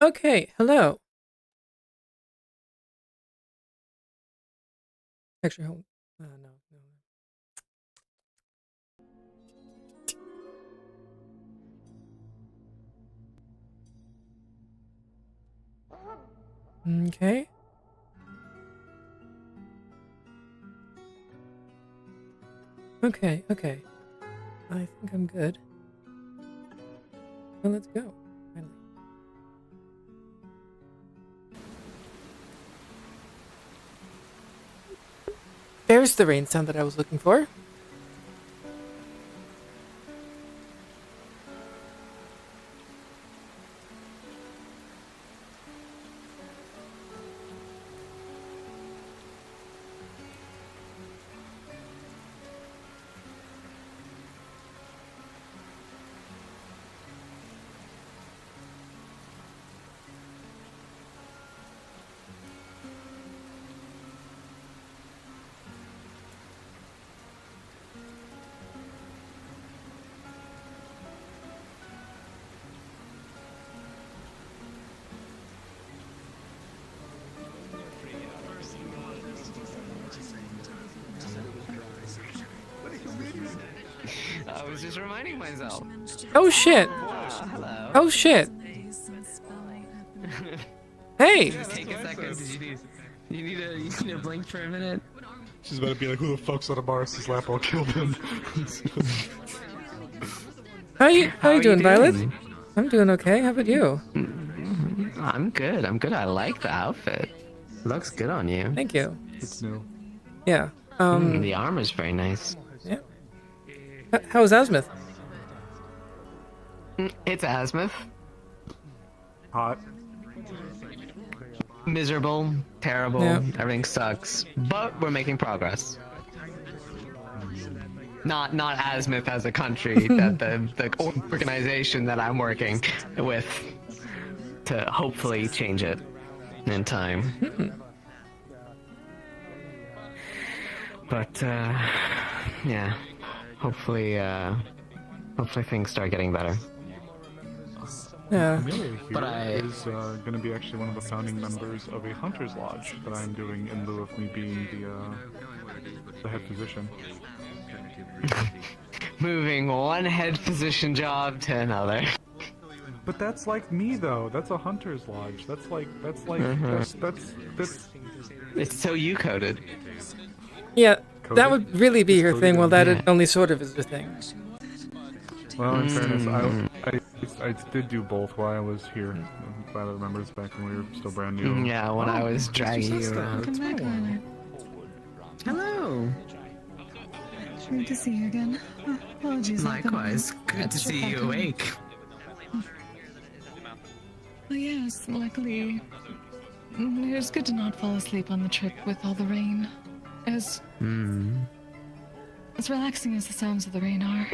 Okay, hello. Actually, hold. No, no. Okay. Okay. I think I'm good. Well, let's go. Finally. There's the rain sound that I was looking for. I was just reminding myself. Oh shit! Hello. Oh shit! Hey! Just take a second. You need a blink for a minute? She's about to be like, who the fuck's on a Morris's lap? I'll kill them. How you doing, Violet? doing? I'm doing okay. How about you? I'm good. I like the outfit. Looks good on you. Thank you. It's new. Yeah. The armor's very nice. Yeah. How's Asmith? It's Asmith. Hot. Miserable, terrible, Yeah. everything sucks. But we're making progress. Not Asmith as a country, that the organization that I'm working with to hopefully change it in time. But yeah, hopefully things start getting better. Yeah. Amelia here But is going to be actually one of the founding members of a hunter's lodge that I'm doing in lieu of me being the head physician. Moving one head physician job to another. But that's like me though. That's a hunter's lodge. That's It's so you coded. Yeah. That Coded? would really be her thing. Well, that Yeah. it only sort of is her thing. Well, in fairness, I did do both while I was here. Violet remembers back when we were still brand new. Yeah, when I was dragging you around. Welcome back, Violet. Hello. Great to see you again. Apologies. I've been Likewise. on Good to extra see you back home. awake. Oh yes, luckily. It was good to not fall asleep on the trip with all the rain. As relaxing as the sounds of the rain are.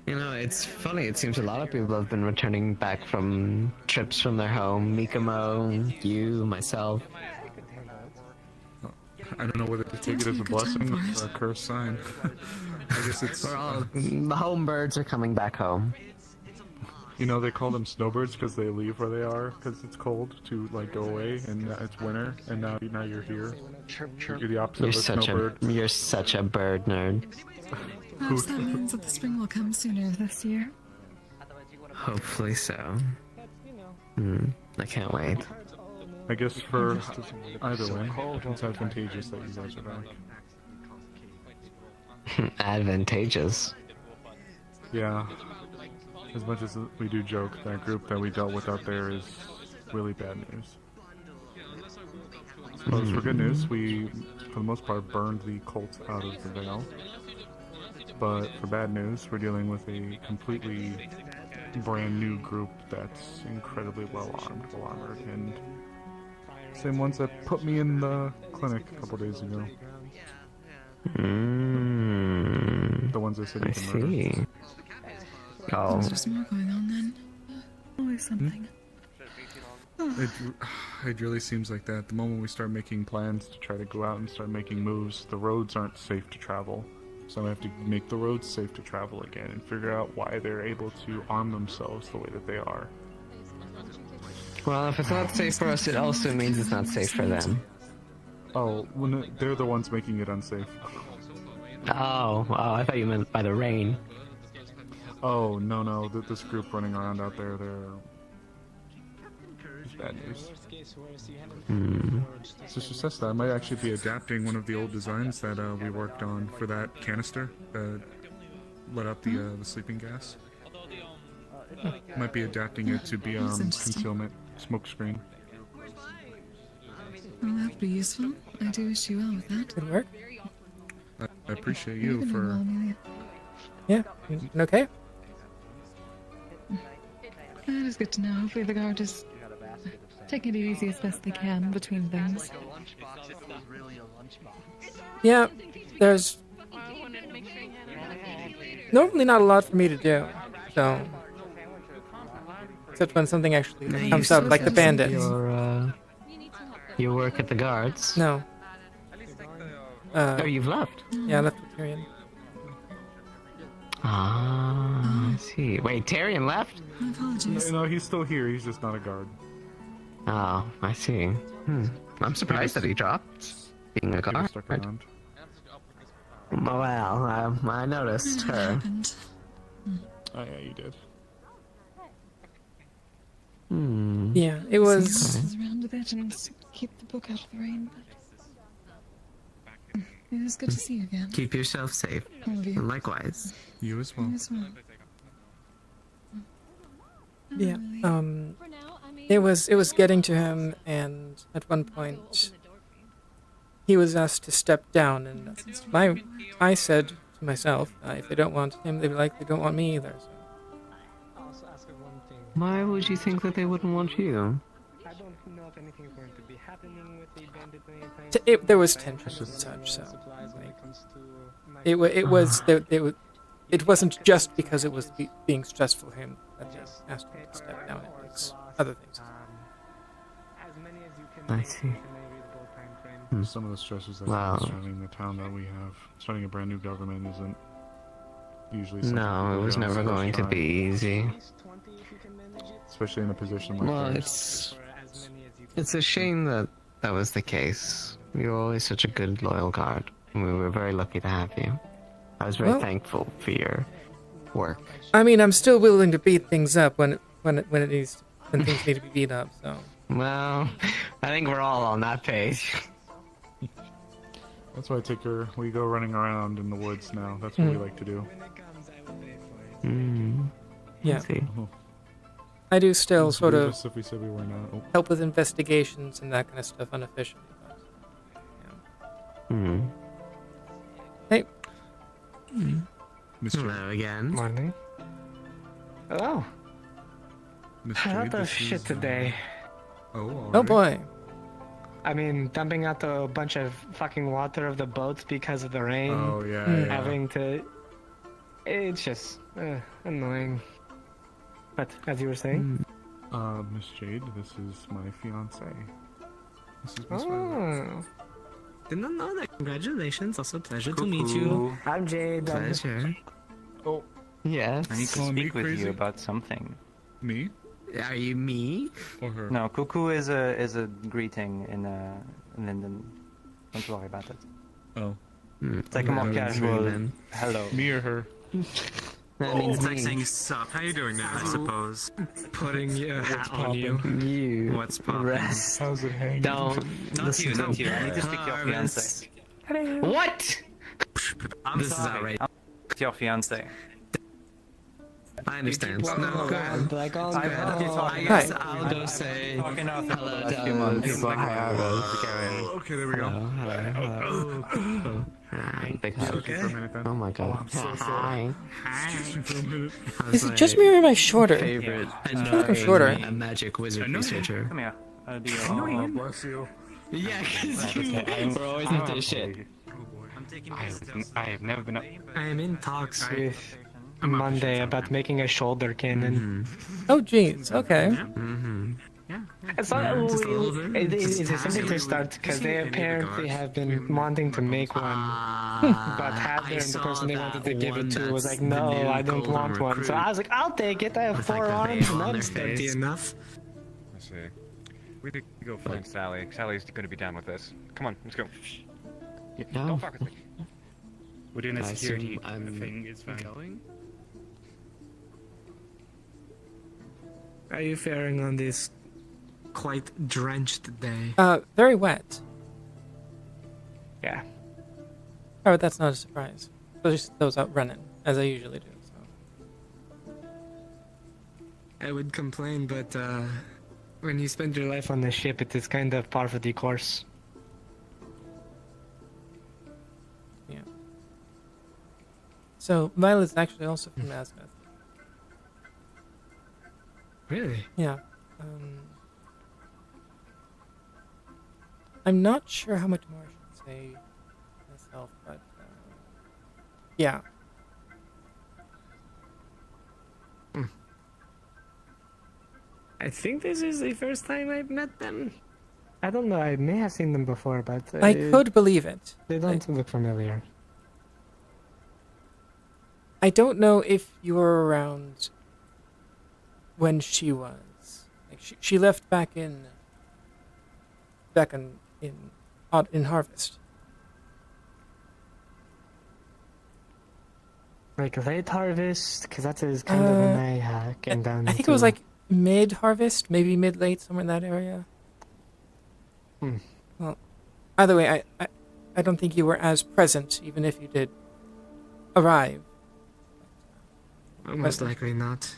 You know, it's funny. It seems a lot of people have been returning back from trips from their home. Mikamo, you, myself. I don't know whether to take it as a blessing or a curse sign. I guess it's... We're all the home birds are coming back home. You know, they call them snowbirds because they leave where they are because it's cold to like go away, and it's winter, and now you're here. You're the opposite of a snowbird. You're such a bird nerd. Perhaps that means that the spring will come sooner this year. Hopefully so. I can't wait. I guess for either way, it's advantageous that you guys are back. Advantageous. Yeah. As much as we do joke, that group that we dealt with out there is really bad news. I suppose for good news, we, for the most part, burned the cults out of the Vale. But for bad news, we're dealing with a completely brand new group that's incredibly well armored, and same ones that put me in the clinic a couple days ago. The ones that said I you can murder. see. Oh, There's more going on then. Always something. It really seems like that. The moment we start making plans to try to go out and start making moves, the roads aren't safe to travel. So I have to make the roads safe to travel again and figure out why they're able to arm themselves the way that they are. Well, if it's not safe for us, it also means it's not safe for them. Oh, they're the ones making it unsafe. Oh, I thought you meant by the rain. Oh, no, this group running around out there, it's bad news. Sister Sesta, I might actually be adapting one of the old designs that we worked on for that canister that let out the sleeping gas. Might be adapting it to be concealment smoke screen. Well, that would be useful. I do wish you well with that. Good work. I appreciate You're you doing for... well, Amelia. Yeah. Okay. That is good to know. Hopefully the guard is taking it easy as best they can between things. Yeah. There's normally not a lot for me to do, so except when something actually comes up, like the bandits. Your work at the guards. No. Oh, you've left. Yeah, I left with Tyrion. Ah, I see. Wait, Tyrion left? My apologies. No, he's still here, he's just not a guard. Oh, I see. I'm surprised that he dropped being a He guard. just stuck around. Well, I noticed What her. happened? Oh yeah, you did. Yeah, it was. Circles around a bit and keep the book out of the rain, but it was good to see you again. Keep yourself safe. All of you. And likewise. You as well. You as well. Yeah. It was getting to him, and at one point, he was asked to step down, and I said to myself, if they don't want him, they likely don't want me either. So. Why would you think that they wouldn't want you? I don't know if anything's going to be happening with the bandit anytime. There was tension and such, so it wasn't just because it was being stressful for him that they asked him to step down. It was other things. I see. Some of the stresses that Wow. surrounding the town that we have, starting a brand new government isn't usually something No, people it was get on never first going to try, be easy. especially in a position like Well, this. it's a shame that that was the case. You were always such a good, loyal guard, and we were very lucky to have you. I was very Well- thankful for your work. I mean, I'm still willing to beat things up when things need to be beat up. So. Well, I think we're all on that page. That's why we go running around in the woods now. That's what we like to do. Yeah, See. I do still It's sort weird of if we said we were not. Oh, help with investigations and that kind of stuff unofficially. But, yeah. Hey, Mr. Hello again. Morning. Oh, Miss a lot Jade, of this shit is, today. Oh, oh alright. boy. I mean, dumping out a bunch of fucking water of the boats because of the rain. Oh yeah. Having to. It's just annoying. But as you were saying. Miss Jade, this is my fiance. This is Miss Violet. Oh, Did not know that. Congratulations. Also, pleasure to meet you. I'm Jade. Pleasure. Oh, Yes. I need to Calling me speak with crazy? you about something. me Are you me? or her? No, cuckoo is a greeting in Linden. Don't worry about it. Oh, It's like a more That means casual me, then. hello. me or her? That means It's like me. saying sup. How you doing now? I suppose. Putting your hat on you. You. What's poppin'? Rest. How's it hanging? Don't. Not you, not you. I need to speak to your fiance. What? I'm This is sorry. outrageous. I'm to your fiance. I understand. Walking No, go ahead. around like all I've good. heard you I talking. guess Hi. I'll go say Talking out for the hello last to few months. people. Okay, there we go. Hello. Hi, big hug. Okay. For a minute then. Oh my god. I'm so sorry. Hi. Excuse me for a minute. Is it just me or am I shorter? Favorite feel like I'm shorter. a magic wizard researcher. Come here. Do you Oh, bless you. Yeah, because we're always into this shit. I have never been. I am in talks with Monday about making a shoulder cannon. Oh jeez. Okay. It's not just a little bit. it's something to start because they apparently have been wanting to make one, but Heather and the person they wanted to give it to was like, no, I don't want one. So I was like, I'll take it. I have 4 arms and I'm sturdy enough. see. We need to go find Sally. Sally's gonna be down with this. Come on, let's go. No. Don't fuck with me. We're doing a I security assume I'm thing. It's fine. Going? How are you faring on this quite drenched day? Very wet. Yeah. Oh, but that's not a surprise. Especially those out running, as I usually do. So. I would complain, but when you spend your life on the ship, it is kind of par for the course. Yeah. So Violet's actually also from Azimuth. Really? Yeah. I'm not sure how much more I should say myself, but yeah. I think this is the first time I've met them. I don't know, I may have seen them before, but... I could believe it. They don't look familiar. I don't know if you were around when she was. Like she left back in Harvest. Like late harvest, because that is kind of when I came down. I think it was like mid-harvest, maybe mid-late, somewhere in that area. Well, either way, I don't think you were as present, even if you did arrive. Most likely not.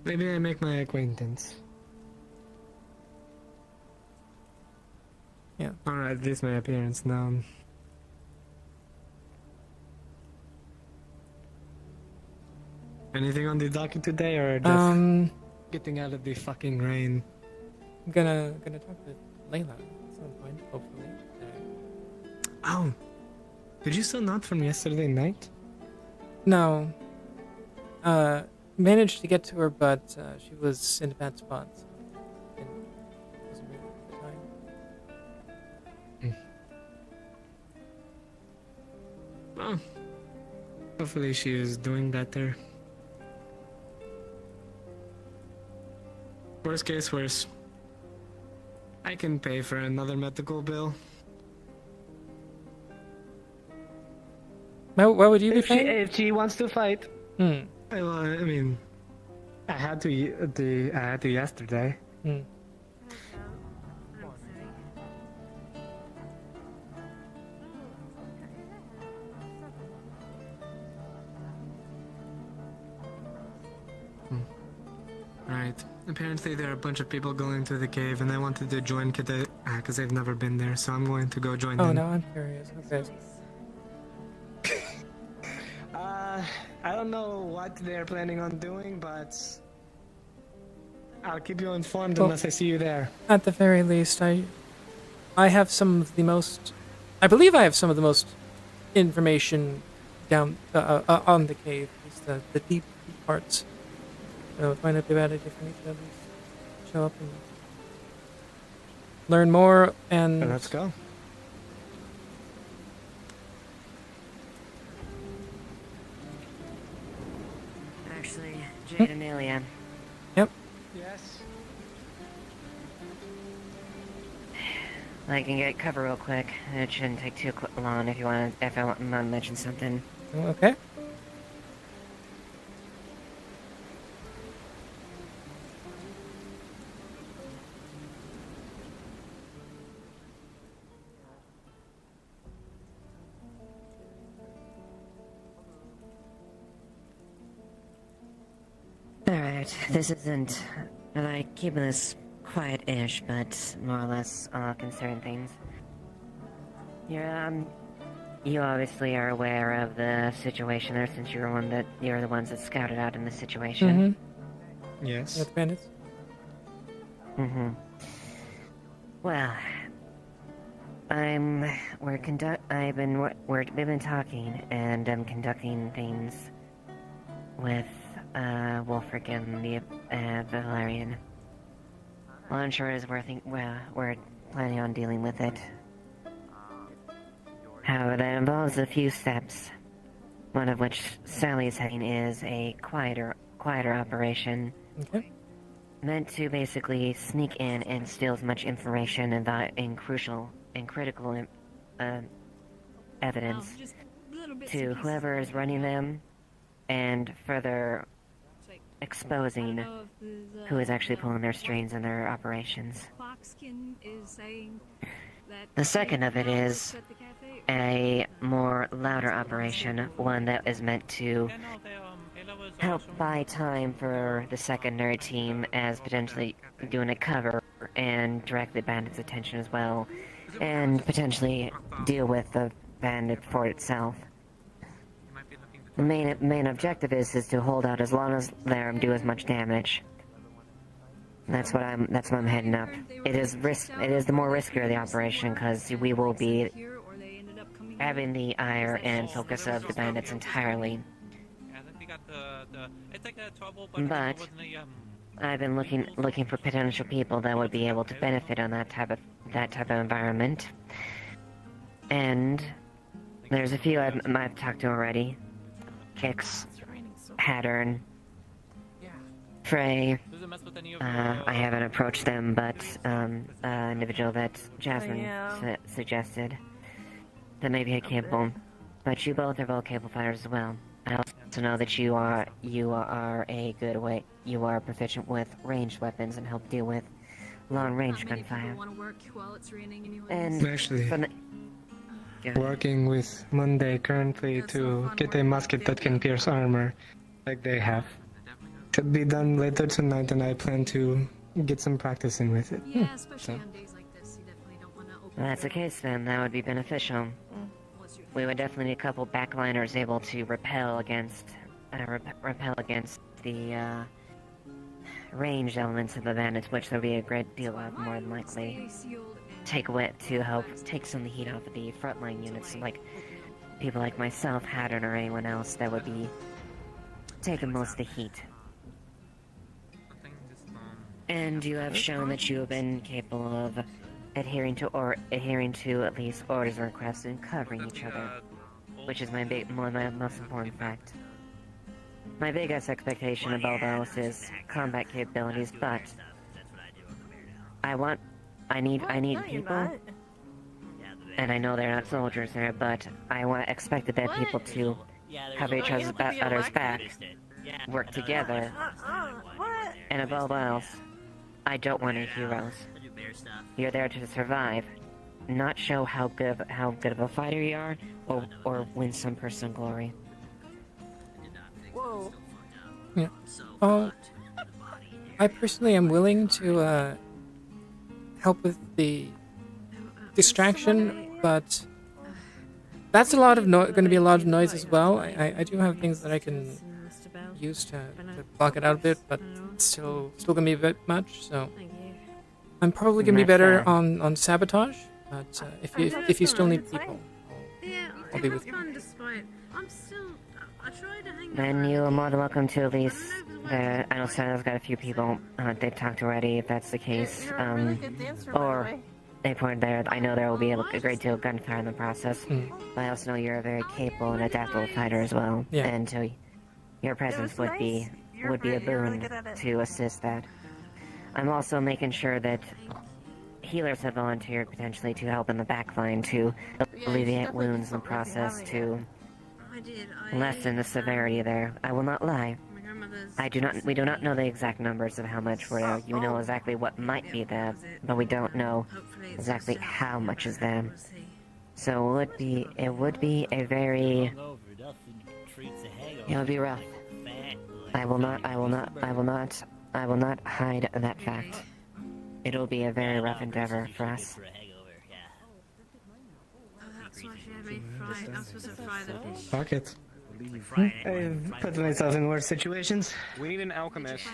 Maybe I make my acquaintance. Yeah. Alright, at least my appearance known. Anything on the docket today, or just getting out of the fucking rain? I'm gonna talk to Layla at some point, hopefully. Oh, did you still not from yesterday night? No. Managed to get to her, but she was in a bad spot. So it wasn't really the time. Well, hopefully she is doing better. Worst case worse. I can pay for another medical bill. What would you be paying? If she wants to fight. Hmm. I mean, I had to yesterday. Hmm. Right. Apparently there are a bunch of people going to the cave, and I wanted to join because I've never been there, so I'm going to go join them. Oh, no, I'm curious. Okay. I don't know what they're planning on doing, but I'll keep you informed unless I see you there. At the very least, I have some of the most... I believe I have some of the most information down on the cave. It's the deep parts. So it might not be bad idea for me to at least show up and learn more and... Well, let's go. Actually, Jade Amelia. Yep. Yes. I can get cover real quick. It shouldn't take too long if I want to mention something. Okay. Alright, this isn't... I like keeping this quiet-ish, but more or less all concerned things. You obviously are aware of the situation there since you're the ones that scouted out in the situation. Mm-hmm. Yes. With bandits? Mm-hmm. Well, we've been talking, and I'm conducting things with Wolfric and the Valerian. Well, I'm sure we're planning on dealing with it. However, that involves a few steps. one of which Sally's heading is a quieter operation Okay. meant to basically sneak in and steal as much information and crucial and critical evidence to whoever is running them, and further exposing who is actually pulling their strings in their operations. The second of it is a more louder operation, one that is meant to help buy time for the secondary team as potentially doing a cover and direct the bandits' attention as well, and potentially deal with the bandit fort itself. The main objective is to hold out as long as there and do as much damage. That's what I'm heading up. It is the more riskier the operation, because we will be having the ire and focus of the bandits entirely. But I've been looking for potential people that would be able to benefit on that type of environment. And there's a few I've talked to already. Kix, Hattern, Frey. I haven't approached them, but an individual that Jasmine suggested that maybe a cable. But you both are both cable fighters as well. I also know that you are a good way. You are proficient with ranged weapons and help deal with long-range gunfire. And Actually, from the, working with Monday currently to get a musket that can pierce armor, like they have. Should be done later tonight, and I plan to get some practice in with it. Yeah, especially on days like this, you definitely don't want to open. Well, that's the case then. That would be beneficial. We would definitely need a couple backliners able to repel against the ranged elements of the bandits, which there'll be a great deal of, more than likely. Take wit to help take some of the heat off of the frontline units, like people like myself, Haddon, or anyone else that would be taking most of the heat. And you have shown that you have been capable of adhering to at least orders and requests and covering each other, which is my most important fact. My biggest expectation above else is combat capabilities, but I need people, and I know they're not soldiers there, but I expected that people to have each other's back, work together, and above all else, I don't want any heroes. You're there to survive, not show how good of a fighter you are, or win some personal glory. Whoa. Yeah. I personally am willing to help with the distraction, but that's going to be a lot of noise as well. I do have things that I can use to block it out a bit, but it's still gonna be a bit much. So I'm probably gonna be better on sabotage. But if you still need people, I'll be with you. Then you are more than welcome to at least. I know Santa's got a few people they've talked already, if that's the case. Or they pointed there. I know there will be a great deal of gunfire in the process, but I also know you're a very capable and adaptable fighter as well. Yeah. And so your presence would be a boon to assist that. I'm also making sure that healers have volunteered potentially to help in the back line to alleviate wounds in the process, to lessen the severity there. I will not lie. We do not know the exact numbers of how much we're there. You know exactly what might be there, but we don't know exactly how much is there. So it would be a very, it would be rough. I will not hide that fact. It'll be a very rough endeavor for us. Fuck it. I've put myself in worse situations. We need an alchemist.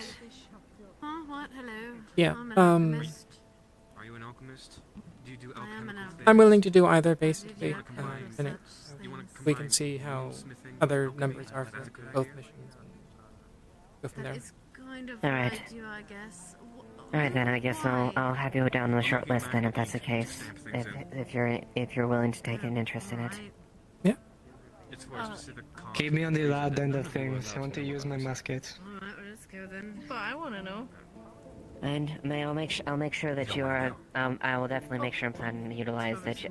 Oh, what? Hello. Yeah. Are you an alchemist? Do you do alchemical things? I'm willing to do either, basically. And we can see how other numbers are for both missions and go from there. Alright. Alright then, I guess I'll have you down on the short list then, if that's the case. If you're willing to take an interest in it. Yeah. It's for a specific cause. Keep me on the loud end of things. I want to use my musket. Alright, let's go then. But I wanna know. And I'll make sure that you are. I will definitely make sure and plan to utilize that.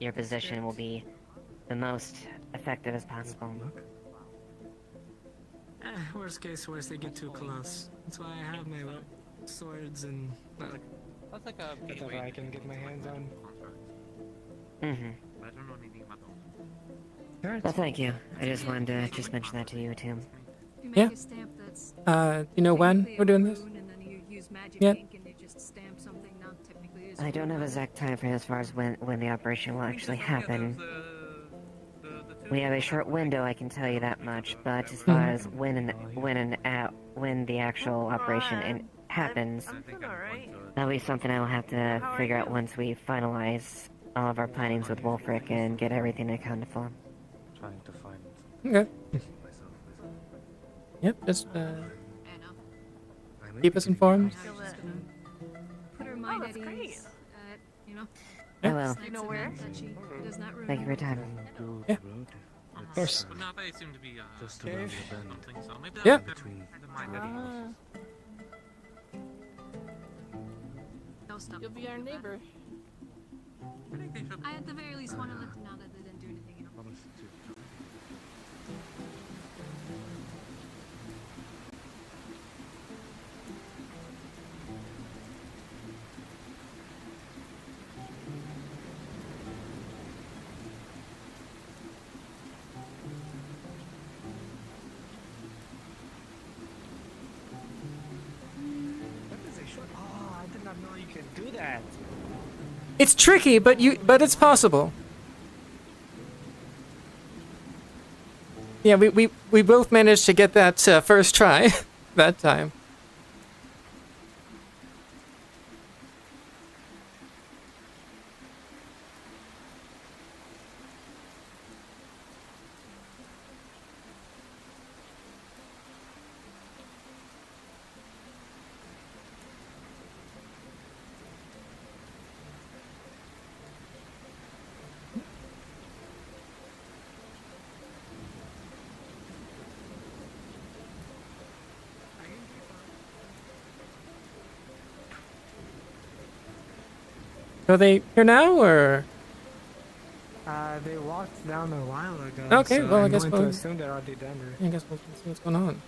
Your position will be the most effective as possible. Worst case, they get too close. That's why I have my swords and That's like a whatever I can get my hands on. Mm-hmm. I don't know anything about them. Well, thank you. I just wanted to just mention that to you too. You Yeah. make a stamp that's You know when technically we're a doing this? rune, and then you use magic Yep. ink and you just stamp something not technically is I don't have exact time frame as far as when the operation will actually happen. We have a short window, I can tell you that much. But as far as when the actual operation happens, that'll be something I will have to figure out once we finalize all of our plannings with Wolfric and get everything accounted for. trying to find. Okay. Yep, just Anna. keep us informed. Put her mind at ease. You know. I will. You know where? That she does not ruin. Thank you for your time. Yeah. Of course. But now they seem to be Just Okay. around the bend. something, so maybe Yeah. that's good. Never mind that. No, stop. You'll be our neighbor. I think they should. I at the very least want to let them know that they didn't do anything. You know. Oh, I did not know you could do that. It's tricky, but it's possible. Yeah, we both managed to get that first try that time. Are they here now, or? They walked down a while ago. Okay, so well, I I'm guess going to we'll- assume they're already down there. I guess we'll see what's going on.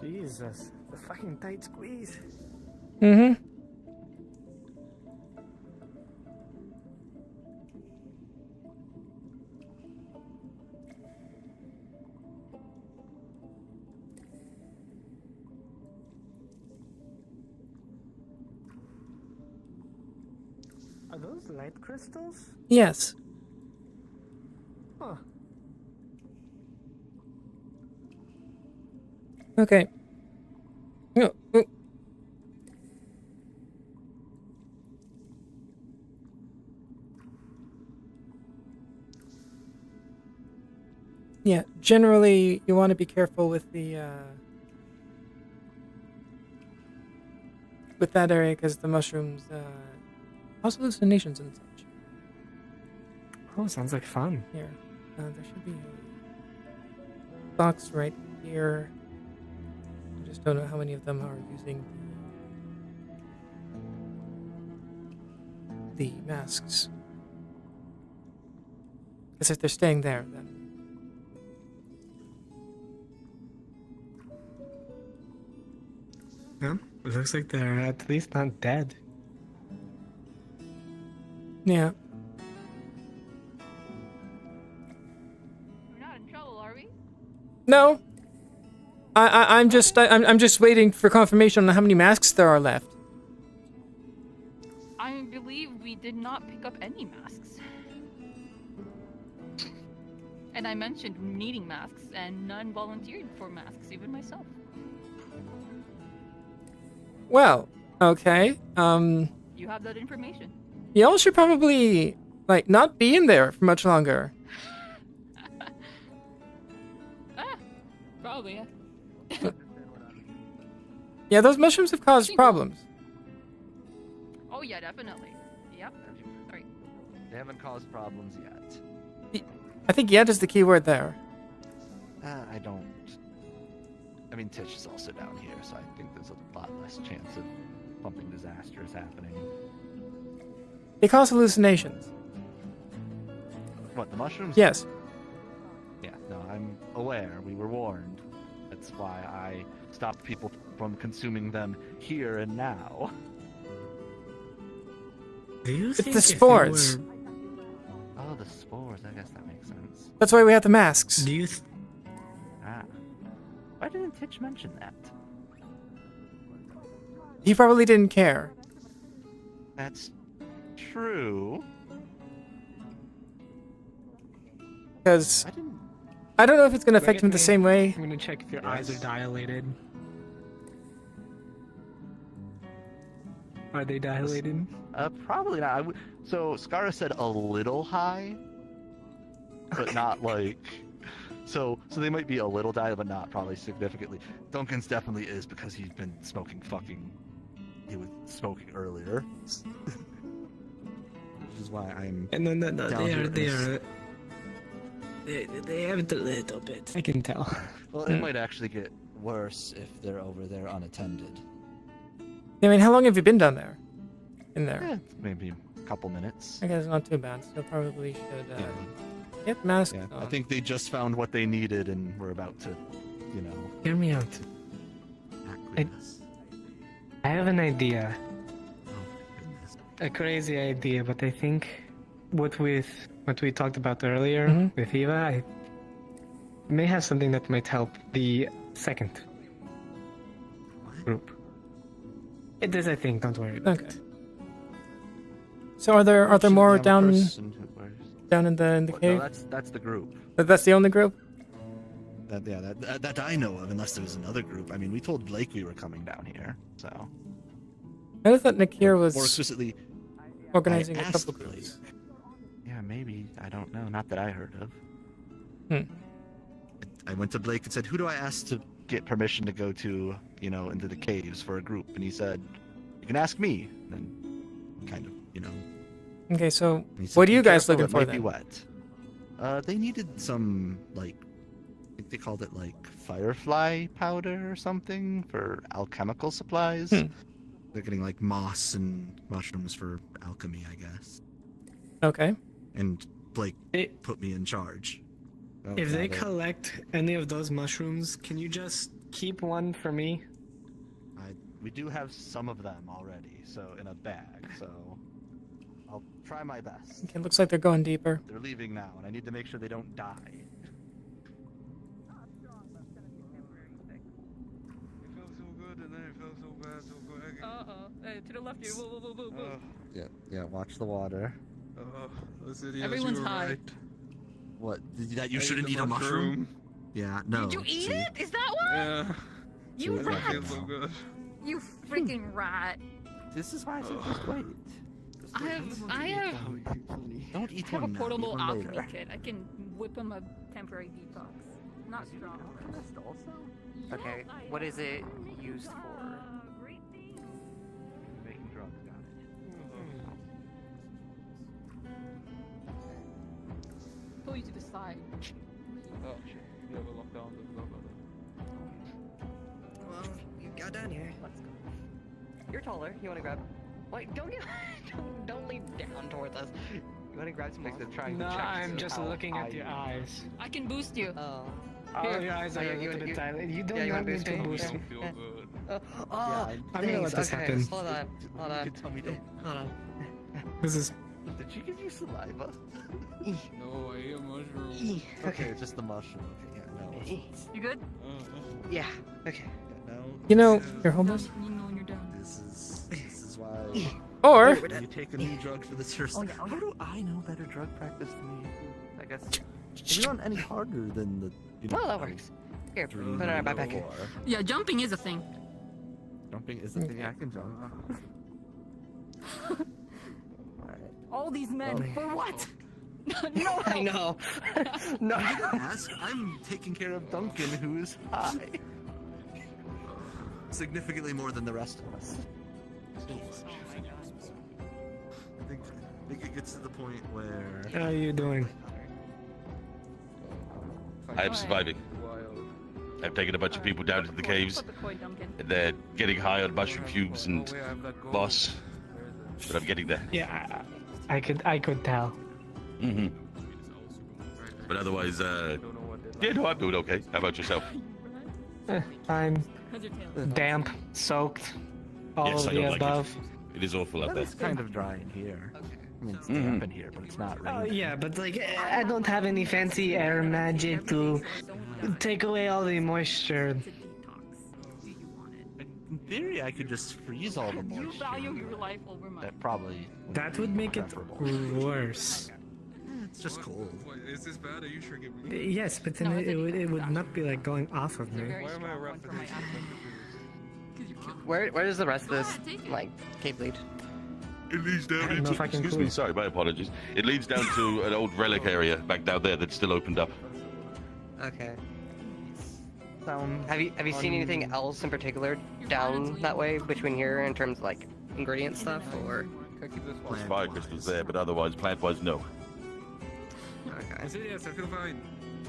Jesus, the fucking tight squeeze. Mm-hmm. Are those light crystals? Yes. Huh. Okay. No. Oh. Yeah, generally you want to be careful with the with that area because the mushrooms cause hallucinations and such. Oh, sounds like fun. Here, there should be a box right here. I just don't know how many of them are using the masks. Because if they're staying there, then Yeah, it looks like they're at least not dead. yeah. We're not in trouble, are we? No. I'm just waiting for confirmation on how many masks there are left. believe we did not pick up any masks. And I mentioned needing masks, and none volunteered for masks, even myself. Well, okay. You have that information. Y'all should probably, like, not be in there for much longer. Probably, yeah. Yeah, those mushrooms have caused problems. Oh yeah, definitely. Yep. Sorry. They haven't caused problems yet. I think yet is the key word there. I don't. I mean, Tish is also down here, so I think there's a lot less chance of something disastrous happening. They cause hallucinations. What, the mushrooms? Yes. Yeah, no, I'm aware. We were warned. That's why I stopped people from consuming them here and now. Do you It's think the if they spores. were- Oh, the spores. I guess that makes sense. That's why we have the masks. Do you? Ah. Why didn't Titch mention that? He probably didn't care. That's true. Because I didn't. I don't know if it's going to Look affect at him the me. same way. I'm gonna check if your eyes are dilated. Are they dilated? Probably not. So Skara said a little high, but not like. So they might be a little dilated, but not probably significantly. Duncan's definitely is because he's been smoking fucking. He was smoking earlier, which is why I'm. And then down they here. they have it a little bit. I can tell. Well, it might actually get worse if they're over there unattended. I mean, how long have you been down there? In there? Yeah, maybe a couple minutes. I guess not too bad. So probably should Yeah. get masked Yeah, on. I think they just found what they needed and we're about to, you know. Hear me out. I have an idea. A crazy idea, but I think what we talked about earlier with Eva, I may have something that might help the second group. It is, I think. Don't worry about it. So are there more Should we have a down person who wears- down in the Well, cave? No, that's the group. That's the only group? That I know of, unless there was another group. I mean, we told Blake we were coming down here, so. I thought Nakir More was explicitly, organizing I a couple asked groups. Blake. Yeah, maybe. I don't know. Not that I heard of. I went to Blake and said, "Who do I ask to get permission to go to, you know, into the caves for a group?" And he said, "You can ask me." And then, kind of, you know. Okay, so and he said, what are you "Be guys careful, looking it for might then? be wet. They needed some like, I think they called it like firefly powder or something for alchemical supplies. They're getting like moss and mushrooms for alchemy, I guess. Okay. And Blake put me in charge. If they collect any of those mushrooms, can you just keep one for me? We do have some of them already, so in a bag. So I'll try my best. Okay, looks like they're going deeper. They're leaving now, and I need to make sure they don't die. To the left here. Whoa, whoa, whoa, whoa. Yeah. Watch the water. Everyone's high. What? That you shouldn't eat a mushroom? Yeah. No. Did you eat see? it? Is that why? Yeah. You So rat! feels so good. You freaking rat! This is why I said just wait. I have Don't eat I have a one now, portable eat one alchemy later. kit. I can whip him a temporary detox. Not strong. Okay, what is it used for? Making drugs, got it. Pull you to the side. Oh shit. You have a lockdown. Well, you got down here. Let's go. You're taller. You wanna grab? Wait, don't get. don't lean down towards us. You wanna grab some? No, I'm just looking at your eyes. I can boost you. Oh. Oh, your eyes are a little bit dilated. You don't want me to boost me. I'm gonna let this happen. Hold on. You tell me don't. Hold on. This is. Did she give you saliva? No, I ate a mushroom. Okay, just the mushroom. Okay, yeah, no. You good? Yeah. Okay. No. You know, you're homeless? You know when you're done. This is why Or You take a new drug for this first. How do I know better drug practice than you? I guess you're not any harder than the. Oh, that works. Here, put it on my backpack here. Yeah, jumping is a thing. Jumping is the thing I can jump. All these men for what? No, I know. No. Ask. I'm taking care of Duncan, who is high. Significantly more than the rest of us. I think it gets to the point where. How are you doing? I am surviving. I've taken a bunch of people down to the caves. And they're getting high on mushroom fumes and moss. But I'm getting there. Yeah, I could tell. Mm-hmm. But otherwise, yeah, no, I'm doing okay. How about yourself? I'm damp, soaked, all Yes, of I the don't like above. It is awful out there. It's kind of dry in here. I mean, it's damp in here, but it's not Oh raining. yeah, but like I don't have any fancy air magic to take away all the moisture. In theory, I could just freeze all the moisture. You value your life over mine. That probably. That would make it worse. It's just cold. Is this bad? Are you sure? Give me. Yes, but then it would not be like going off of me. Why am I a ref? Where does the rest of this like cave lead? It leads down I don't know if I can excuse me, prove. sorry, my apologies. It leads down to an old relic area back down there that's still opened up. Okay. Have you seen anything else in particular down that way between here in terms of like ingredient stuff or? There's fire crystals there, but otherwise, plant-wise, no. Okay. I said yes. I feel fine.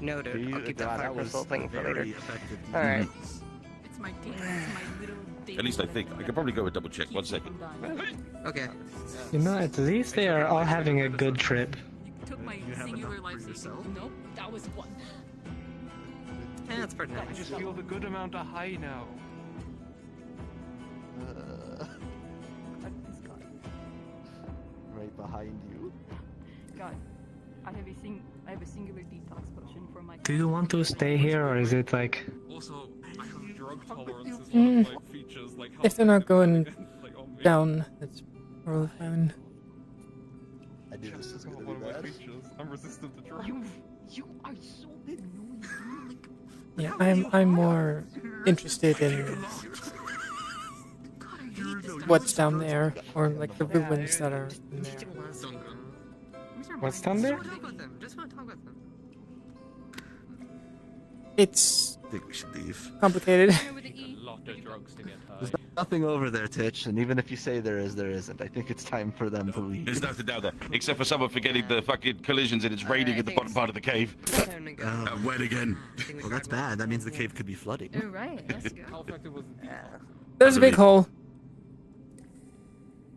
Noted. I'll keep that fire crystal thing for later. Effective. All right. It's my day. It's my little day. At least I think. I could probably go and double check. 1 second. Okay. You know, at least they are all having a good trip. You took my singular life saving. Nope, that was one. Yeah, that's pretty I nice. just feel the good amount of high now. Right behind you. God, I have a singular detox potion for my. Do you want to stay here, or is it like? Also, I have drug tolerance as Mm. one of my features. Like, if they're not going like, on me. down, that's probably fine. I knew this was That's gonna one be of my bad. features. I'm resistant to drugs. You are so annoying. Yeah, I'm more interested in what's down there, or like the ruins that are in there. What's down there? Just want to talk with them. It's I think we should leave. complicated. A lot of drugs to get high. There's nothing over there, Titch, and even if you say there is, there isn't. I think it's time for them to leave. There's nothing down there, except for someone forgetting the fucking collisions and it's raining in the bottom part of the cave. Time to go. Wet again. Well, that's bad. That means the cave could be flooding. You're right. Let's go. How effective was it? There's a big hole.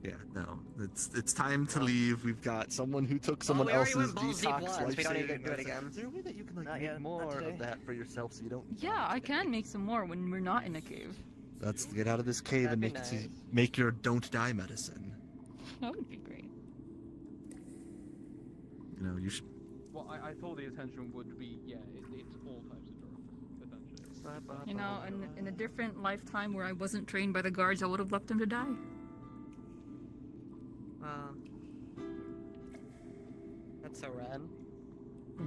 Yeah, no. It's time to leave. We've got someone who took someone we already else's went balls deep detox once. We don't need to life-saving do it medicine. again. Is there a way that you can like Not make yet, not more today. of that for yourself so you don't? Yeah, I can make some more when we're not in a cave. Let's get out of this cave That'd and be make nice. make your don't die medicine. That would be great. You know, you should. Well, I thought the attention would be, yeah, it's all types of drugs, essentially. You know, in a different lifetime where I wasn't trained by the guards, I would have left him to die. That's so rad.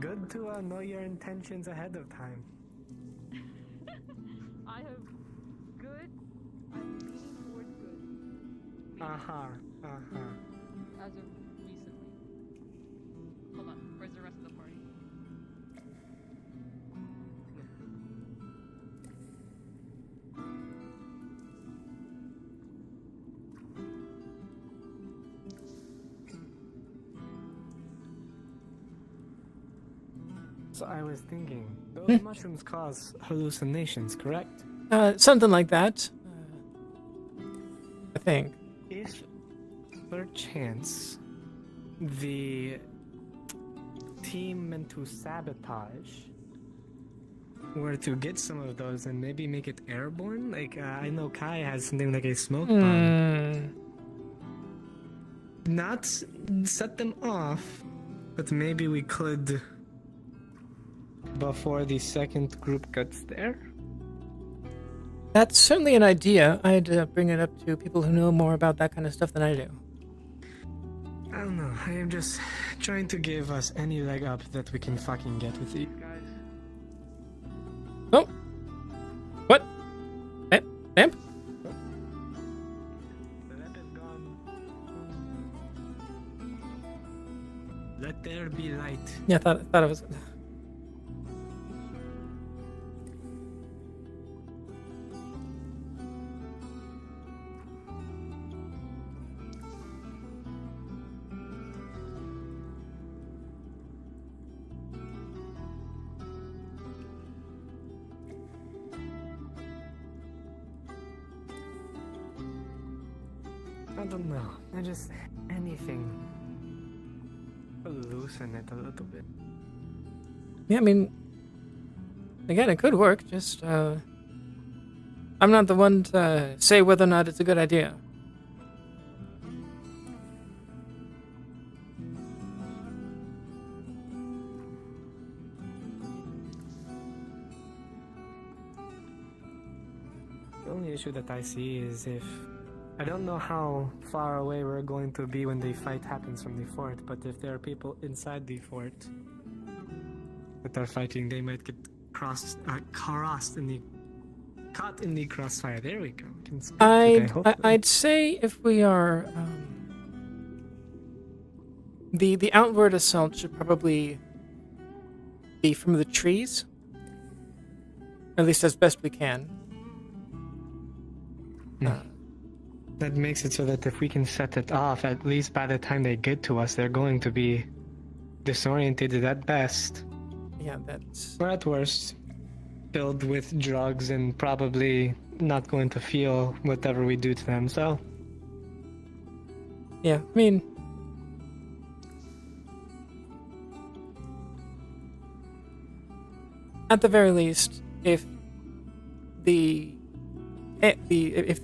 Good to know your intentions ahead of time. I have good. I'm leaning towards good. As of recently. Hold on. Where's the rest of the party? So I was thinking, those mushrooms cause hallucinations, correct? Something like that. I think. If, perchance, the team meant to sabotage were to get some of those and maybe make it airborne, like I know Kai has something like a smoke bomb. Not set them off, but maybe we could before the second group gets there. That's certainly an idea. I'd bring it up to people who know more about that kind of stuff than I do. don't know. I am just trying to give us any leg up that we can fucking get with these guys. Oh. What? Lamp? Let there be light. Yeah, I thought it was. I don't know. I just anything to loosen it a little bit. Yeah, I mean, again, it could work. Just I'm not the one to say whether or not it's a good idea. The only issue that I see is if I don't know how far away we're going to be when the fight happens from the fort, but if there are people inside the fort that are fighting, they might get caught in the crossfire. There we go. I'd say if we are the outward assault should probably be from the trees, at least as best we can. That makes it so that if we can set it off, at least by the time they get to us, they're going to be disoriented at best. Yeah, that's... Or at worst, filled with drugs and probably not going to feel whatever we do to them, so... Yeah, I mean... At the very least, if the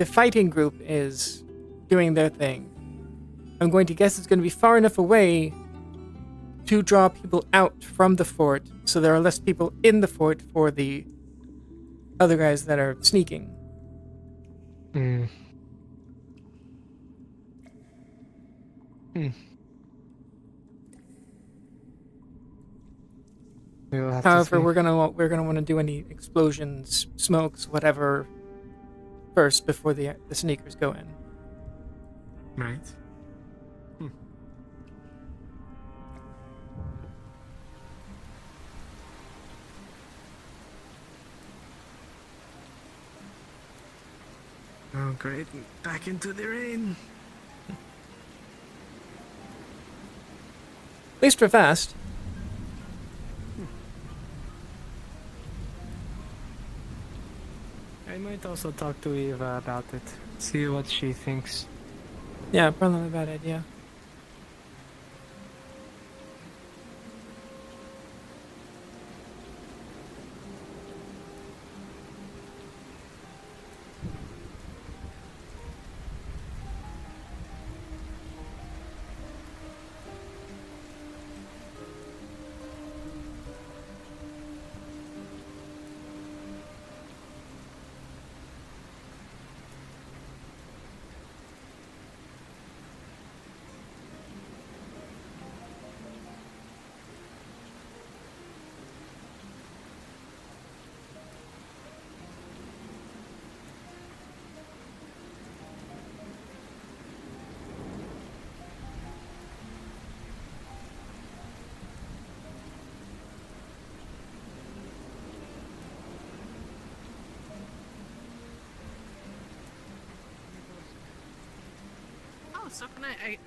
fighting group is doing their thing, I'm going to guess it's going to be far enough away to draw people out from the fort, so there are less people in the fort for the other guys that are sneaking. However, we're gonna want to do any explosions, smokes, whatever, first before the sneakers go in. Right. Oh great, back into the rain. At least we're fast. I might also talk to Eva about it. See what she thinks. Yeah, probably not a bad idea. So can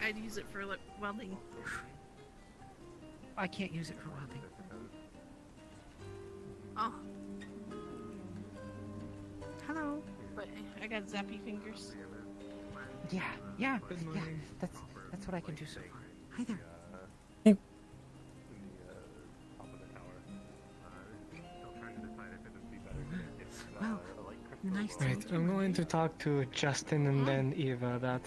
I'd use it for like welding. I can't use it for welding. Oh. Hello. But I got zappy fingers. Yeah. That's what I can do so far. Hi there. Hey. Well, nice to Right, meet you. I'm going to talk to Justin and then Eva about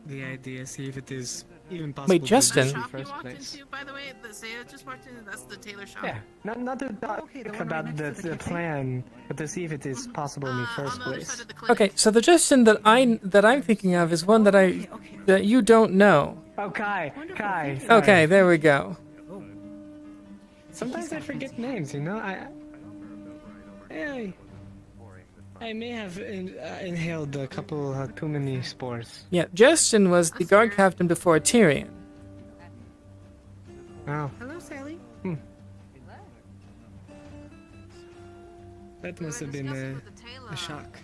the idea, see if it is even possible. Wait, Justin? To The do shop in the you first walked place. into, by the way, that Saya just walked into, that's the tailor shop. Yeah, not to talk about the plan, but to see if it is possible in the first place. Okay, so the Justin that I'm thinking of is one that that you don't know. Oh, Kai. Kai. Okay, sorry. there we go. Sometimes I forget names, you know? I may have inhaled a couple too many spores. Yeah, Justin was the guard captain before Tyrion. Oh. Hello, Sally. That must have been a shock.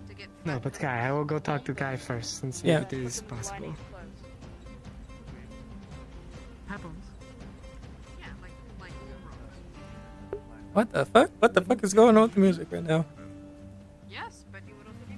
To get No, but Kai, I will go talk to Kai first and see Yeah. if it is possible. Happens. Yeah, like What the fuck? What the fuck is going on with the music right now? yes, but you would also be.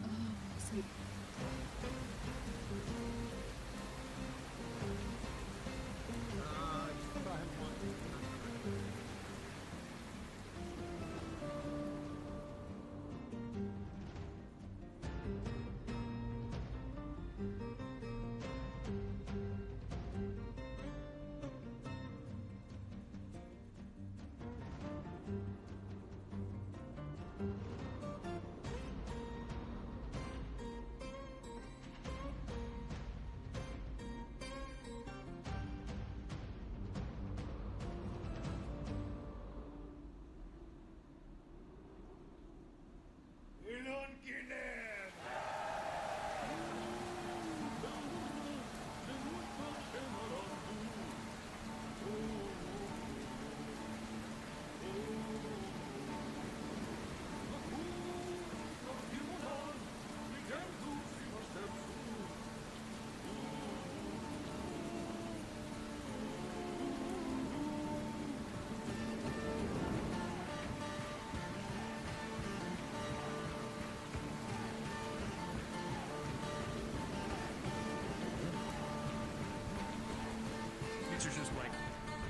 Just like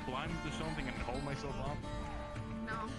blind to something and hold myself up. No.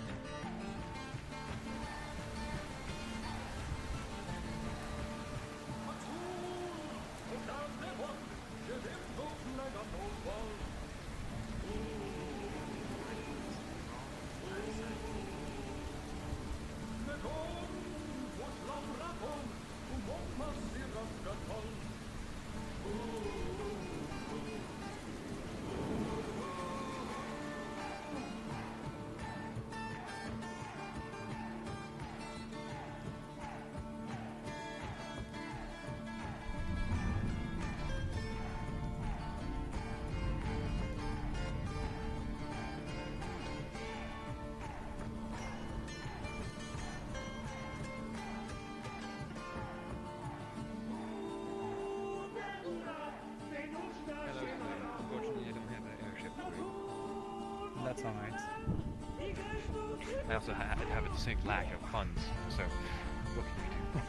Unfortunately, I don't have an airship for you. That's alright. I also have a distinct lack of funds, so what can we do?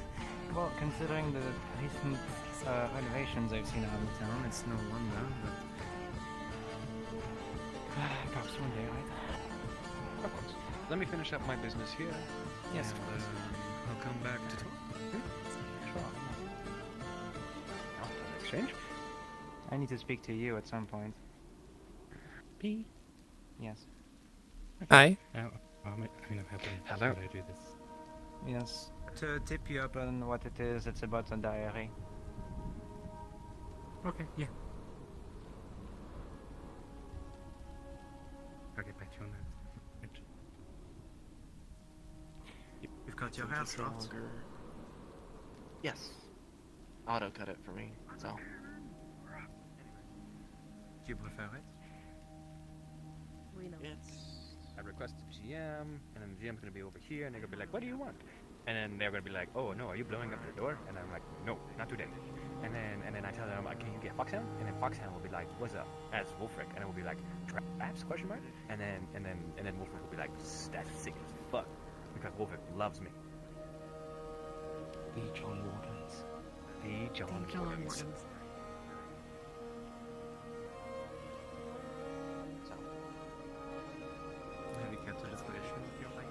Well, considering the recent renovations I've seen around the town, it's no wonder, but... perhaps one day, right? Of course. Let me finish up my business here. Yes, and, of course. I'll come back to talk. Sure. Exchange? I need to speak to you at some point. P? Yes. Hi. I'm happy Hello. that I do this. Yes. To tip you up on what it is, it's about a diary. Okay, yeah. I'll get back to you on that. Right. You've cut your hair longer. Yes. Auto cut it for me, so. Do you prefer it? I request GM, and then the GM's gonna be over here, and they're gonna be like, "What do you want?" And then they're gonna be like, "Oh no, are you blowing up the door?" And I'm like, "No, not today." And then I tell them, like, "Can you get Foxhound?" And then Foxhound will be like, "What's up?" That's Wolfric, and it will be like, "Traps?" Question mark. And then Wolfric will be like, "That's sick as fuck," because Wolfric loves me. The John Wardens. The John Wardens. Have you kept a desperation of your lane?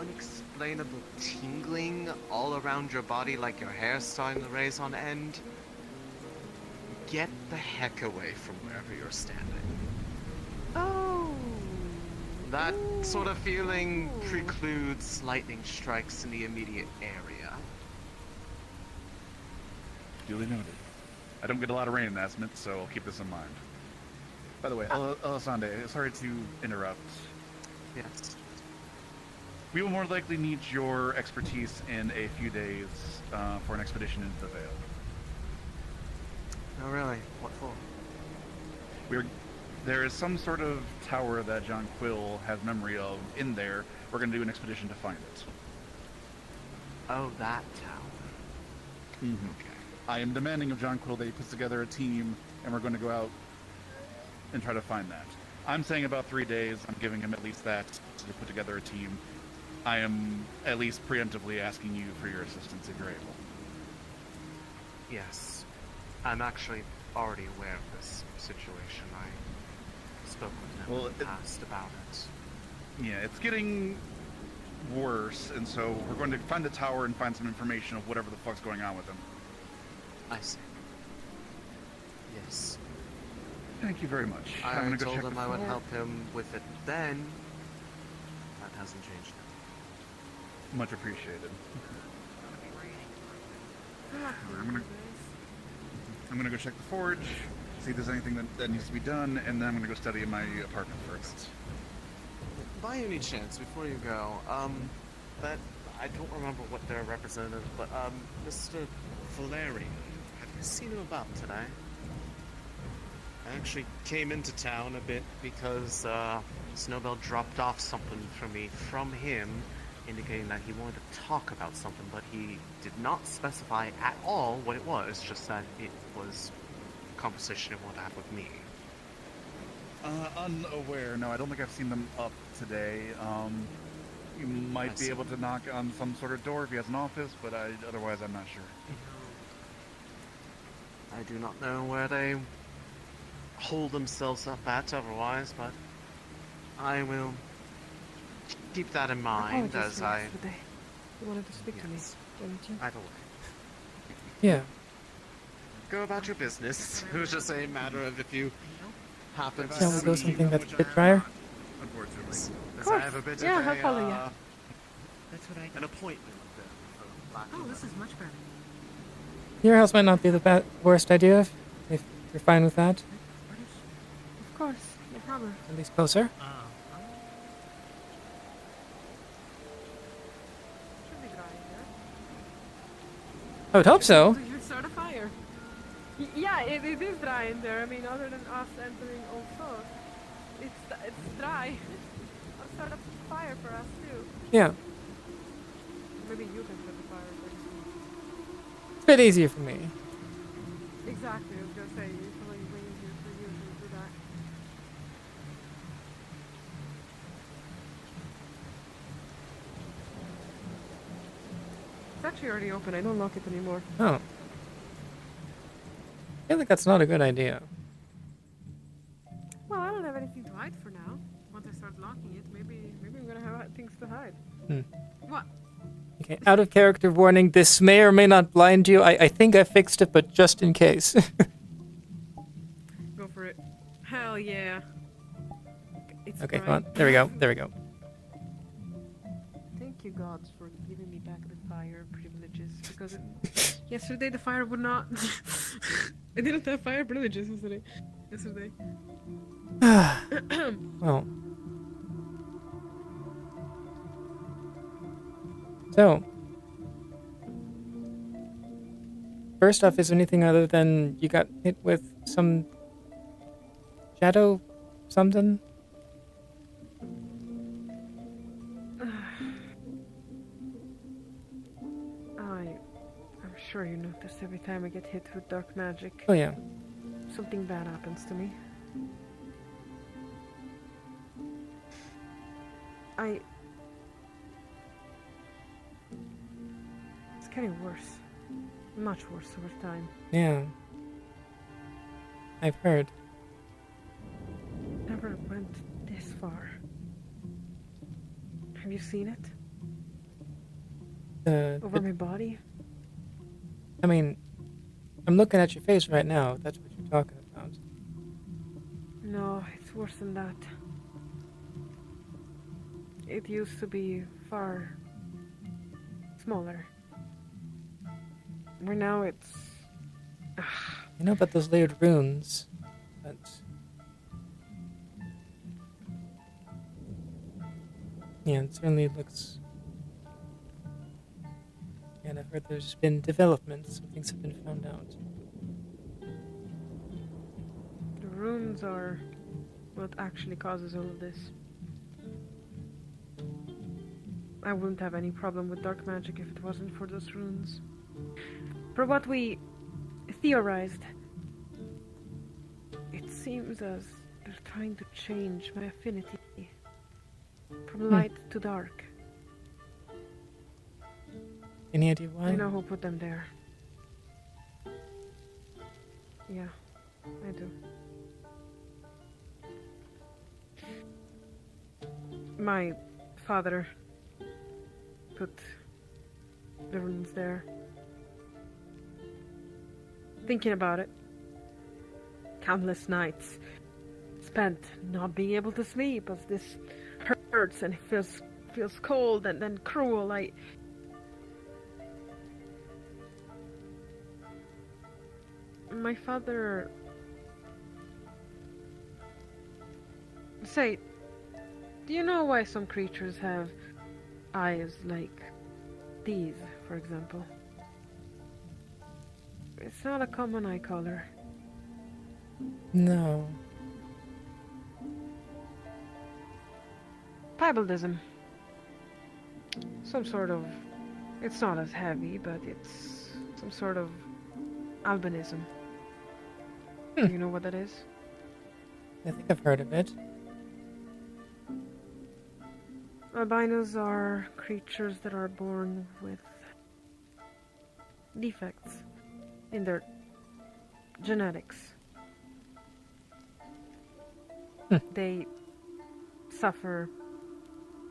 unexplainable tingling all around your body like your hair's starting to raise on end, get the heck away from wherever you're standing. Oh. That sort of feeling precludes lightning strikes in the immediate area. Duly noted. I don't get a lot of rain in Asmith, so I'll keep this in mind. By the way, Elisande, sorry to interrupt. Yes. We will more likely need your expertise in a few days for an expedition into the Vale. Oh, really? What for? There is some sort of tower that John Quill has memory of in there. We're going to do an expedition to find it. Oh, that tower. Mm-hmm. Okay. I am demanding of John Quill that he puts together a team, and we're going to go out and try to find that. I'm saying about 3 days. I'm giving him at least that to put together a team. I am at least preemptively asking you for your assistance if you're able. Yes. I'm actually already aware of this situation. I spoke with him in the past about it. Yeah, it's getting worse, and so we're going to find the tower and find some information of whatever the fuck's going on with him. I see. Yes. Thank you very much. I I'm gonna go told check him the I would floor. help him with it then. That hasn't changed. Much appreciated. I'm gonna go check the forge, see if there's anything that needs to be done, and then I'm gonna go study in my apartment for a bit. By any chance, before you go, that I don't remember what their representative, but Mr. Valeri, have you seen him about today? I actually came into town a bit because Snowbell dropped off something for me from him, indicating that he wanted to talk about something, but he did not specify at all what it was, just that it was a conversation he wanted to have with me. Unaware. No, I don't think I've seen them up today. You might be able to knock on some sort of door if he has an office, but otherwise I'm not sure. I do not know where they hold themselves up at otherwise, but I will keep that in mind as I... You wanted to speak to me, didn't you? Either way. Yeah. Go about your business. It was just a matter of if you happen to Shall we go see something that's a bit drier? Unfortunately. Of course. I have a bit Yeah, of I'll follow you. That's what I an appointment. Oh, this is much better. Your house might not be the worst idea if you're fine with that. Of course, no problem. At least closer. Should be dry in there. I would hope so. You should start a fire. Yeah, it is dry in there. I mean, other than us entering also, it's dry. I'll start a fire for us too. Yeah. Maybe you can start a fire for us. It's a bit easier for me. Exactly, I was gonna say, it's probably way easier for you to do that. It's actually already open, I don't lock it anymore. Oh. I feel like that's not a good idea. Well, I don't have anything to hide for now. Once I start locking it, maybe I'm gonna have things to hide. What? Okay, out of character warning, this may or may not blind you. I think I fixed it, but just in case. Go for it. Hell yeah. It's Okay, bright. come on. There we go. There we go. Thank you, gods, for giving me back the fire privileges. Because yesterday the fire would not. I didn't have fire privileges yesterday. Well. So. First off, is there anything other than you got hit with some shadow something? I'm sure you notice every time I get hit with dark magic. Oh yeah. Something bad happens to me. It's getting worse. Much worse over time. Yeah. I've heard. Never went this far. Have you seen it? Over my body? I mean, I'm looking at your face right now. If that's what you're talking about. No, it's worse than that. It used to be far smaller. Where now it's... I know about those layered runes, but... Yeah, it certainly looks... And I've heard there's been developments, some things have been found out. The runes are what actually causes all of this. I wouldn't have any problem with dark magic if it wasn't for those runes. For what we theorized, it seems as they're trying to change my affinity from light to dark. Any idea why? I know who put them there. Yeah, I do. My father put the runes there. Thinking about it, countless nights spent not being able to sleep as this hurts and it feels cold and then cruel. My father... Say, do you know why some creatures have eyes like these, for example? It's not a common eye color. No. Pybaldism. Some sort of... It's not as heavy, but it's some sort of albinism. Do you know what that is? I think I've heard of it. Albinos are creatures that are born with defects in their genetics. They suffer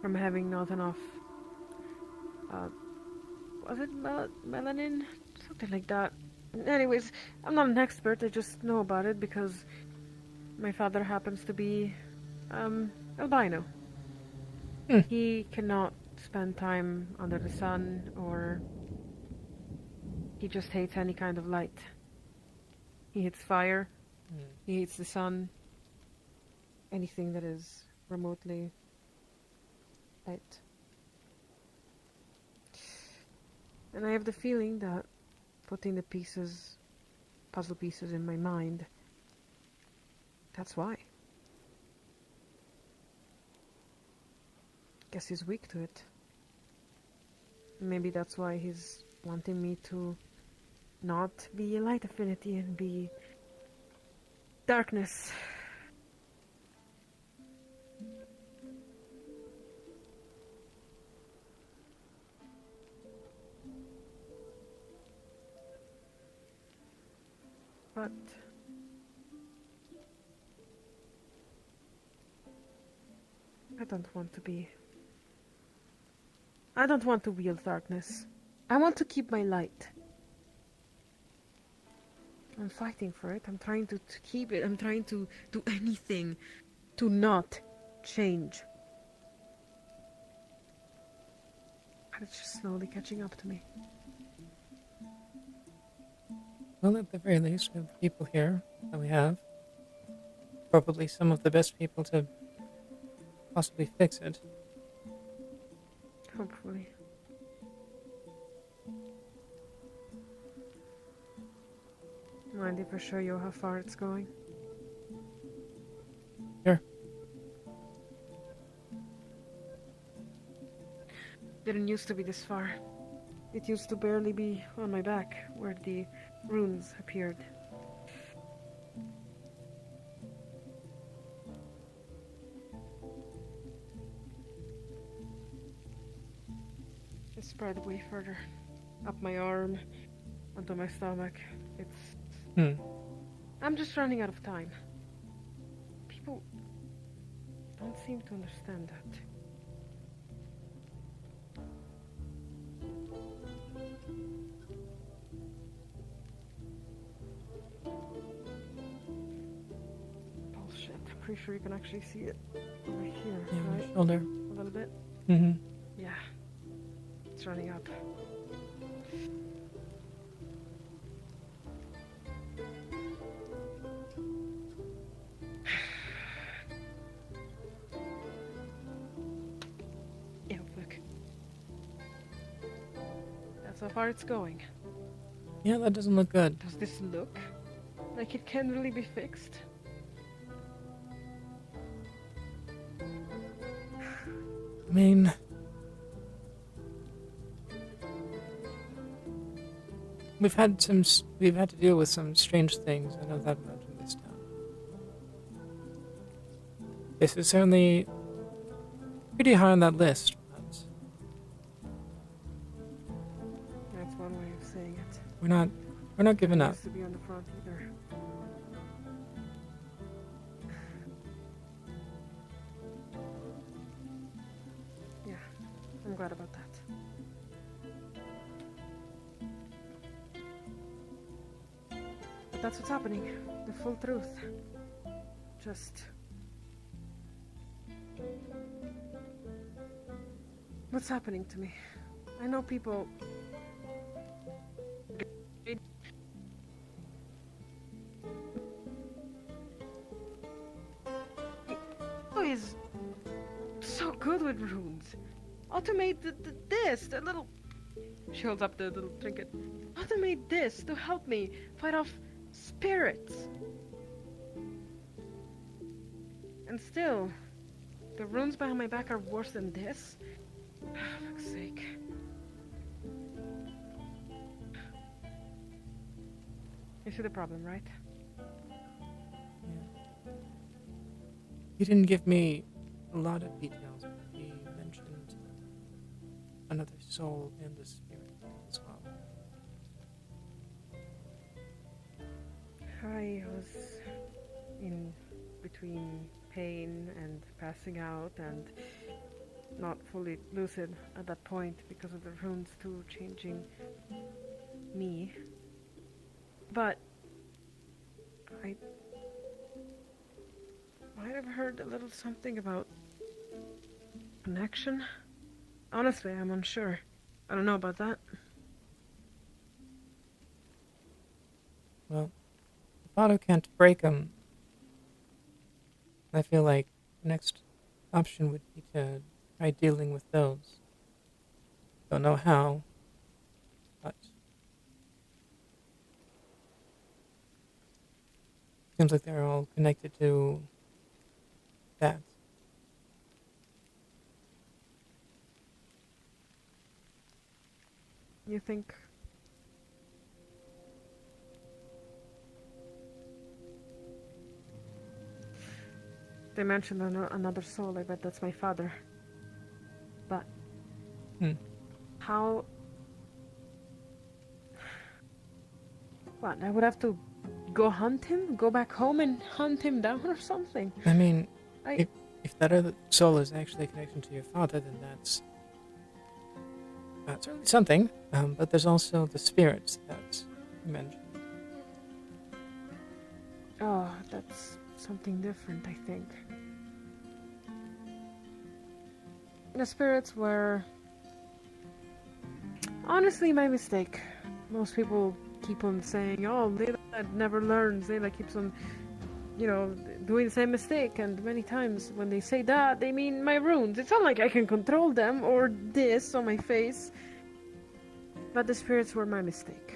from having not enough, was it melanin? Something like that. Anyways, I'm not an expert, I just know about it because my father happens to be albino. He cannot spend time under the sun, or he just hates any kind of light. He hates fire, he hates the sun, anything that is remotely light. And I have the feeling that putting the puzzle pieces in my mind, that's why. Guess he's weak to it. Maybe that's why he's wanting me to not be a light affinity and be darkness. But I don't want to be. I don't want to wield darkness. I want to keep my light. I'm fighting for it. I'm trying to keep it. I'm trying to do anything to not change. But it's just slowly catching up to me. Well, at the very least, we have the people here that we have. Probably some of the best people to possibly fix it. Hopefully. Mind if I show you how far it's going? Sure. Didn't used to be this far. It used to barely be on my back where the runes appeared. It spread way further. Up my arm, onto my stomach. It's... I'm just running out of time. People don't seem to understand that. pretty sure you can actually see it right here, Yeah, my right? shoulder. A little bit? Mm-hmm. Yeah. It's running up. Yeah, look. That's how far it's going. Yeah, that doesn't look good. Does this look like it can really be fixed? I mean, we've had to deal with some strange things. I know that much in this town. This is certainly pretty high on that list, but That's one way of saying it. we're not giving up. Used to be on the front either. Yeah, I'm glad about that. But that's what's happening. The full truth. Just... what's happening to me? I know people... is so good with runes. Automate the little... She holds up the little trinket. Automate this to help me fight off spirits. And still, the runes behind my back are worse than this? For fuck's sake. You see the problem, right? You didn't give me a lot of details, but he mentioned another soul and a spirit as well. I was in between pain and passing out and not fully lucid at that point because of the runes too changing me. But I might have heard a little something about connection. Honestly, I'm unsure. I don't know about that. Well, if Otto can't break them, I feel like the next option would be to try dealing with those. Don't know how, but seems like they're all connected to that. You think... They mentioned another soul. I bet that's my father. But... How... What, I would have to go hunt him? Go back home and hunt him down or something? I mean, if that other soul is actually a connection to your father, then that's certainly something. But there's also the spirits that you mentioned. Oh, that's something different, I think. The spirits were... honestly, my mistake. Most people keep on saying, oh, Layla never learns. Layla keeps on, doing the same mistake. And many times when they say that, they mean my runes. It's not like I can control them or this on my face. But the spirits were my mistake.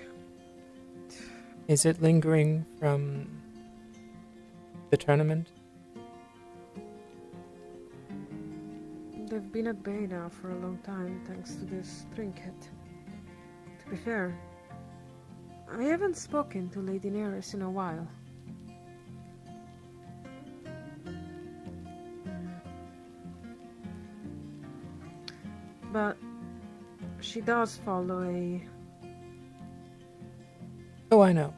Is it lingering from the tournament? They've been at bay now for a long time, thanks to this trinket. To be fair, I haven't spoken to Lady Neris in a while. But she does follow a... Oh, I know.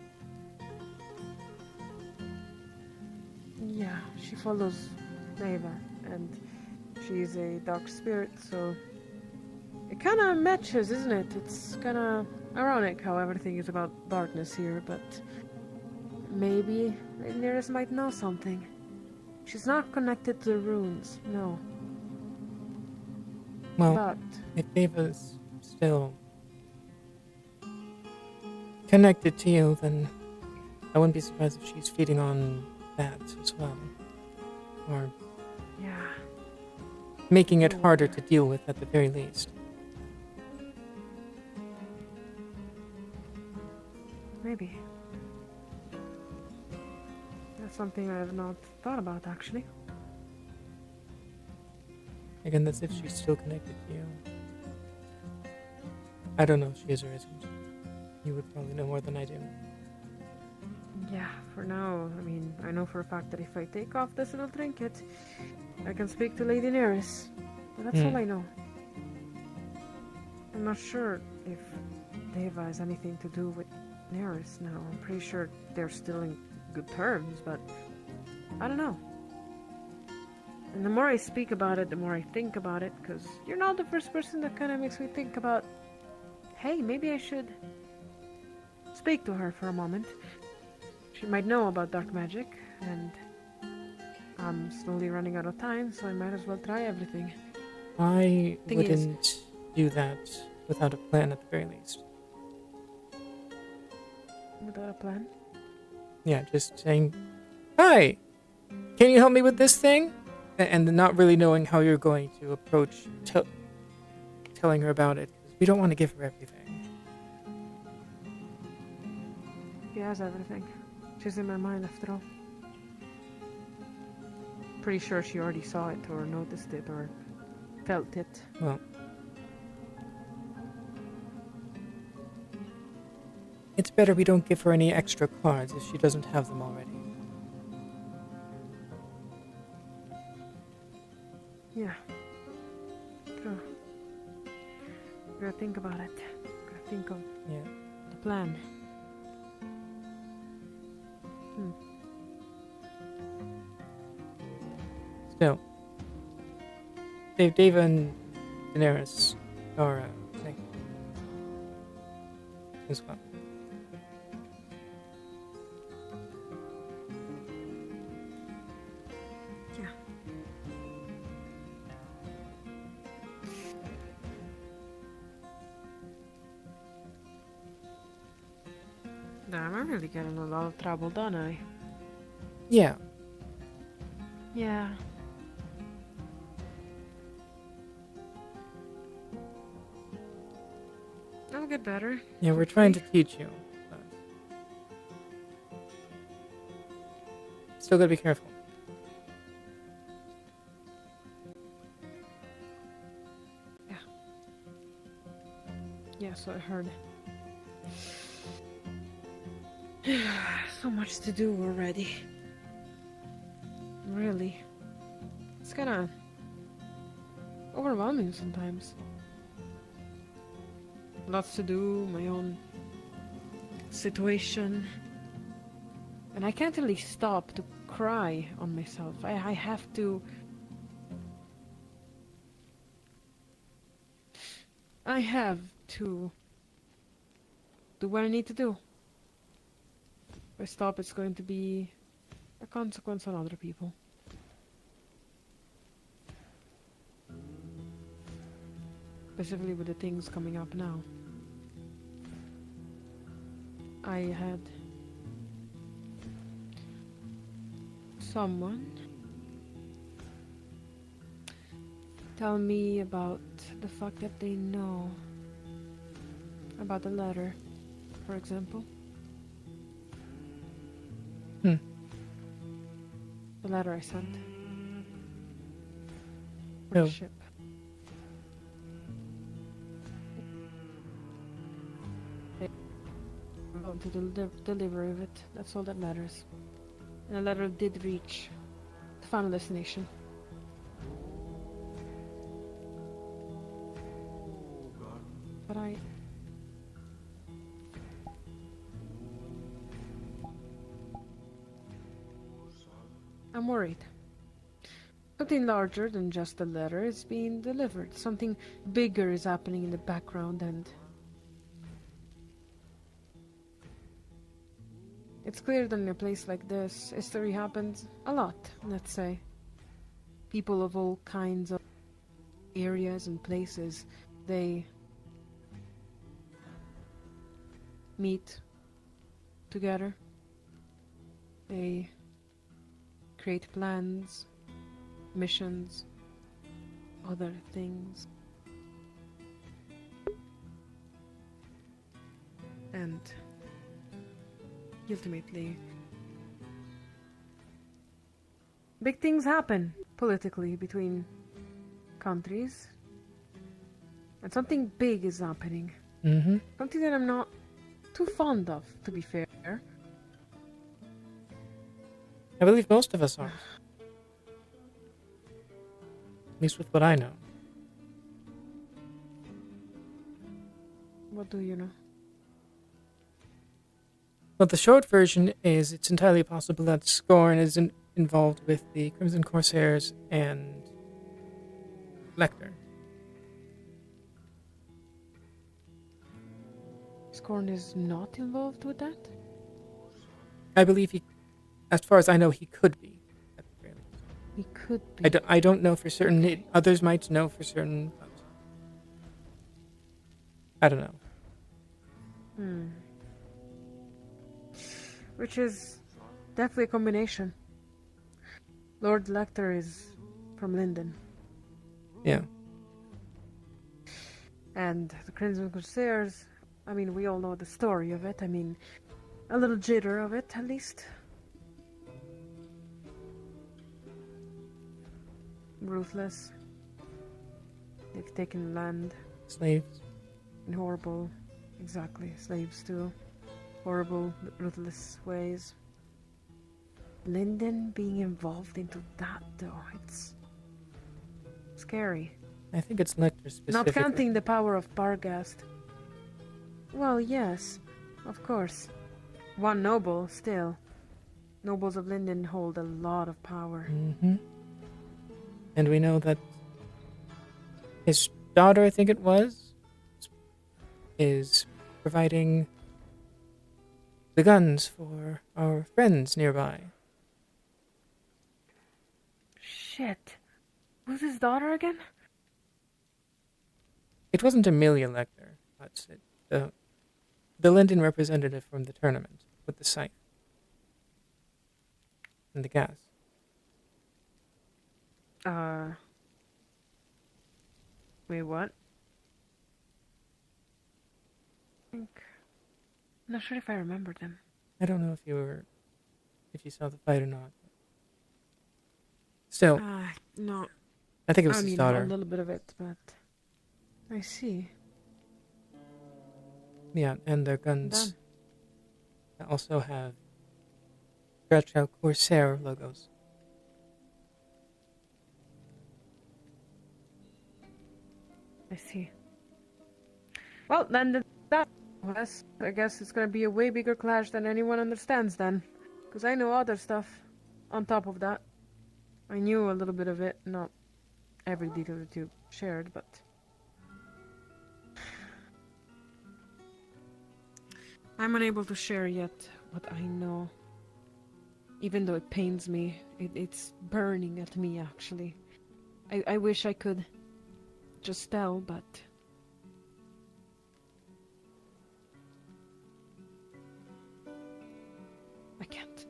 Yeah, she follows Neva, and she's a dark spirit, so it kind of matches, isn't it? It's kind of ironic how everything is about darkness here, but maybe Lady Neris might know something. She's not connected to the runes, no. Well, But if Ava's still connected to you, then I wouldn't be surprised if she's feeding on that as well. Or yeah, making it harder to deal with at the very least. maybe. That's something I have not thought about, actually. Again, that's if she's still connected to you. I don't know if she is or isn't. You would probably know more than I do. Yeah, for now, I mean, I know for a fact that if I take off this little trinket, I can speak to Lady Neris. But that's all I know. I'm not sure if Deva has anything to do with Neris now. I'm pretty sure they're still in good terms, but I don't know. And the more I speak about it, the more I think about it, because you're not the first person that kind of makes me think about, hey, maybe I should speak to her for a moment. She might know about dark magic, and I'm slowly running out of time, so I might as well try everything. I Thing is- wouldn't do that without a plan at the very least. Without a plan? Yeah, just saying, hi, can you help me with this thing? And not really knowing how you're going to approach telling her about it. 'Cause we don't want to give her everything. She has everything. She's in my mind after all. Pretty sure she already saw it, or noticed it, or felt it. Well, it's better we don't give her any extra cards if she doesn't have them already. Yeah. True. Gotta think about it. Gotta think of the plan. Still, Deva and Daenerys are like as well. Yeah. Damn, I'm really getting in a lot of trouble, don't I? Yeah. Yeah. I'll get better. Yeah, we're trying to teach you. But still gotta be careful. Yeah. Yeah, so I heard. So much to do already. Really. It's kinda overwhelming sometimes. Lots to do, my own situation. And I can't really stop to cry on myself. I have to... I have to do what I need to do. If I stop, it's going to be a consequence on other people. Specifically with the things coming up now. I had someone tell me about the fact that they know about the letter, for example. The letter I sent. For the ship. To the delivery of it. That's all that matters. And the letter did reach the final destination. But I'm worried. Something larger than just a letter is being delivered. Something bigger is happening in the background, and It's clear that in a place like this, history happens a lot, let's say. People of all kinds of areas and places, they meet together. They create plans, missions, other things. And ultimately, big things happen politically between countries. And something big is happening. Mm-hmm. Something that I'm not too fond of, to be fair. I believe most of us aren't. At least with what I know. What do you know? Well, the short version is it's entirely possible that Scorn is involved with the Crimson Corsairs and Lecter. Scorn is not involved with that? I believe he, as far as I know, he could be. At the very least. He could be. I don't know for certain. Others might know for certain, but I don't know. Which is definitely a combination. Lord Lecter is from Linden. Yeah. And the Crimson Corsairs, I mean, we all know the story of it. I mean, a little jitter of it, at least. Ruthless. They've taken land. Slaves. In horrible, exactly, slaves too. Horrible, ruthless ways. Linden being involved into that, though, it's scary. I think it's Lecter specifically. Not counting the power of Barghast. Well, yes, of course. One noble, still. Nobles of Linden hold a lot of power. Mm-hmm. And we know that his daughter, I think it was, is providing the guns for our friends nearby. Shit. Who's his daughter again? It wasn't Amelia Lecter, but the Linden representative from the tournament with the scythe and the gas. Wait, what? I'm not sure if I remember them. I don't know if you saw the fight or not. Still, No. I think it was I his mean, daughter. a little bit of it, but I see. Yeah, and their guns also have Scratch Out Corsair logos. I see. Well, then that was. I guess it's gonna be a way bigger clash than anyone understands then. Because I know other stuff on top of that. I knew a little bit of it, not every detail that you shared, but... I'm unable to share yet what I know. Even though it pains me, it's burning at me, actually. I wish I could just tell, but... I can't.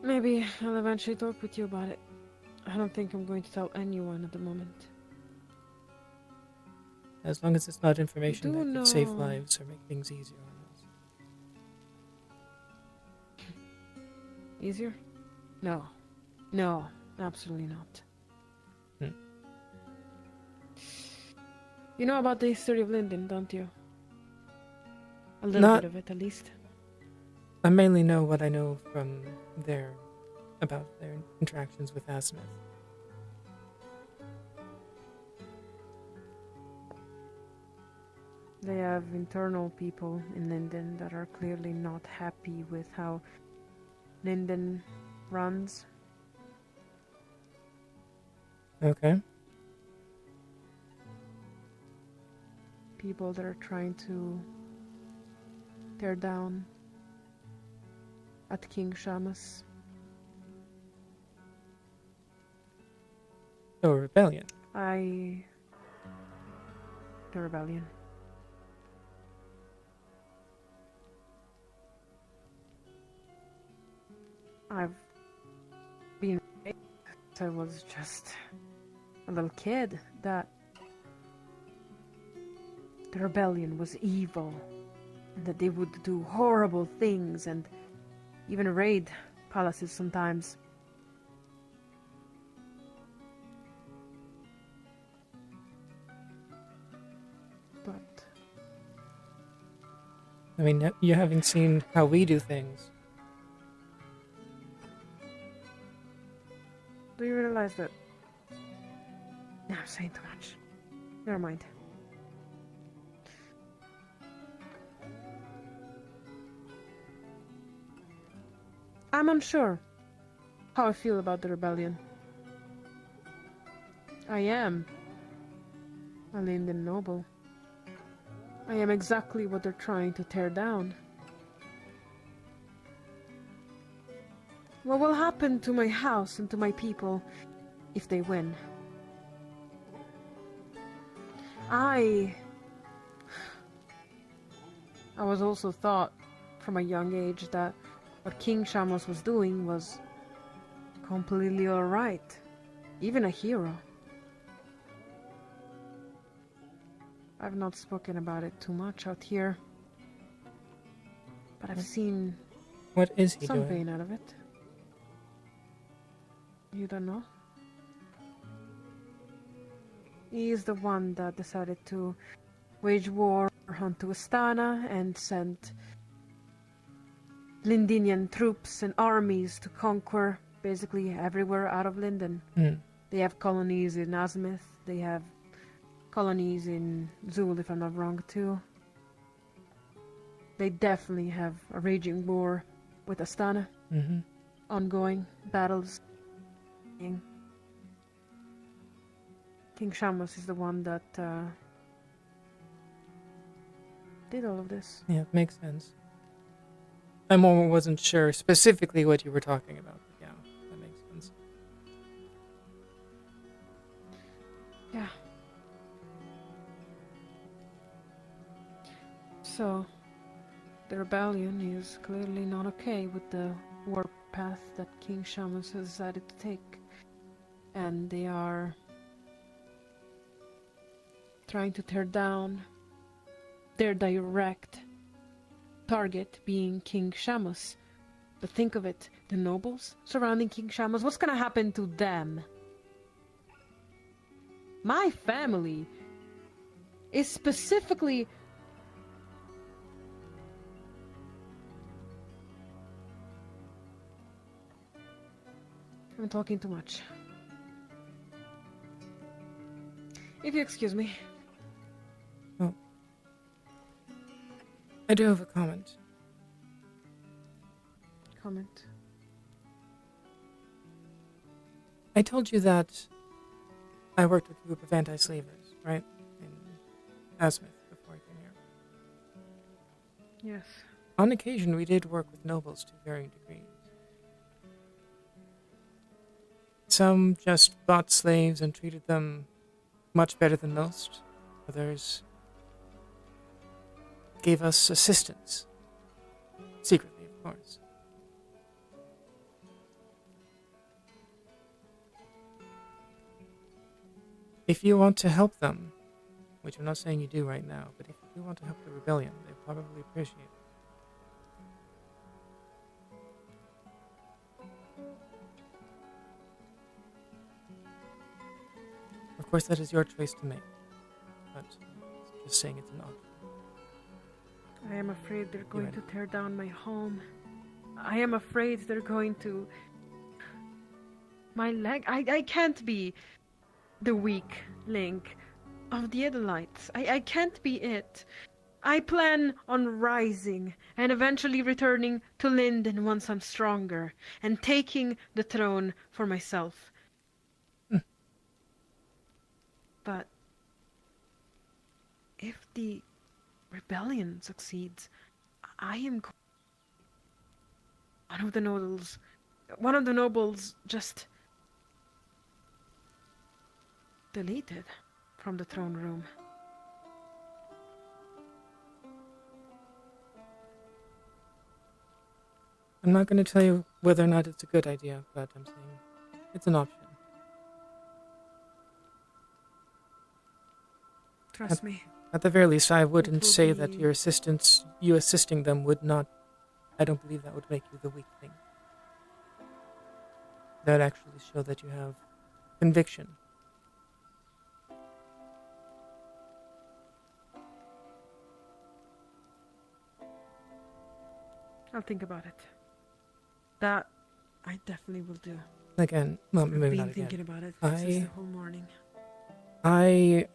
Maybe I'll eventually talk with you about it. I don't think I'm going to tell anyone at the moment. As long as it's not information Do that could save know. lives or make things easier on us. Easier? No. No, absolutely not. You know about the history of Linden, don't you? A little Not- bit of it, at least. I mainly know what I know from about their interactions with Azimuth. They have internal people in Linden that are clearly not happy with how Linden runs. Okay. people that are trying to tear down at King Shamus. The rebellion. The rebellion. I've been raised since I was just a little kid that the rebellion was evil, and that they would do horrible things and even raid palaces sometimes. But I mean, you haven't seen how we do things. do you realize that? No, I'm saying too much. Never mind. I'm unsure how I feel about the rebellion. I am a Linden noble. I am exactly what they're trying to tear down. What will happen to my house and to my people if they win? I was also taught from a young age that what King Shamos was doing was completely alright. Even a hero. I've not spoken about it too much out here, but I've seen What is he some doing? pain out of it. You don't know? He is the one that decided to wage war onto Astana and sent Lindinian troops and armies to conquer basically everywhere out of Linden. They have colonies in Azimuth, they have colonies in Zul, if I'm not wrong, too. They definitely have a raging war with Astana. Ongoing battles. King Shamus is the one that did all of this. Yeah, it makes sense. I more wasn't sure specifically what you were talking about, but yeah, that makes sense. Yeah. So, the rebellion is clearly not okay with the war path that King Shamus has decided to take. And they are trying to tear down their direct target being King Shamus. But think of it, the nobles surrounding King Shamus, what's gonna happen to them? My family is specifically I'm talking too much. If you excuse me. Oh. I do have a comment. Comment. I told you that I worked with a group of anti-slavers, right? In Azimuth before I came here. Yes. On occasion, we did work with nobles to varying degrees. Some just bought slaves and treated them much better than most. Others gave us assistance. Secretly, of course. If you want to help them, which I'm not saying you do right now, but if you do want to help the rebellion, they probably appreciate it. Of course, that is your choice to make, but just saying it's an option. I am afraid they're going to tear down my home. I am afraid they're going to... My leg... I can't be the weak link of the Adelites. I can't be it. I plan on rising and eventually returning to Linden once I'm stronger and taking the throne for myself. But if the rebellion succeeds, I am one of the nobles just deleted from the throne room. I'm not going to tell you whether or not it's a good idea, but I'm saying it's an option. Trust me. At the very least, I wouldn't will say that be- you assisting them would not. I don't believe that would make you the weak thing. That would actually show that you have conviction. I'll think about it. That I definitely will do. Again, well, I've maybe been not thinking again. about it since the whole morning. I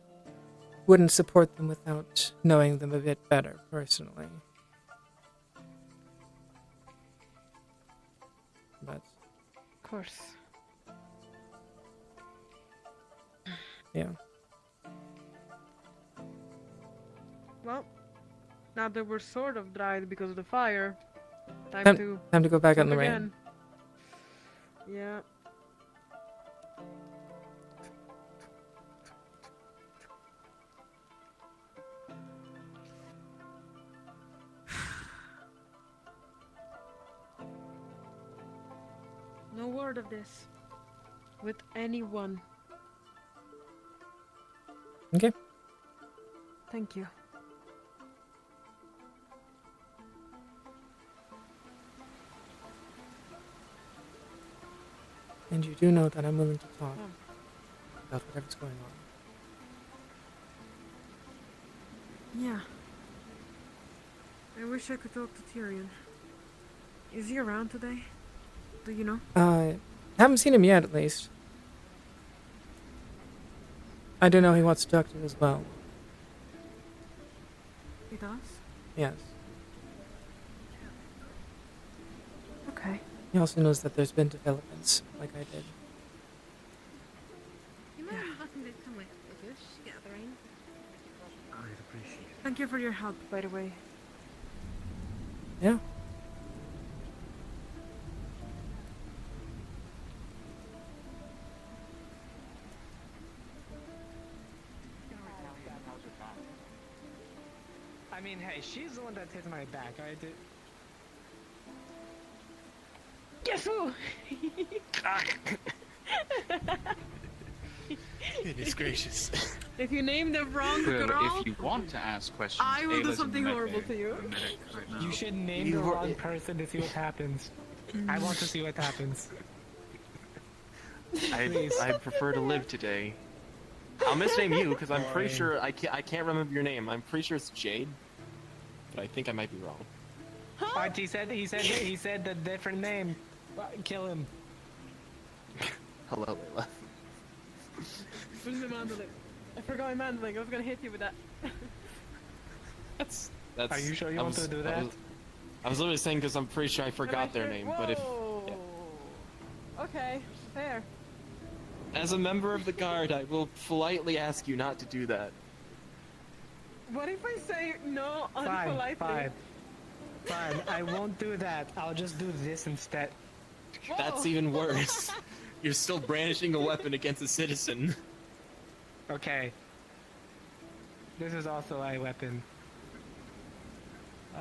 wouldn't support them without knowing them a bit better, personally. But Of course. yeah, Well, now that we're sort of dried because of the fire, time time to to go back out in the cook rain. again. Yeah. No word of this with anyone. Okay. Thank you. And you do know that I'm willing to talk about whatever's going on. Yeah. I wish I could talk to Tyrion. Is he around today? Do you know? Haven't seen him yet, at least. I do know he wants to talk to you as well. He does? Yes. Okay. He also knows that there's been developments, like I did. You might have gotten to come with the bush, get out of the rain. I'd appreciate it. Thank you for your help, by the way. Yeah. I mean, hey, she's the one that hit my back, right? Guess who? Goodness gracious. If you name the wrong girl, If you want to ask questions, I will do Ayla's a something med horrible bay. to you. You should name the wrong person to see what happens. I want to see what happens. I prefer to live today. I'll misname you because I'm pretty sure I can't remember your name. I'm pretty sure it's Jade, but I think I might be wrong. But he said the different name. Kill him. Hello, Layla. Where's my mandolin? I forgot my mandolin. I was gonna hit you with that. That's. Are you sure you want to do that? I was literally saying because I'm pretty sure I forgot their name, but if Okay, fair. as a member of the guard, I will politely ask you not to do that. What if I say no Fine, unpolitely? fine. I won't do that. I'll just do this instead. That's even worse. You're still brandishing a weapon against a citizen. Okay. This is also a weapon.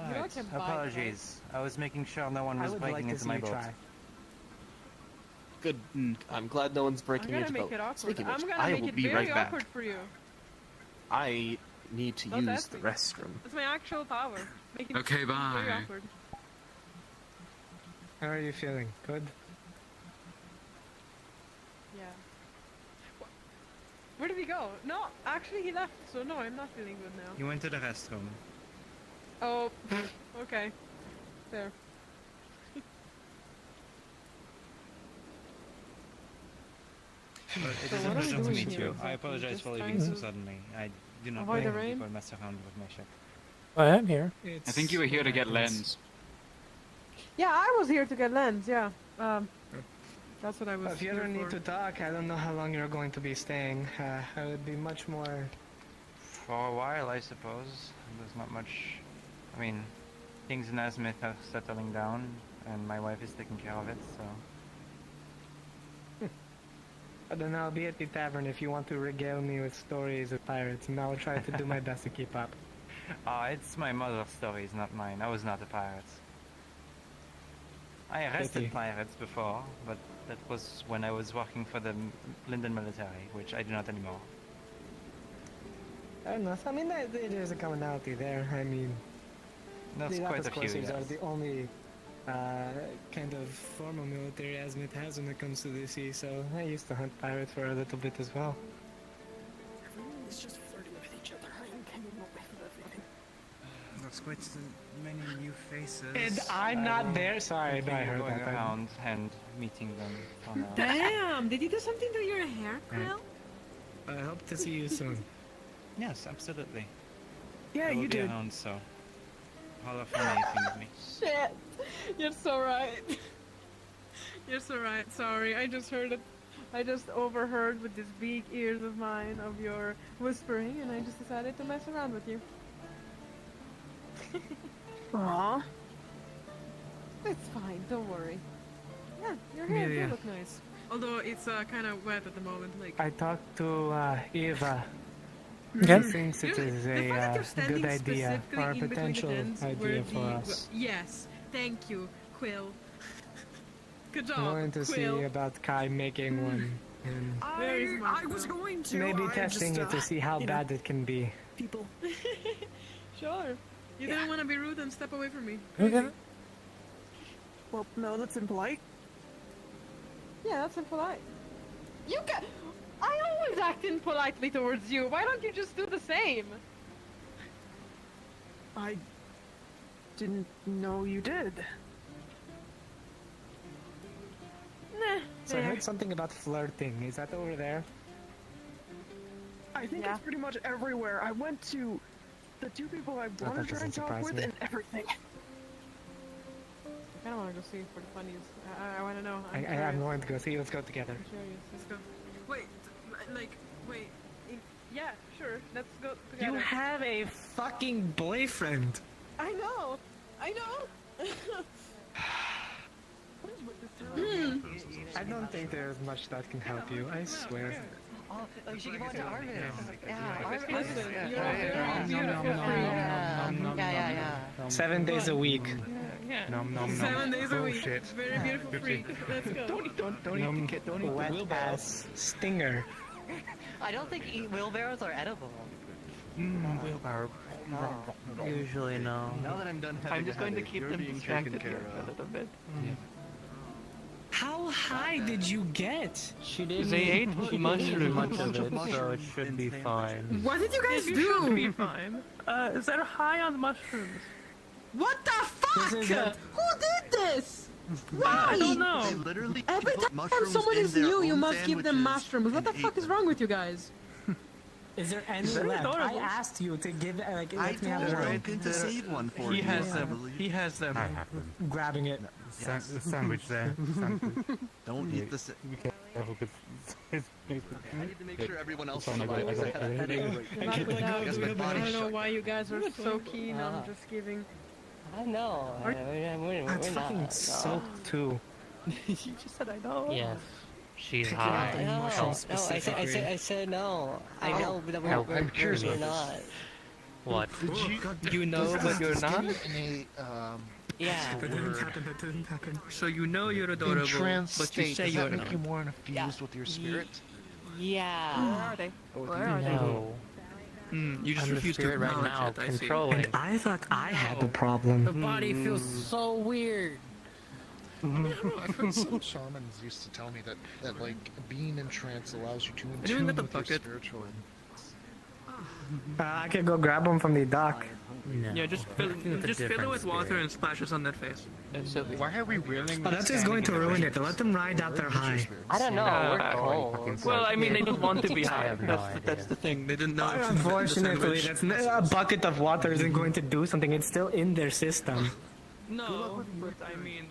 You know I can buy Apologies. I was making sure no one I was would breaking like to into see my you boat. try. Good. I'm glad no one's I'm breaking gonna into the make boat. it awkward. Speaking of I'm which, gonna I make will it be very right back. awkward for you. I need to Don't use ask the me. restroom. That's my actual power. Making Okay, it bye. very awkward. How are you feeling? Good? Yeah. Where did he go? No, actually he left, so no, I'm not feeling good now. You went to the restroom. Oh, okay. Fair. But it So is a what are we pleasure to doing meet here you. exactly? I apologize Just for trying leaving so to suddenly. I do not avoid the like when rain? people mess around with my ship. I am here. I think you were here to get lens. Yeah, I was here to get lens, yeah. That's what I was If you here ever need for. to talk, I don't know how long you're going to be staying. I would be much more For a while, I suppose. There's not much. I mean, things in Azmith are settling down, and my wife is taking care of it, so. But then I'll be at the tavern if you want to regale me with stories of pirates, and I'll try to do my best to keep up. It's my mother's stories, not mine. I was not a pirate. I arrested Pity. pirates before, but that was when I was working for the Linden military, which I do not anymore. Fair enough. I mean, there's a commonality there. I mean, That's the quite Lapis a few, Corsairs are yes. the only kind of formal military Azmith has when it comes to the sea, so I used to hunt pirates for a little bit as well. Everyone is just flirting with each other. I am getting away from everything. That's quite many new faces. And I'm not there. Sorry, I Continue heard going that. around and meeting them. For now. Damn! Did you do something to your hair, Quill? I hope to see you soon. Yes, absolutely. Yeah, I will you be did. around, so holler for me if you need me. Shit! You're so right. You're so right. Sorry, I just heard it. I just overheard with these big ears of mine of your whispering, and I just decided to mess around with you. Aww. It's fine, don't worry. Yeah, your hair Amelia. do look nice. Although it's kind of wet at the moment, like. I talked to Eva. Okay. She thinks it is The fact that you're a standing good idea, specifically or a in between the potential dens where idea for the- us. Yes, thank you, Quill. Good job, I'm going to Quill. see about Kai making one, and Very smart, I was Quill. going to. maybe I testing just, it to see how you know, bad it can be. people. Sure. You didn't want to be rude and step away from me. Okay. Well, no, that's impolite. Yeah, that's impolite. You can. I always act impolitely towards you. Why don't you just do the same? I didn't know you did. Nah. So I there. heard something about flirting. Is that over there? I think it's pretty much everywhere. I went to the two people I that wanted to try doesn't and talk surprise with me. and everything. I don't want to go see for the funnies. I want to know. I'm curious. going to go see. Let's go together. I'm curious. Let's go. Wait, wait. Yeah, sure. Let's go together. You have a fucking boyfriend. I know. I know. I don't think there's much that can help you. I swear. Oh, you should give one to Arvid. Yeah, Arvid. Listen, you're a Yeah. very beautiful freak. Yeah. 7 days a week. Yeah. Nom, nom, nom. 7 days a week. Bullshit. Very beautiful freak. Let's go. Don't eat the Wet wheelbarrow. ass stinger. I don't think wheelbarrows are edible. Wheelbarrow. Usually no. Now that I'm done having I'm just a going to headache, keep you're them being distracted taken here care for a of. little bit. How high did you get? She didn't. They ate she didn't mushrooms. eat much of Bunch of it, so it mushrooms should be insane. fine. What did you guys You should do? be fine. They're high on mushrooms. What the fuck? This is it. Who did this? I Why? don't know. They literally Every put time mushrooms someone in is their new, you own must give them sandwiches mushrooms. What the and fuck ate is them. wrong with you guys? Is there any Very left? I adorable. asked you to give, I let me have told one. Brandon to save one for He you. has I them. believe. He has them. Grabbing it. The sandwich there. Don't eat the. Be careful because it's I need to make sure everyone else is Fine, I got alive. it, I got it. I had a headache. Not without, guess my I body don't know shut why you guys are so keen on just giving. I know. We're I'm not. fucking soaked too. You just said I know. Yes. She's No, high. no, I specifically. said no. I know that Oh, we're curious we're about not. What? You know, but you're not. Yeah. That didn't happen. That didn't happen. So you know you're adorable, but you say you're not. more infused with your spirit? Yeah. Where are they? Where are they? No. You just I'm the refuse to spirit right acknowledge now, it. I see. controlling. And I thought I had the The problem. body feels so weird. I've heard some shamans used to tell me that like being in trance allows you to Anyone attune got the with your bucket? spiritual. I could go grab them from the dock. No. Yeah, just fill it with water and splash us on their face. Why are we reeling? Oh, that's just going to ruin it. Let them ride out their high. I don't know. We're Uh, cold. Well, I mean, they don't want to be I high. have no That's the thing. They didn't know. Unfortunately, that's that's a bucket of water isn't going to do something. It's still in their system. no. But I mean,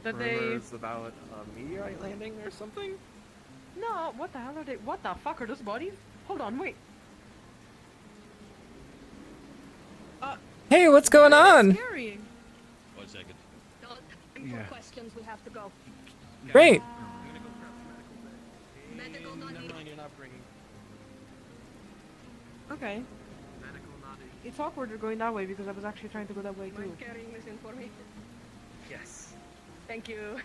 That they... Rumors about a meteorite landing or something? No, what the hell are they? What the fuck are those bodies? Hold on, wait. Hey, what's going on? Carrying. 1 second. Yeah. Questions, we have to go. Great. Never mind, you're not bringing. Okay. It's awkward you're going that way because I was actually trying to go that way too. Carrying this information. Yes. Thank you.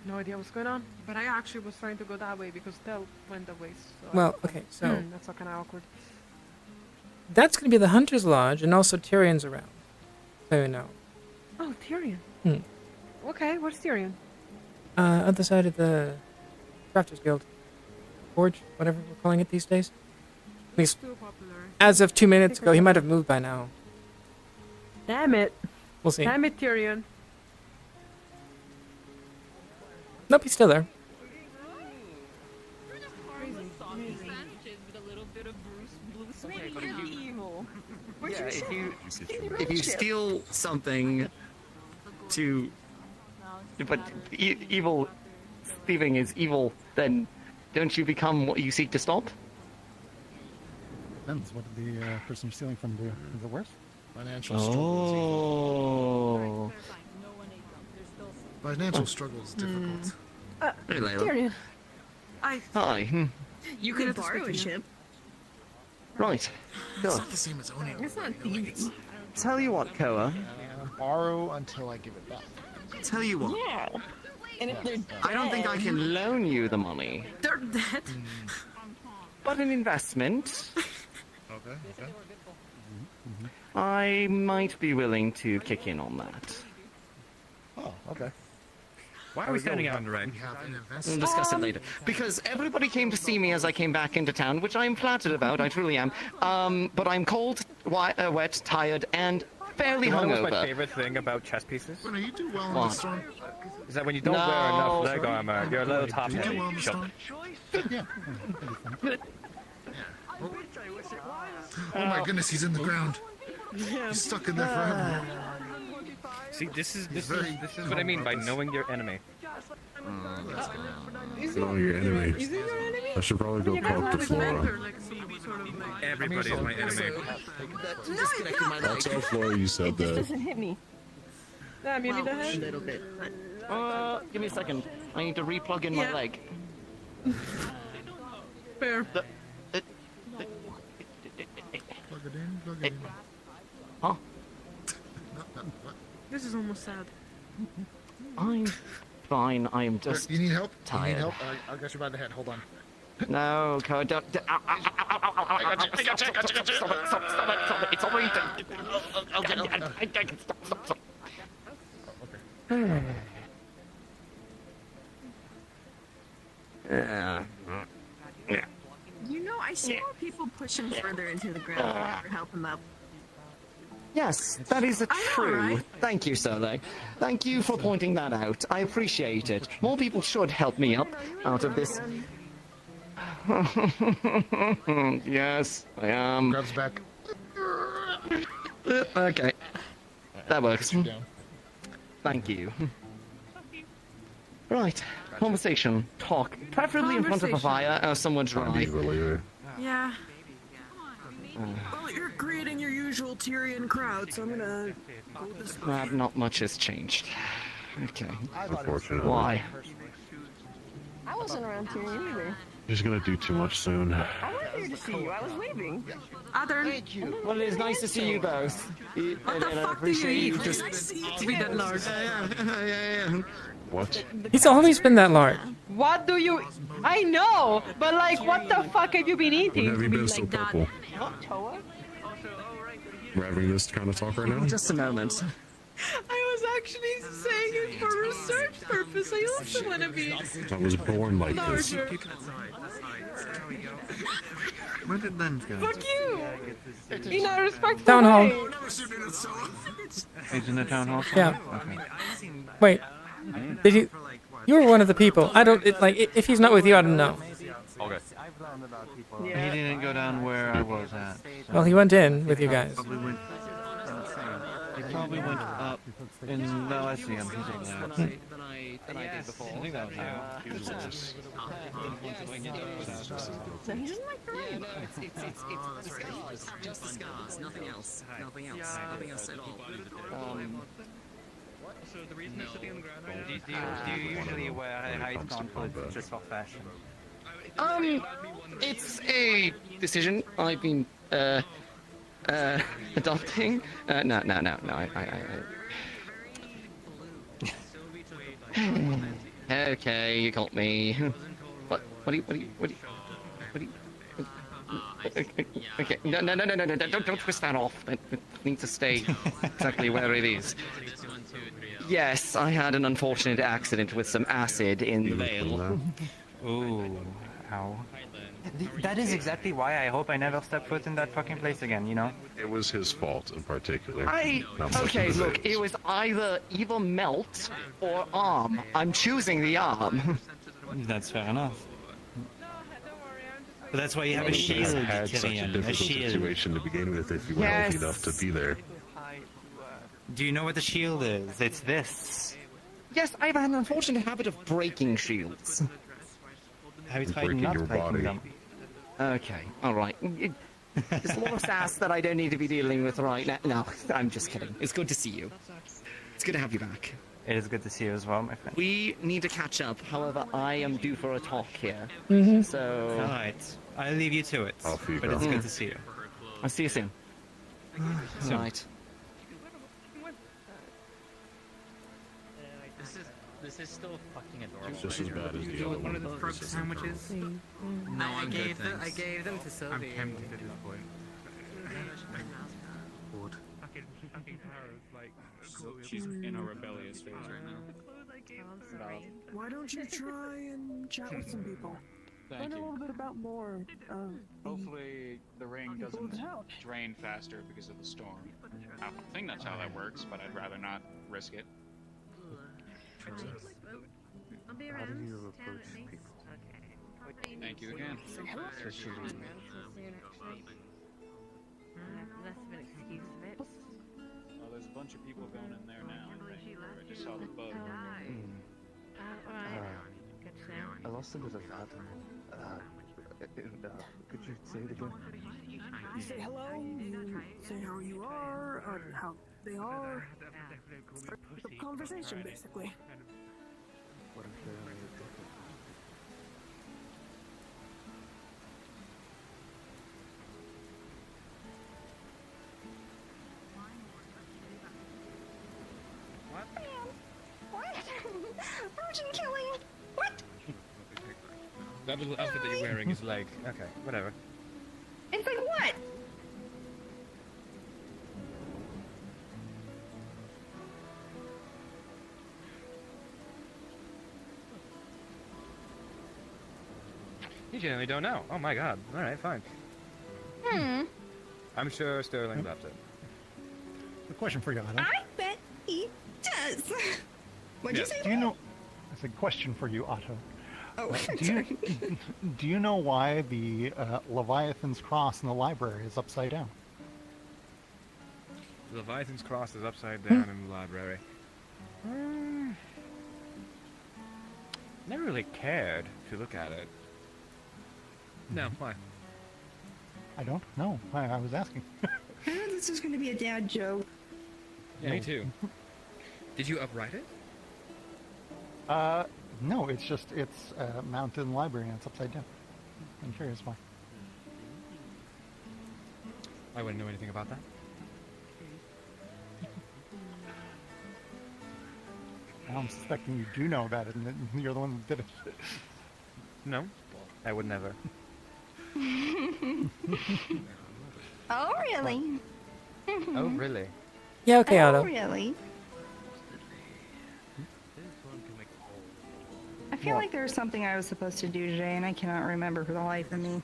No idea what's going on, but I actually was trying to go that way because Tel went that way. So Well, okay, so that's all kind of awkward. that's going to be the Hunter's Lodge, and also Tyrion's around. So you know. Oh, Tyrion. Hmm. Okay, where's Tyrion? Other side of the Crafters Guild. Forge, whatever we're calling it these days. At least, Too popular. as of 2 minutes ago, he might have moved by now. Damn it. We'll see. Damn it, Tyrion. Nope, he's still there. Yeah, if you steal something to, but evil thieving is evil, then don't you become what you seek to stop? Depends. What did the person you're stealing from do? Is it worse? Financial Oh. Financial struggle is difficult. Hey, Layla. Tyrion. Hi. You can borrow a ship. Right. It's Good. not the same as owning. It's not thieving. Tell you what, Koa. Borrow until I give it back. Tell you what. Yeah. And if they're I don't think I can loan you the money, They're dead. but an investment, Okay. Okay. I might be willing to kick in on that. Oh, okay. Why are we standing out on the right? We have an We'll investment. discuss it later. Because everybody came to see me as I came back into town, which I'm flattered about, I truly am. But I'm cold, wet, tired, and fairly You know what's my hungover. favorite thing about chess pieces? Well, you do well in the What? storm. Is that when you don't No. wear enough leg armor, you're a little top You do heavy. well in the Shut storm. up. Yeah. Oh my goodness, he's in the ground. He's stuck in there forever. See, this is very what I mean by knowing your enemy. Know your enemy. Is it your enemy? I should probably go You guys talk to have this Flora. mentor, like, some sort of, like... Everybody is my enemy. I'll tell Flora you said that. hit me. Damn, you need a A hand? little bit. Give me a second. I need to replug in my Yeah. leg. Fair. Plug it in, plug it in. Huh? What? This is almost sad. I'm fine. I am just You need help? tired. You need help? I'll get you by the head. Hold on. No, Koa, don't. Ow, ow, ow, ow, ow, ow, I got you, I got you, I got you, I got you. Stop it, stop it. It's already done. Stop. You know, I see more people push him further into the ground than ever help him up. Yes, that is true. right? Thank you, Soleil. Thank you for pointing that out. I appreciate it. More people should help me up out of this. Yes, I am. Grabs back. Okay, that works. Sit you down. Thank you. Right, conversation, talk, preferably in front of a fire or somewhere dry. Yeah. Well, you're creating your usual Tyrion crowd, so I'm gonna go this way. Not much has changed. Okay. Unfortunately. Why? I wasn't around Tyrion either. He's gonna do too much soon. I was here to see you. I was waving. Other. Well, it is nice to see you both. What the and I fuck do you appreciate eat? you just To be that large. What? He's always been that large. What do you... I know, but like, what the fuck have you been eating? When have you been so purple? Toa? We're having this kind of talk right now? Just a moment. I was actually saying it for research purpose. I also want to be I was born like this. larger. Where did Lens go? Fuck you! In a respectful Town hall. way. He's in the town hall? Yeah. Okay. Wait. Did you? You were one of the people. I don't. Like, if he's not with you, I don't know. Okay. I've learned about people. He didn't go down where I was at. So Well, he went in with you guys. Probably went insane. He probably went up, and now I see him. He's over there. Than I did before. I think that was you. He was worse. So he doesn't like the rain. Yeah, no, it's the scars. Just the scars. Nothing else. Nothing else. Nothing else at all. So the reason they're sitting on the ground right now? Do you usually wear high gauntlets just for fashion? It's a decision I've been adopting. No. Okay, you got me. What do you? Okay, no, don't twist that off. It needs to stay exactly where it is. Yes, I had an unfortunate accident with some acid in the veil. Ooh, ow. That is exactly why I hope I never step foot in that fucking place again, you know? It was his fault in particular. Okay, look, it was either melt or arm. I'm choosing the arm. That's fair enough. But that's why you have a shield, had such a Tyrion. A difficult shield. situation to begin with if you were healthy enough to be there. Do you know what the shield is? It's this. Yes, I've had an unfortunate habit of breaking shields. Have you tried Breaking not your breaking body. them? Okay, alright. There's a lot of sass that I don't need to be dealing with right now. No, I'm just kidding. It's good to see you. It's good to have you back. It is good to see you as well, my friend. We need to catch up. However, I am due for a talk here. Mm-hmm. So... Alright, I'll leave you to it. Off you but go. it's good to see you. I'll see you soon. Soon. Right. This is still fucking adorable. It's just as bad as the other One of the one. frog sandwiches? No, I gave them to Sylvie. I'm tempted at this point. She's in a rebellious phase right now. Why don't you try and chat with some people? Thank Learn a you. little bit about more of Hopefully the ring doesn't drain faster because of the storm. I don't think that's how that works, but I'd rather not risk it. I'll be How around. do you Town approach at least. people? Okay. Thank you again. Less of an excuse of it. Oh, there's a bunch of people going in there now. I just saw the boat. Alright. Good to know. I lost a bit of that. Could you say it again? you say hello, you say how you are, or how they are. Start the conversation, basically. What if they're What? Virgin killing? What? That little outfit that you're wearing is like, okay, whatever. It's like what? You genuinely don't know. Oh my god. Alright, fine. I'm sure Sterling left it. A question for you, Otto. I bet he does. What'd you say? Do you know? It's a question for you, Otto. Oh, do you know why the Leviathan's cross in the library is upside down? Leviathan's cross is upside down in the library. Never really cared to look at it. No, why? I don't know. I was asking. I know this is going to be a dad joke. Yeah, me too. Did you upright it? No, it's just it's mounted in the library and it's upside down. I'm curious why. I wouldn't know anything about that. Now I'm suspecting you do know about it and that you're the one that did it. No, I would never. Oh, really? Oh, really? Yeah, okay, Oh, Otto. really? I feel like there was something I was supposed to do today, and I cannot remember for the life of me.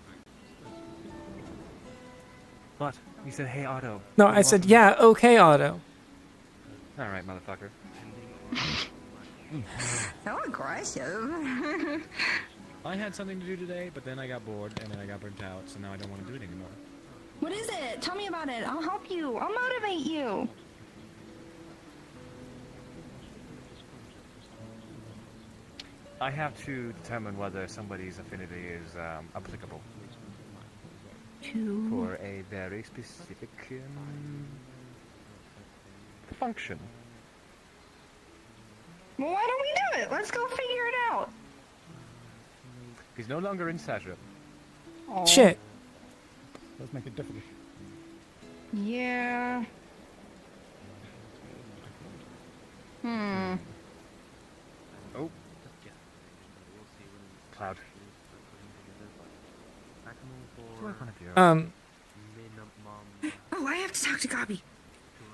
What? You said, hey, Otto. No, I said, yeah, okay, Otto. Alright, motherfucker. So aggressive. I had something to do today, but then I got bored, and then I got burnt out, so now I don't want to do it anymore. What is it? Tell me about it. I'll help you. I'll motivate you. I have to determine whether somebody's affinity is applicable for a very specific function. Well, why don't we do it? Let's go figure it out. He's no longer in Sasha. Shit. Does make it difficult. Yeah. Oh. Cloud. Oh, I have to talk to Gabi.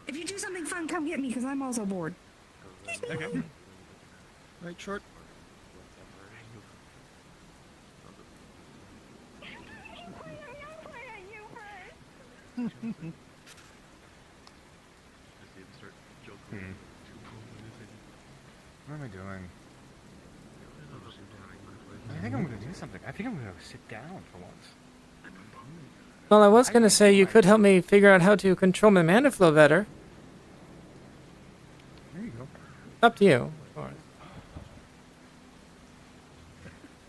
If you do something fun, come get me, because I'm also bored. Okay. Right, short. What am I doing? I think I'm gonna do something. I think I'm gonna sit down for once. Well, I was gonna say you could help me figure out how to control my mana flow better. There you go. Up to you, of course.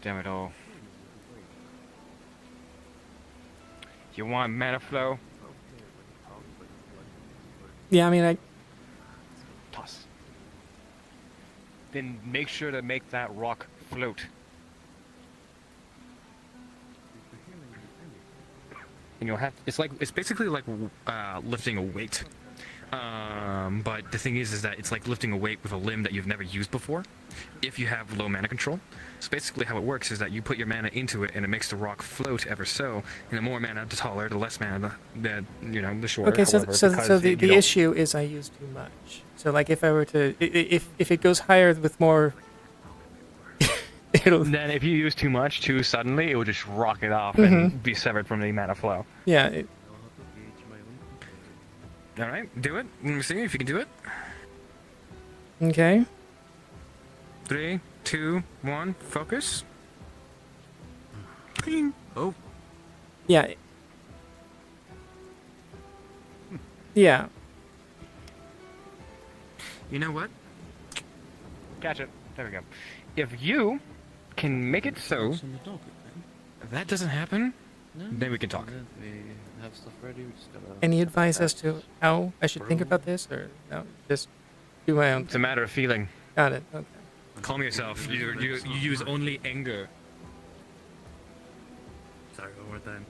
Damn it all. You want mana flow? Yeah, I mean, I... Toss. Then make sure to make that rock float. And you'll have, it's basically like lifting a weight. But the thing is that it's like lifting a weight with a limb that you've never used before, if you have low mana control. So basically how it works is that you put your mana into it and it makes the rock float ever so, and the more mana, the taller, the less mana, the shorter. Okay, however, so because the you don't- issue is I use too much. So like if I were to, if it goes higher with more, it'll... Then if you use too much too suddenly, it will just rock it off and be severed from the mana flow. Yeah. All right, do it. Let me see if you can do it. Okay. 3, 2, 1, focus. Oh. Yeah. Yeah. You know what? Catch it. There we go. If you can make it so if that doesn't happen, then we can talk. Any advice as to how I should think about this, or no, just do my own? It's a matter of feeling. Got it. Okay. Calm yourself. You use only anger. Sorry, one more time.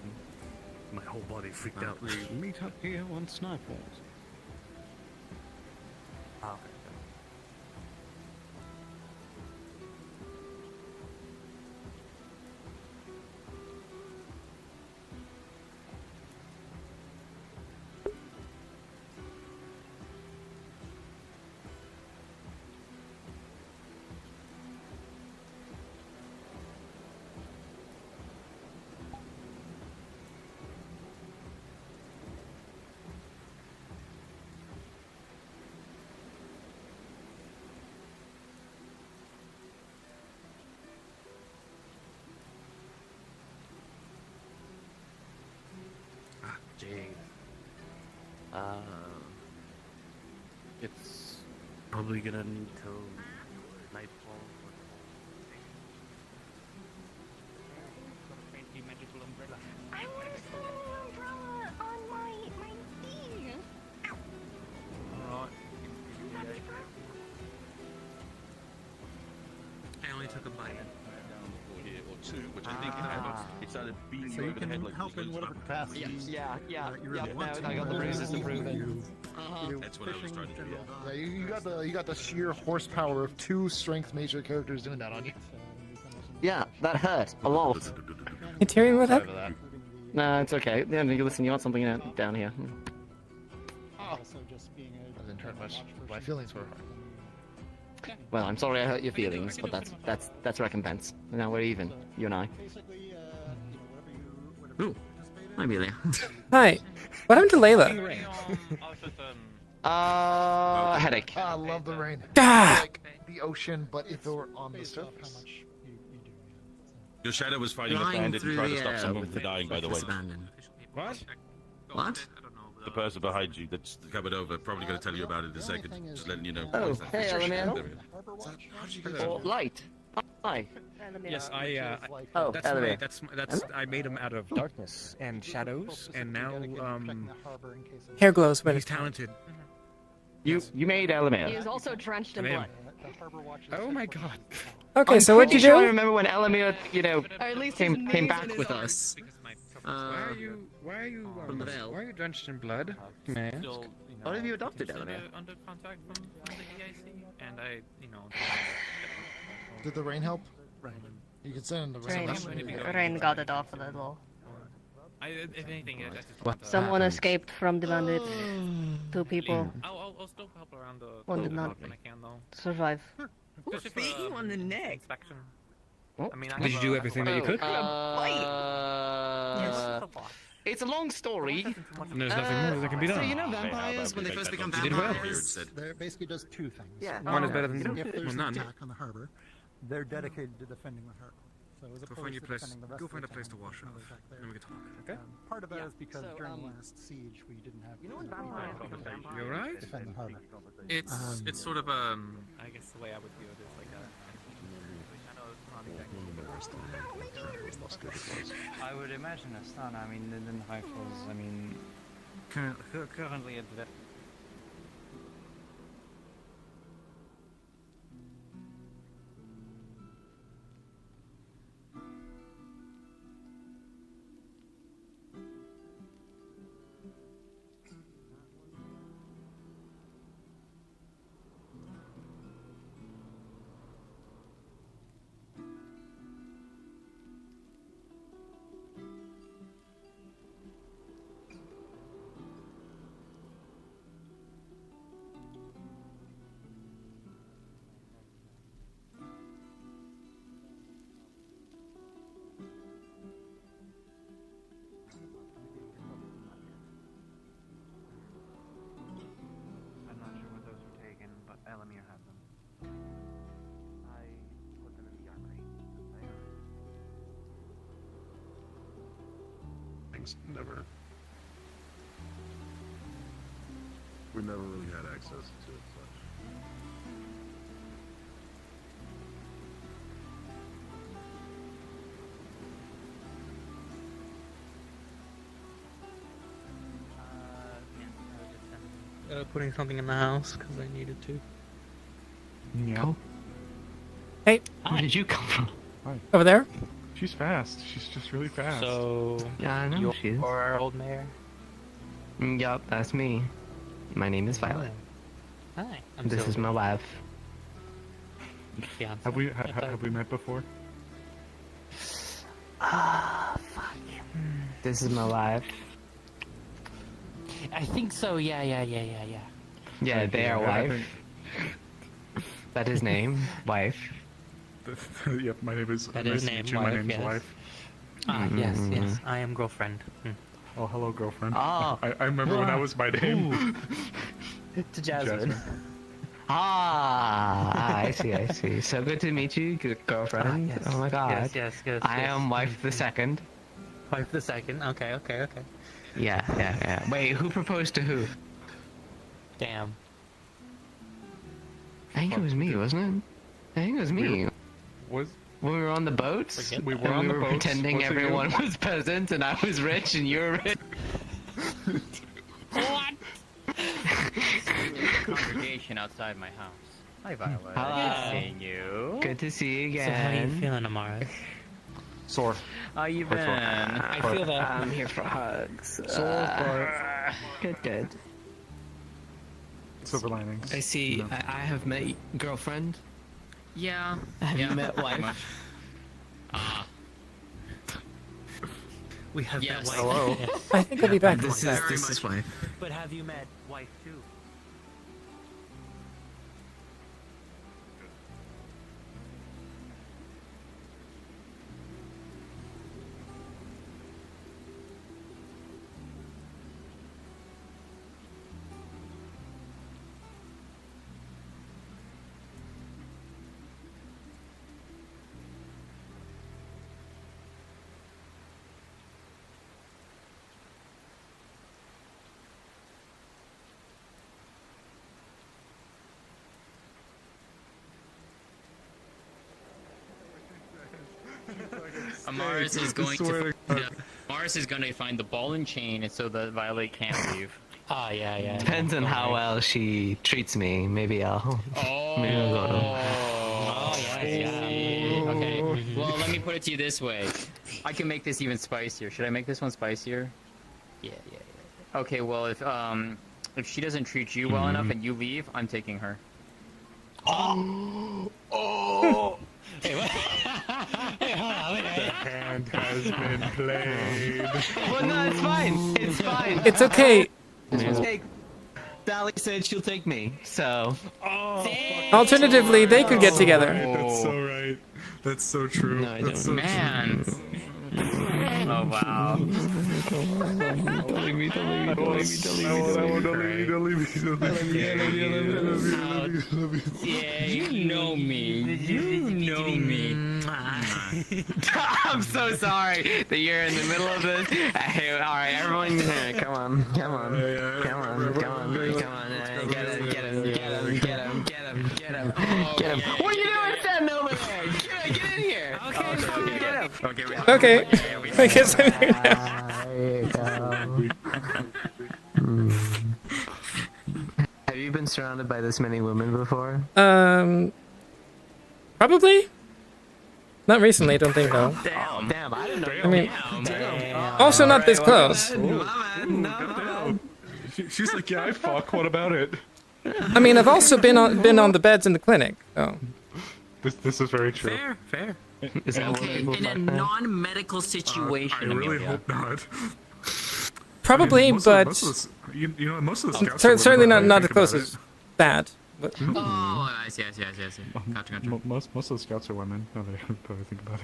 My whole body freaked out. We meet up here on Snipers. Ah, okay. Jade. It's probably gonna need till nightfall. I want a small umbrella on my thing. I only took a bite. Or two, which I think it started beating So you you over the can head like help in whatever capacity. Yeah. You really want to. I got the bruises to prove it. That's what I was trying to do. Yeah, you got the sheer horsepower of 2 strength major characters doing that on you. Yeah, that hurt a lot. Hey, Tyrion, what happened? Nah, it's okay. Yeah, listen, you want something down here? Oh. I didn't turn much. My feelings were hurt. Well, I'm sorry I hurt your feelings, but that's recompense. Now we're even, you and I. Ooh, hi, Amelia. Hi. What happened to Layla? Headache. I love the rain. Ah! Like the ocean, but if it were on the surface. Your shadow was fighting a Flying bandit and through trying to the stop air someone with from dying, by the way. this abandon. What? What? The person behind you that's covered over, probably going to tell you about it in a second. Just letting you know. Oh, What's that? hey, Amelia. Hello. Light. Hi. Yes, Oh, that's Amelia. I made him out of darkness and shadows, and now Hair glows when he's talented. You made Amelia. He is also drenched in I am. blood. Oh my god. Okay, I'm so what'd you pretty sure I do? remember when Alamir, Or at least his came name's back in his with arm. us. Why are you From the veil. why are you drenched in blood? May I ask? What have you adopted, Alamir? Under contact from the EIC, and I, Did the rain help? You could send in the rain. Rain got it off a little. if anything, I just want to... Someone escaped from the bandits. 2 people. I'll still help around the One did not when I can, though. survive. Especially for, Bit you on the neck. inspection. Oh. I mean, Did you do everything that you could? It's a long story. And there's nothing more that can be done. So you know vampires when they first become You did well. vampires? There basically does two things. Yeah. One is better than If there's an none. attack on the harbor, they're dedicated to defending the harbor. So as Go opposed find your to place. defending the rest Go of find the a place to town, wash you know, off. back there. Then we can talk. Okay. Part of that is because during the last siege we didn't have. You know when vampires become vampires? You alright? Defend the harbor. It's sort of I guess the way I would view it is like a... I know it's not exactly... I would imagine a stun. I mean, Linden rifles. I mean, currently at the. I'm not sure what those were taken, but Elamir had them. I put them in the armory. Things never. We never really had access to it much. Putting something in the house, because I needed to. Yeah. Hey. Where did you come from? Hi. Over there? She's fast. She's just really fast. So... Yeah, I know she is. Or old mayor? Yup, that's me. My name is Violet. Hi. This is my wife. Yeah. Have we met before? Ah, fuck. This is my wife. I think so, yeah. Yeah, they are I wife. That is name, wife. Yep, my name is. That nice is to name, meet you. My wife, name's yes. wife. Ah, yes. I am girlfriend. Oh, hello, girlfriend. Ah. I remember when that was my name. To Jasmine. I see. So good to meet you, good girlfriend. Yes. Oh my god. Yes. I am wife the second. Wife the second. Okay. Yeah. Wait, who proposed to who? Damn. I think it was me, wasn't it? I think it was me. Was when we were on the boats? We were and on we the were boats. pretending Was it everyone you? was peasant and I was rich and you were rich. What? Congregation outside my house. Hi, Violet. Hi. Good seeing you. Good to see you again. So how you feeling, Amara? Sore. How you been? I feel that. I'm here for hugs. Sore, Good. Silver linings. I see. You know. I have met girlfriend. Yeah. Have you met wife? We have Yes. met wife. Hello. Yes. I think I'll be back. This is wife. But have you met wife too? Amaris is going to. Amaris is going to find the ball and chain so that Violet can't leave. Ah, yeah. Depends on how well she treats me. Maybe I'll. Maybe I'll go to. Oh, yeah. Okay. Well, let me put it to you this way. I can make this even spicier. Should I make this one spicier? Yeah. Okay. Well, if she doesn't treat you well enough and you leave, I'm taking her. Oh! Hey, what? The hand has been played. Well, no, it's fine. It's fine. It's okay. Sally said she'll take me, so. Alternatively, they could get together. That's so right. That's so true. No, I That's so don't. Man. Oh wow. Don't leave me. Yeah, you know me. I'm so sorry that you're in the middle of this. Hey, all right, everyone, come on. Get him. What are you doing standing over there? Get in here. Okay, get him. Okay. I guess I'm here now. There you go. Have you been surrounded by this many women before? Probably. Not recently, I don't think so. Damn, I didn't know. I mean, also not this close. She's like, yeah, I fuck. What about it? I mean, I've also been on the beds in the clinic. So. This is very true. Fair. Okay, in a non-medical situation. I really hope not. Probably, most but most of the scouts certainly are not as think close about as it. that. But. Oh, I see. Gotcha. Most of the scouts are women. Now that I think about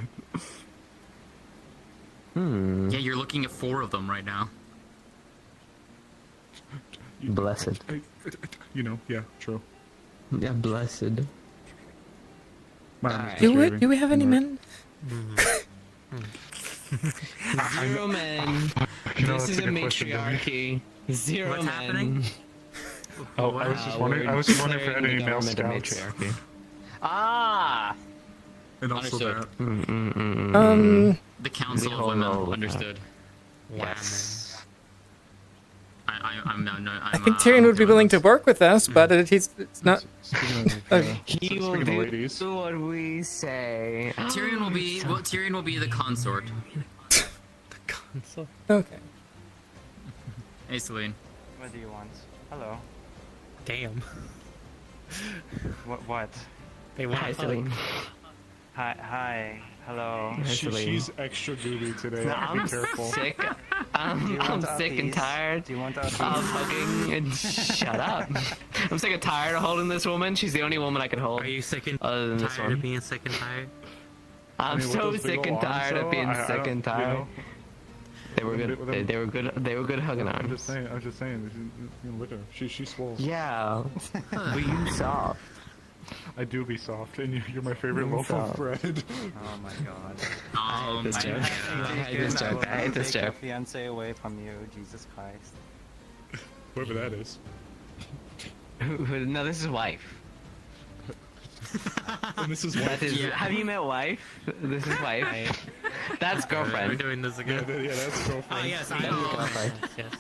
it. Yeah, you're looking at 4 of them right now. Blessed. Yeah, true. Yeah, blessed. Do we have any men? Zero men. This is a matriarchy. Zero What's men. happening? Oh, I was just wondering if you had any male scouts. Ah. And also Understood. that. The Council of Women. Understood. Yes. I think Tyrion would be willing to work with us, but it's not. He will do what we say. Tyrion will be the consort. The console. Okay. Hey, Celine. What do you want? Hello. Damn. What? They want Hi, Celine. Hi. Hello. She's extra gooby today. No, Be I'm careful. sick. I'm sick and tired Do you want of hugging and shut up. I'm sick and tired of holding this woman. She's the only woman I can hold. Are you sick and other than this tired one. of being sick and tired? I'm with so those big sick ol' and arms, tired of though, being I sick don't- and tired. They were good. With them- They were good. They were good hugging I'm arms. just saying. Look at her. She's swole. Yeah. But you soft. I do be soft, and you're my favorite loaf of bread. Oh my god. I hate this joke. I hate this Take your joke. fiance away from you, Jesus Christ. Whoever that is. No, this is wife. And this is That wife. is, Have you met wife? This is wife. That's We're girlfriend. doing this again. Yeah, that's girlfriend. Oh yes, I That's know. girlfriend. Yes.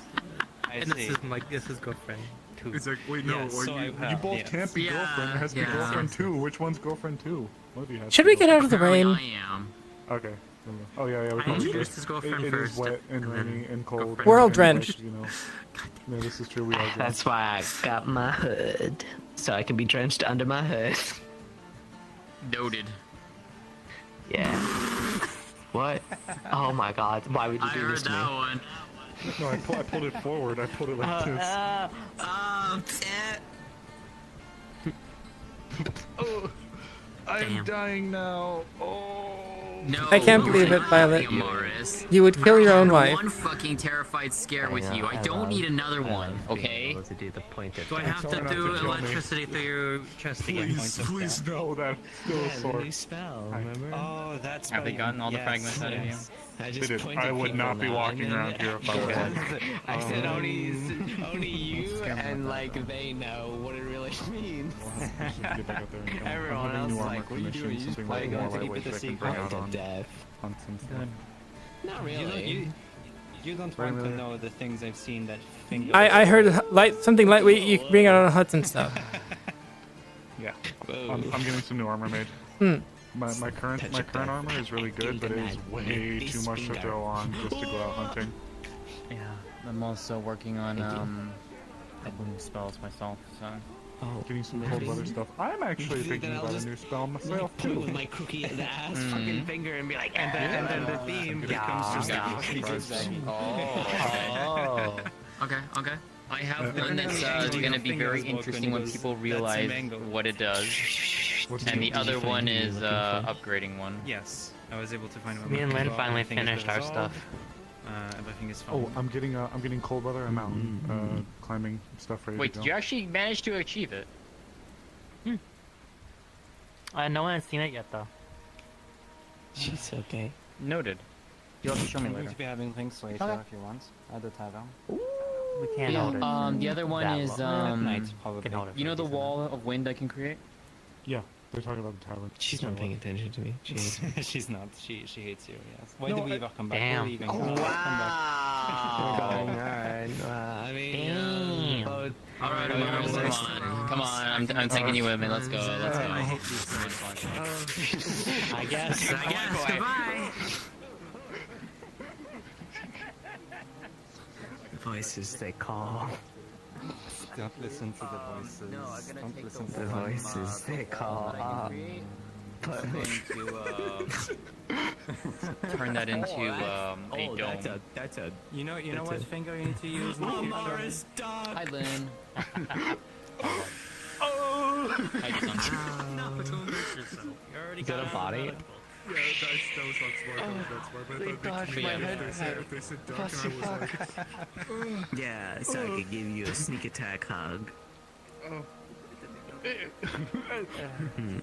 I And see. this is girlfriend. It's like, wait, no, Yeah, or so you I- both yes. can't be Yeah, girlfriend. It has to be yeah. girlfriend too. Which one's girlfriend two? One of you has Should to we be get out of the Apparently rain? I am. Okay. Oh yeah. We I can introduced his girlfriend it first. is wet and and then rainy and cold. girlfriend. We're all and, drenched. Yeah, this is true. We are drenched. That's why I got my hood. So I can be drenched under my hood. Noted. Yeah. What? Oh my god. Why would you I do heard this to me? that one. No, I pulled it forward. I pulled it like this. Oh, I'm dying now. Oh. No, I can't you believe should it, not Violet. be, Amaris. You would kill your own I wife. had one fucking terrified scare with you. I don't need another one, okay? To do the pointed Do I have to do electricity through your chest again? Please no, that's still a sword. spell, remember? Oh, that's Have they gotten all the fragments out of you? I They did. I would not be walking around here if I was. I said only you and like they know what it really what you mean. Let's just get back out there and kill 'em. Everyone I'm having else new is armor like, what are you commission, doing? You just something play like more to keep lightweight it a that I can secret bring out to on death. hunts and stuff. Not You really. you don't Right, want to really. know the things I've seen that finger. I heard something lightweight you can bring out on huts and stuff. Yeah, I'm getting some new armor made. Hmm. My current armor is really good, but it is way too much to throw on just to go out hunting. Yeah, I'm also working on a couple new spells myself. So. Getting some cold weather stuff. I'm actually thinking about a new spell myself too. With my cookie in the ass fucking finger and be like, and then the theme becomes just Okay. I have one that's gonna be very interesting when people realize what it does. And the other one is upgrading one. Yes, I was able to find one. Me and Lynn finally finished our stuff. Everything is fine. Oh, I'm getting cold weather and mountain climbing stuff ready Wait, to did go. you actually manage to achieve it? No one has seen it yet, though. She's okay. Noted. You'll have to show me We're going later. to be having things later Okay. if you want. At the tavern. We can't Yeah, hold it. the other one that is long. At night, probably. you know the wall of wind I can create? Yeah, they're talking about the tavern. She's not paying attention to me. She's not. She hates you. Yes. Why No, did we ever come back? Damn. We're leaving. Oh, Come back. wow. We're going. Alright. I mean, Damn. Alright, come on. I'm taking you with me. Let's go. Let's go. I guess. Goodbye. The voices they call. Don't listen to the voices. No, I'm gonna Don't take listen the to the voices they call. I'm going to turn that into a dome. That's a. You know what finger you need to use in the future? Hi, Lynn. Oh! Hi, son. No, don't hurt yourself. You already Is that got a body? Yeah, that was not smart. That was not smart. But I thought gosh, they my could- head if they said duck, and I was like, Yeah, so I could give you a sneak attack hug. oh.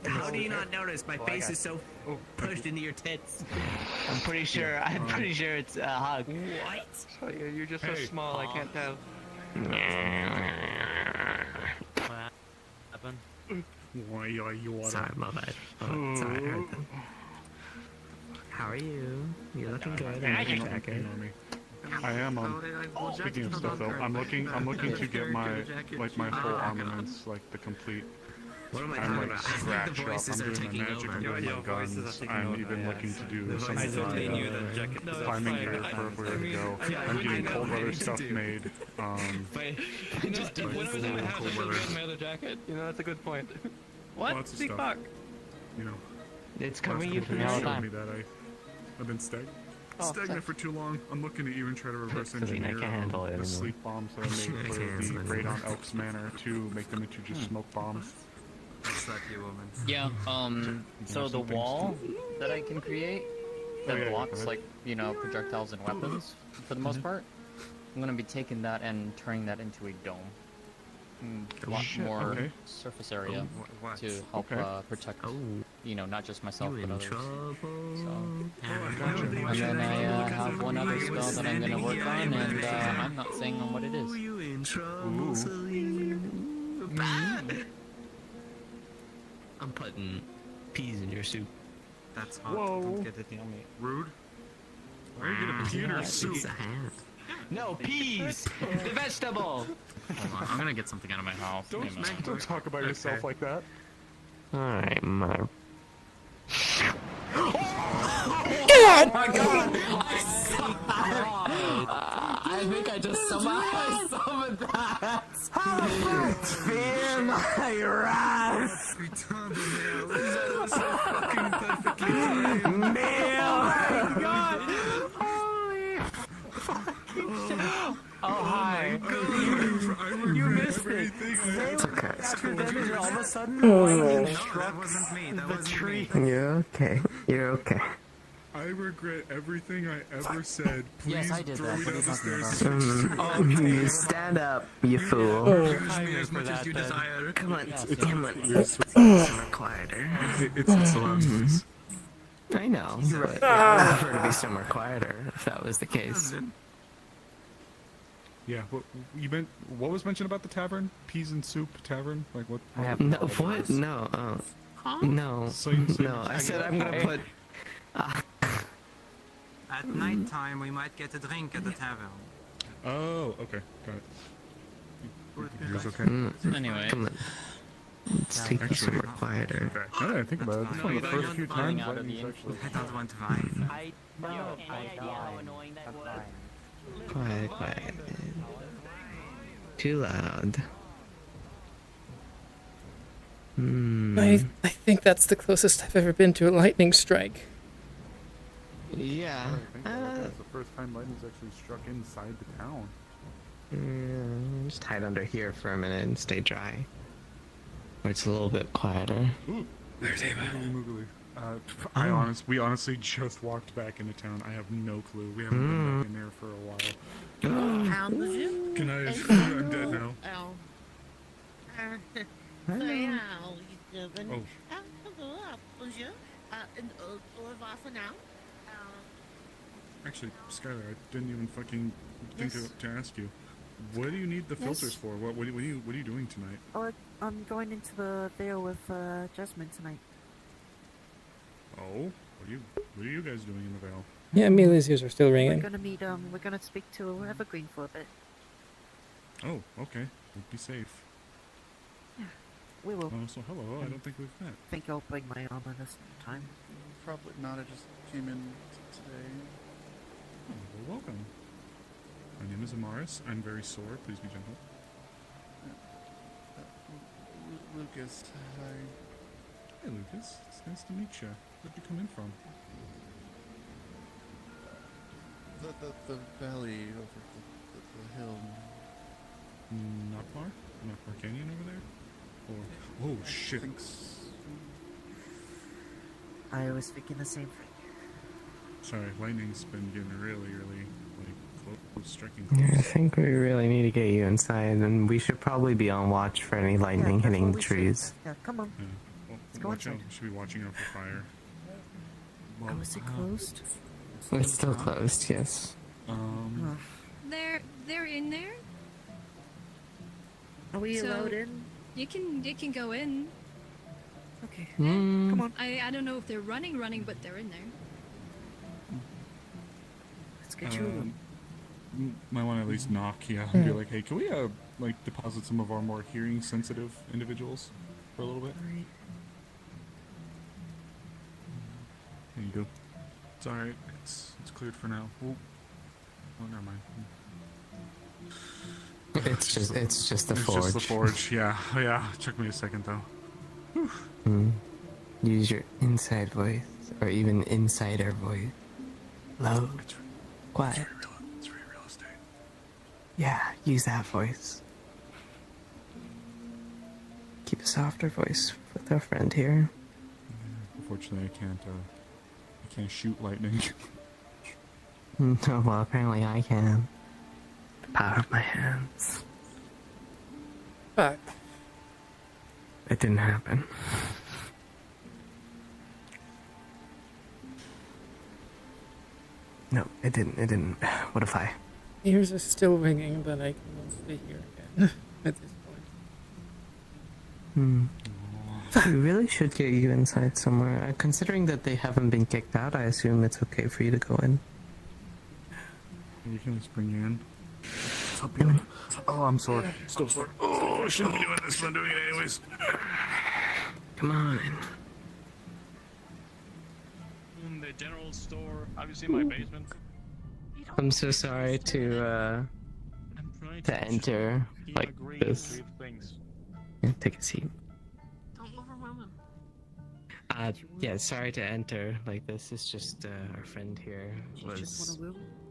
How do you not notice? My face is so pushed into your tits. I'm pretty sure it's a hug. What? So you're just so small, I can't tell. Why are you Sorry, my bad. Sorry, I heard them. How are you? You're looking good. I like your jacket. I am speaking of stuff though, I'm looking to get my my full armaments, like the complete. What am I I'm talking like about? I think scratched the up. voices I'm are doing my taking magic, over. I'm doing my guns. I'm even looking to do some of my climbing gear for where to go. I'm getting cold weather stuff made. Just when I was in my house, I should have my other jacket. You know, that's a good point. What? Lots of Big stuff. fuck. You know, It's lots coming of you people from all the showed time. me that I've been Oh, stagnant for too long. I'm looking to even try to reverse I mean, I engineer can't handle it the anymore. sleep bombs that I made for the raid on Elks Manor to make them into just smoke bombs. Slap you, woman. Yeah, so the wall that I can create that yeah, go blocks, ahead. like, you know, projectiles and weapons, for the most part, I'm gonna be taking that and turning that into a dome. A lot shit, more okay. surface area What? to help Okay. Protect, Oh, you know, not just myself, you but in others. trouble? And then I have one other spell that I'm gonna work on, and I'm not saying on what it is. You in trouble, Celine? Bad. I'm putting peas in your soup. That's hot. Whoa. Don't get it yummy. Rude. Why are you gonna pee in your soup? It's a hand. No, peas! The vegetable! Hold on, I'm gonna get something out of my house. Don't talk about yourself like that. Alright, mother. God! my god! I think I just somehow summoned that! Fear my wrath! Nail! Oh my god! Holy fucking shit! Oh, hi! You missed it! It's okay. After damage, all of a sudden, lightning struck the tree. You're okay. You're okay. I regret everything I ever said. Please Yes, I did throw that. me What are down you the talking stairs. You stand up, you fool. As much as you desire. Come on, It's somewhat quieter. It's allowances. I know, but I would prefer to be somewhere quieter if that was the case. Yeah, what was mentioned about the tavern? Peas and soup tavern? Like what? I have no. What? No. No. No. I said I'm gonna put. At night time, we might get a drink at the tavern. Oh, okay, got it. Yours okay? Anyway. Come on. Let's take this somewhere quieter. Okay. Now that I think about it, this is one of the first few times Lightning's actually. I don't want to fight. I know how annoying that was. Quiet, quiet. Too loud. I think that's the closest I've ever been to a lightning strike. Yeah. I think that's the first time lightning's actually struck inside the town. Just hide under here for a minute and stay dry. Where it's a little bit quieter. Where's Ava? We honestly just walked back into town. I have no clue. We haven't been back in there for a while. How was you? Good night. I'm dead now. Actually, Skylar, I didn't even fucking think to ask you. What do you need the filters for? What are you doing tonight? Oh, I'm going into the Vale with Jasmine tonight. Oh, what are you guys doing in the Vale? Yeah, Amelia's ears are still ringing. We're gonna meet. We're gonna speak to Evergreen for a bit. Oh, okay. Well, be safe. Yeah, we will. Oh, so hello. I don't think we've met. I think I'll bring my armor this time. Probably not. I just came in today. Oh, well, welcome. My name is Amaris. I'm very sore. Please be gentle. Lucas, hi. Hi, Lucas. It's nice to meet you. Where'd you come in from? The valley over the hill. Not far? Not far canyon over there? Or oh shit! I was thinking the same thing. Sorry, lightning's been getting really like close, striking Yeah, I close. think we really need to get you inside, and we should probably be on watch for any lightning hitting the trees. Yeah, come on. Yeah. Well, Let's go watch out. inside. We should be watching out for fire. Oh, is it closed? It's still closed, yes. They're in there. Are we So- allowed in? You can go in. Okay. Come on. I don't know if they're running, but they're in there. Let's get you a room. Might want to at least knock, yeah, and be like, hey, can we like deposit some of our more hearing sensitive individuals for a little bit? Alright. There you go. It's alright. It's cleared for now. Oh, never mind. It's just the forge. It's just the forge. Yeah. Oh, yeah. Took me a second though. Use your inside voice, or even insider voice. Low, quiet. It's free real estate. Yeah, use that voice. Keep a softer voice with our friend here. Unfortunately, I can't shoot lightning. No, well, apparently I can. The power of my hands. Fuck. It didn't happen. No, it didn't. What if I? Ears are still ringing, but I can mostly hear again at this point. We really should get you inside somewhere. Considering that they haven't been kicked out, I assume it's okay for you to go in. You can just bring you in. What's up, Billy? Oh, I'm sore. Still sore. Oh, I shouldn't be doing this, but I'm doing it anyways. Come on in. In the general store, obviously my basement. I'm so sorry to enter like this. Yeah, take a seat. Don't overwhelm him. Yeah, sorry to enter like this. It's just our friend here was,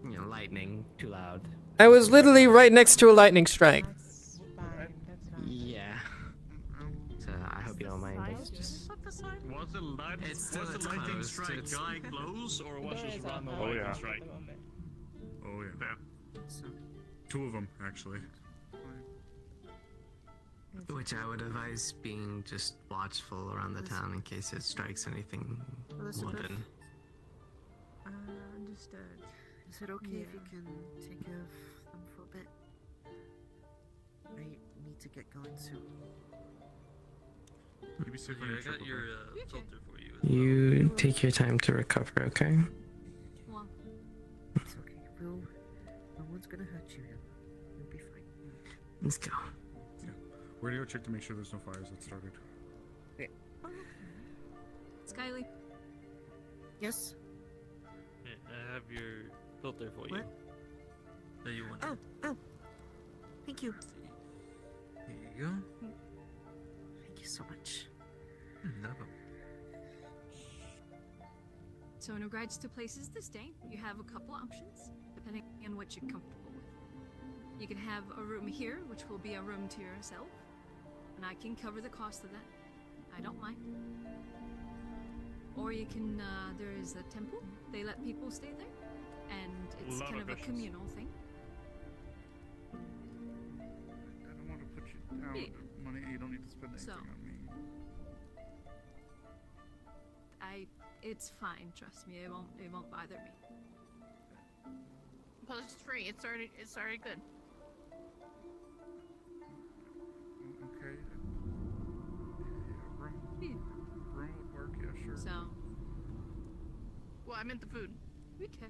lightning too loud. I was literally right next to a lightning strike. Yeah. So I hope you don't mind. It's just Was the lightning closed. strike guy close, or was it run the Oh, lightning yeah. strike? Oh yeah. Two of them actually. Which I would advise being just watchful around the town in case it strikes anything wooden. Understood. Is it okay if you can take care of them for a bit? need to get going soon. You be safe on your I trip, got your okay? filter for you. You take your time to recover, okay? Well, It's okay. No one's gonna hurt you. You'll be fine. Let's go. Yeah. We're gonna go check to make sure there's no fires that started. Okay. Skyly. Yes. Yeah, I have your filter for you. What? That you want. Oh. Thank you. Here you go. Thank you so much. No problem. So in regards to places to stay, you have a couple options, depending on what you're comfortable with. You can have a room here, which will be a room to yourself, and I can cover the cost of that. I don't mind. Or you can, there is a temple. They let people stay there, and it's kind of a communal thing. I don't want to put you down Yeah. to money. You don't need to spend anything So. on me. It's fine, trust me, it won't bother me. Plus it's free. It's already good. Okay. Room would work. Yeah, sure. So. Well, I meant the food. Okay.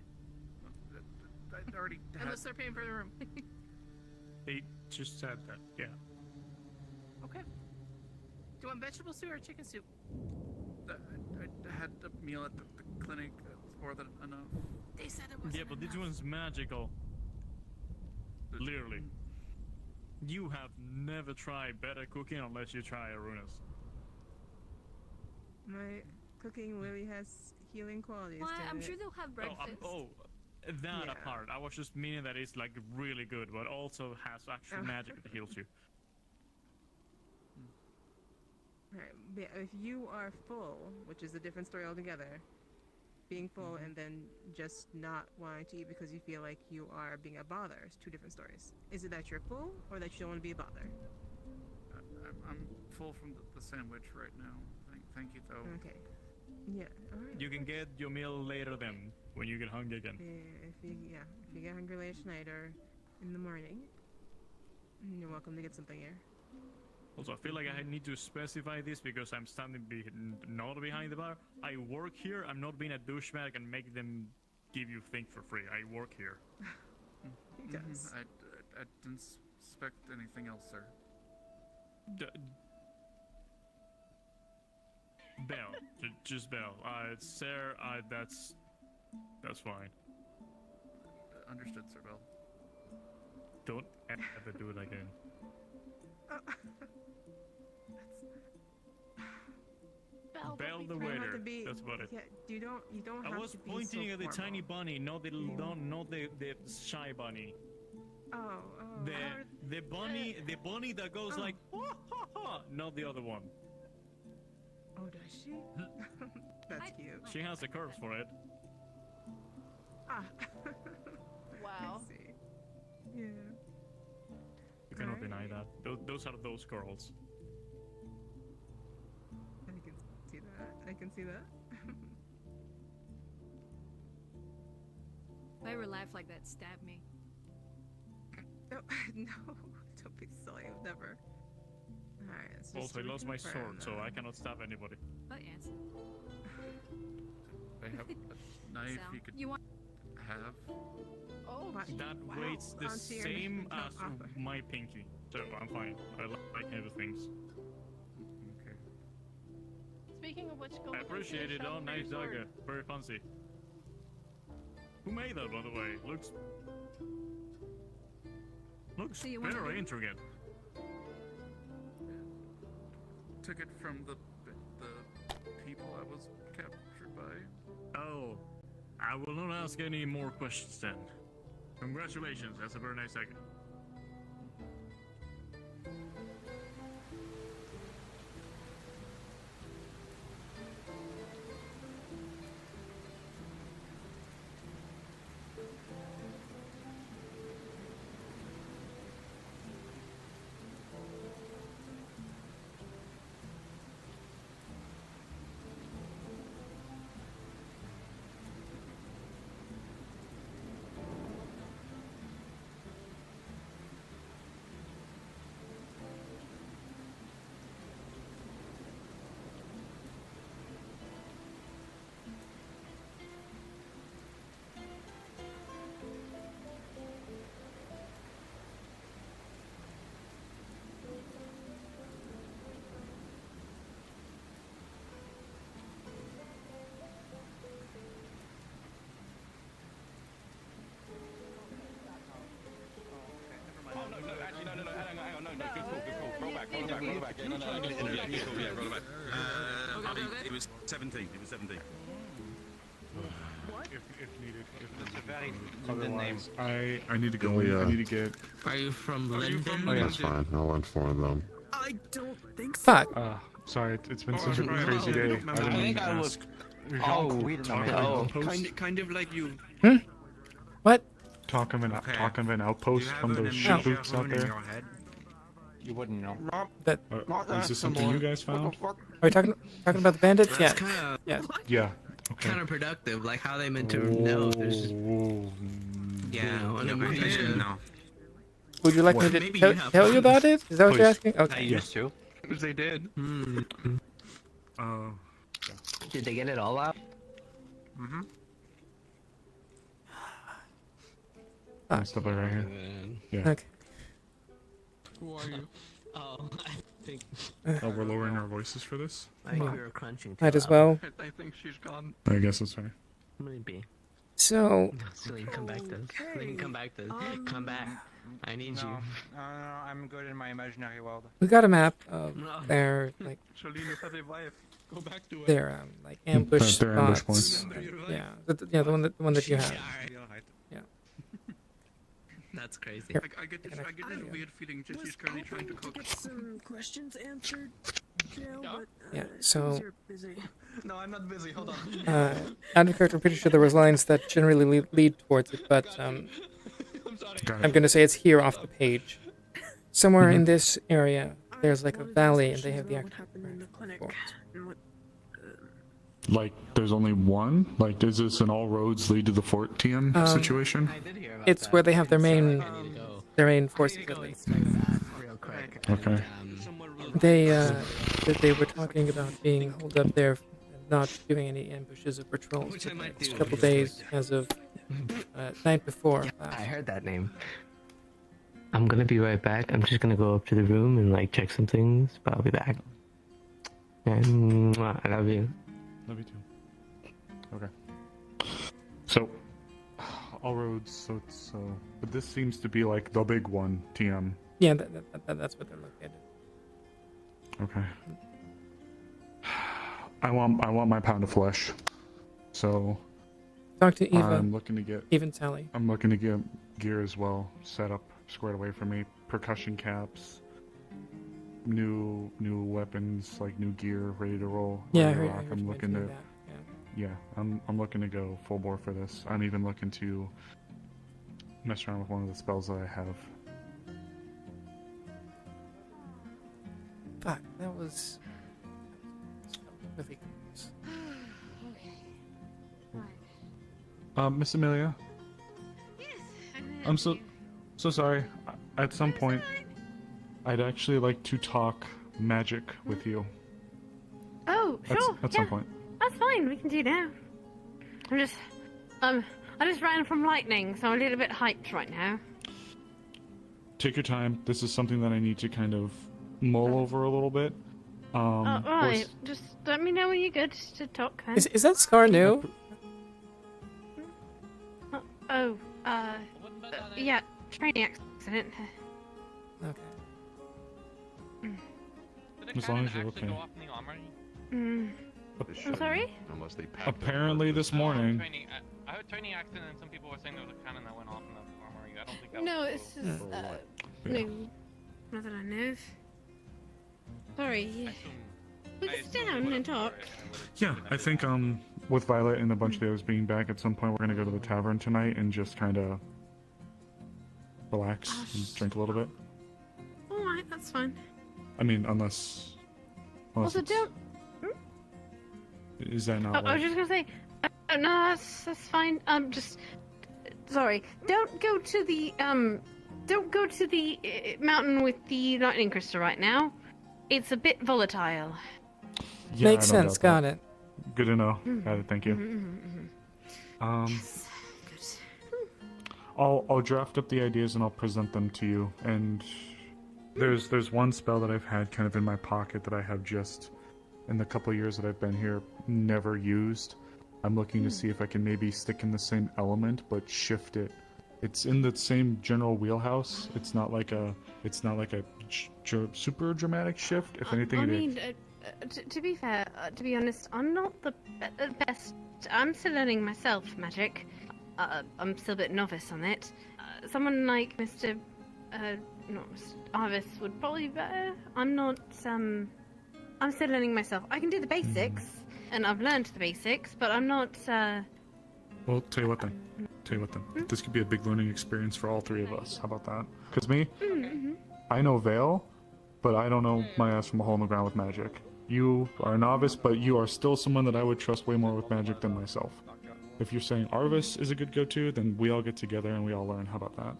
I already had. Unless they're paying for the room. They just said that. Yeah. Okay. Do you want vegetable soup or chicken soup? I had a meal at the clinic. That's more than enough. They said it was. Yeah, but this one's magical. Literally. You have never tried better cooking unless you try Aruna's. My cooking really has healing qualities. Well, to I'm it. sure they'll have breakfast. That Yeah. apart. I was just meaning that it's like really good, but also has actual magic that heals you. Alright, but if you are full, which is a different story altogether, being full and then just not wanting to eat because you feel like you are being a bother is two different stories. Is it that you're full or that you don't want to be a bother? I'm full from the sandwich right now. Thank you, though. Okay. Yeah, alright. You can get your meal later then, when you get hungry again. If you get hungry late tonight or in the morning, you're welcome to get something here. Also, I feel like I need to specify this because I'm standing not behind the bar. I work here. I'm not being a douchebag and make them give you things for free. I work here. He does. I didn't expect anything else, sir. Bell. Just Bell. Sir, that's fine. Understood, Sir Bell. Don't ever do it again. Bell the waiter. That's about it. Yeah, you don't have I was to be pointing so at the formal. tiny bunny, not the shy bunny. Oh. The bunny that goes like ha ha ha, not the other one. Oh, does she? That's cute. She has the curves for it. Ah. Wow. I see. Yeah. You cannot deny that. Those are those girls. I can see that. I can see that. If I ever laugh like that, stab me. No, no, don't be silly. I've never. Alright, let's just Also, I lost my reconfirm sword, so I cannot stab anybody. But yes. I have a knife So, you could you want- have. Oh, That weights the Onto your same name, as don't offer. my pinky, so I'm fine. I like heavy things. Okay. Speaking of which, go I look appreciate it. and see a Oh, shop for nice your dagger. sword. Very fancy. Who made that, by the way? Looks So you wanna very do- intricate. Took it from the people I was captured by. Oh, I will not ask any more questions then. Congratulations, that's a very nice dagger. It was 17. It was 17. If needed. It's a very Otherwise, I need to go. Oh, yeah. I need to get. Are you from London? That's fine. I'll inform them. I don't think so. Fuck. Sorry, it's been such a crazy day. I didn't even ask. Kind of like you. What? Talk of an outpost from those ship boots out there. You wouldn't know. That Is this something you guys found? are we talking about the bandits? That's Yeah. kind of Yeah. Yeah. Okay. counterproductive. Like, how they meant to know? There's yeah, an emergency. Would you like me to Maybe you have tell you about it? Is that what you're Please. asking? Okay. I used to. They did. Did they get it all out? Mm-hmm. Stop it right here. Yeah. Okay. Who are you? Oh, I think. Oh, we're lowering our voices for this? I think we were crunching. Might as well. I think she's gone. I guess that's right. Maybe. So. Celine, come back to us. Celine, come back to us. Come back. I need you. No, I'm good in my imaginary world. We got a map of their like Celine has a wife. Go back to it. their like ambush Their ambush spots. points. Yeah, the one that you have. Yeah. That's crazy. Here. I get this weird feeling that she's currently trying to cook. Get some questions answered, Jill, but Yeah. So. you're busy. No, I'm not busy. Hold on. Out of character, I'm pretty sure there was lines that generally lead towards it, but I'm gonna say it's here off the page. Somewhere in this area, there's like a valley, and they have the What actual. happened in the clinic? And what, Like, there's only one? Like, is this an all roads lead to the fort TM situation? It's where they have their main forces at least. Real quick. Okay. They were talking about being holed up there, and not doing any ambushes or patrols for the next couple days as of night before. I heard that name. I'm gonna be right back. I'm just gonna go up to the room and like check some things, but I'll be back. And I love you. Love you too. Okay. So, all roads. So it's but this seems to be like the big one. TM. Yeah, that's what they're located. Okay. I want my pound of flesh. So. Talk to Eva. I'm looking to get. Even Sally. I'm looking to get gear as well set up, squared away for me. Percussion caps. New weapons, like new gear, ready to roll. Yeah, I ready to heard rock. you I'm looking to. mentioning that. Yeah. Yeah, I'm looking to go full bore for this. I'm even looking to mess around with one of the spells that I have. Fuck, that was really close. Miss Amelia. I'm so sorry. At some point, I'd actually like to talk magic with you. Oh, sure. At some point. That's fine. We can do now. I just ran from lightning, so I'm a little bit hyped right now. Take your time. This is something that I need to kind of mull over a little bit. Right. Just let me know when you're good to talk. Then. Is that scar new? Yeah, training accident. Okay. As long as you're okay. I'm sorry? Apparently this morning. I heard training accident, and some people were saying there was a cannon that went off in the armory. I don't think that No, was this true. is no. Not that I know. Sorry. We can sit down and talk. Yeah, I think with Violet and a bunch of the others being back at some point, we're gonna go to the tavern tonight and just kind of relax and drink a little bit. All right, that's fine. I mean, unless Also, it's- don't. is that not? I was just gonna say, no, that's fine. Just sorry. Don't go to the mountain with the lightning crystal right now. It's a bit volatile. Yeah, Makes I don't sense. doubt Got it. Good to know. Got it. Thank you. I'll draft up the ideas and I'll present them to you. And there's one spell that I've had kind of in my pocket that I have just in the couple of years that I've been here never used. I'm looking to see if I can maybe stick in the same element but shift it It's in the same general wheelhouse. It's not like a super dramatic shift. If anything, I it mean, to be fair, to be honest, I'm not the best. I'm still learning myself magic. I'm still a bit novice on it. Someone like Mr. Not Mr. Arvis would probably be better. I'm not. I'm still learning myself. I can do the basics, and I've learned the basics, but I'm not. Well, tell you what then. This could be a big learning experience for all three of us. How about that? Because me, I know Veil, but I don't know my ass from a hole in the ground with magic. You are a novice, but you are still someone that I would trust way more with magic than myself. If you're saying Arvis is a good go-to, then we all get together and we all learn. How about that?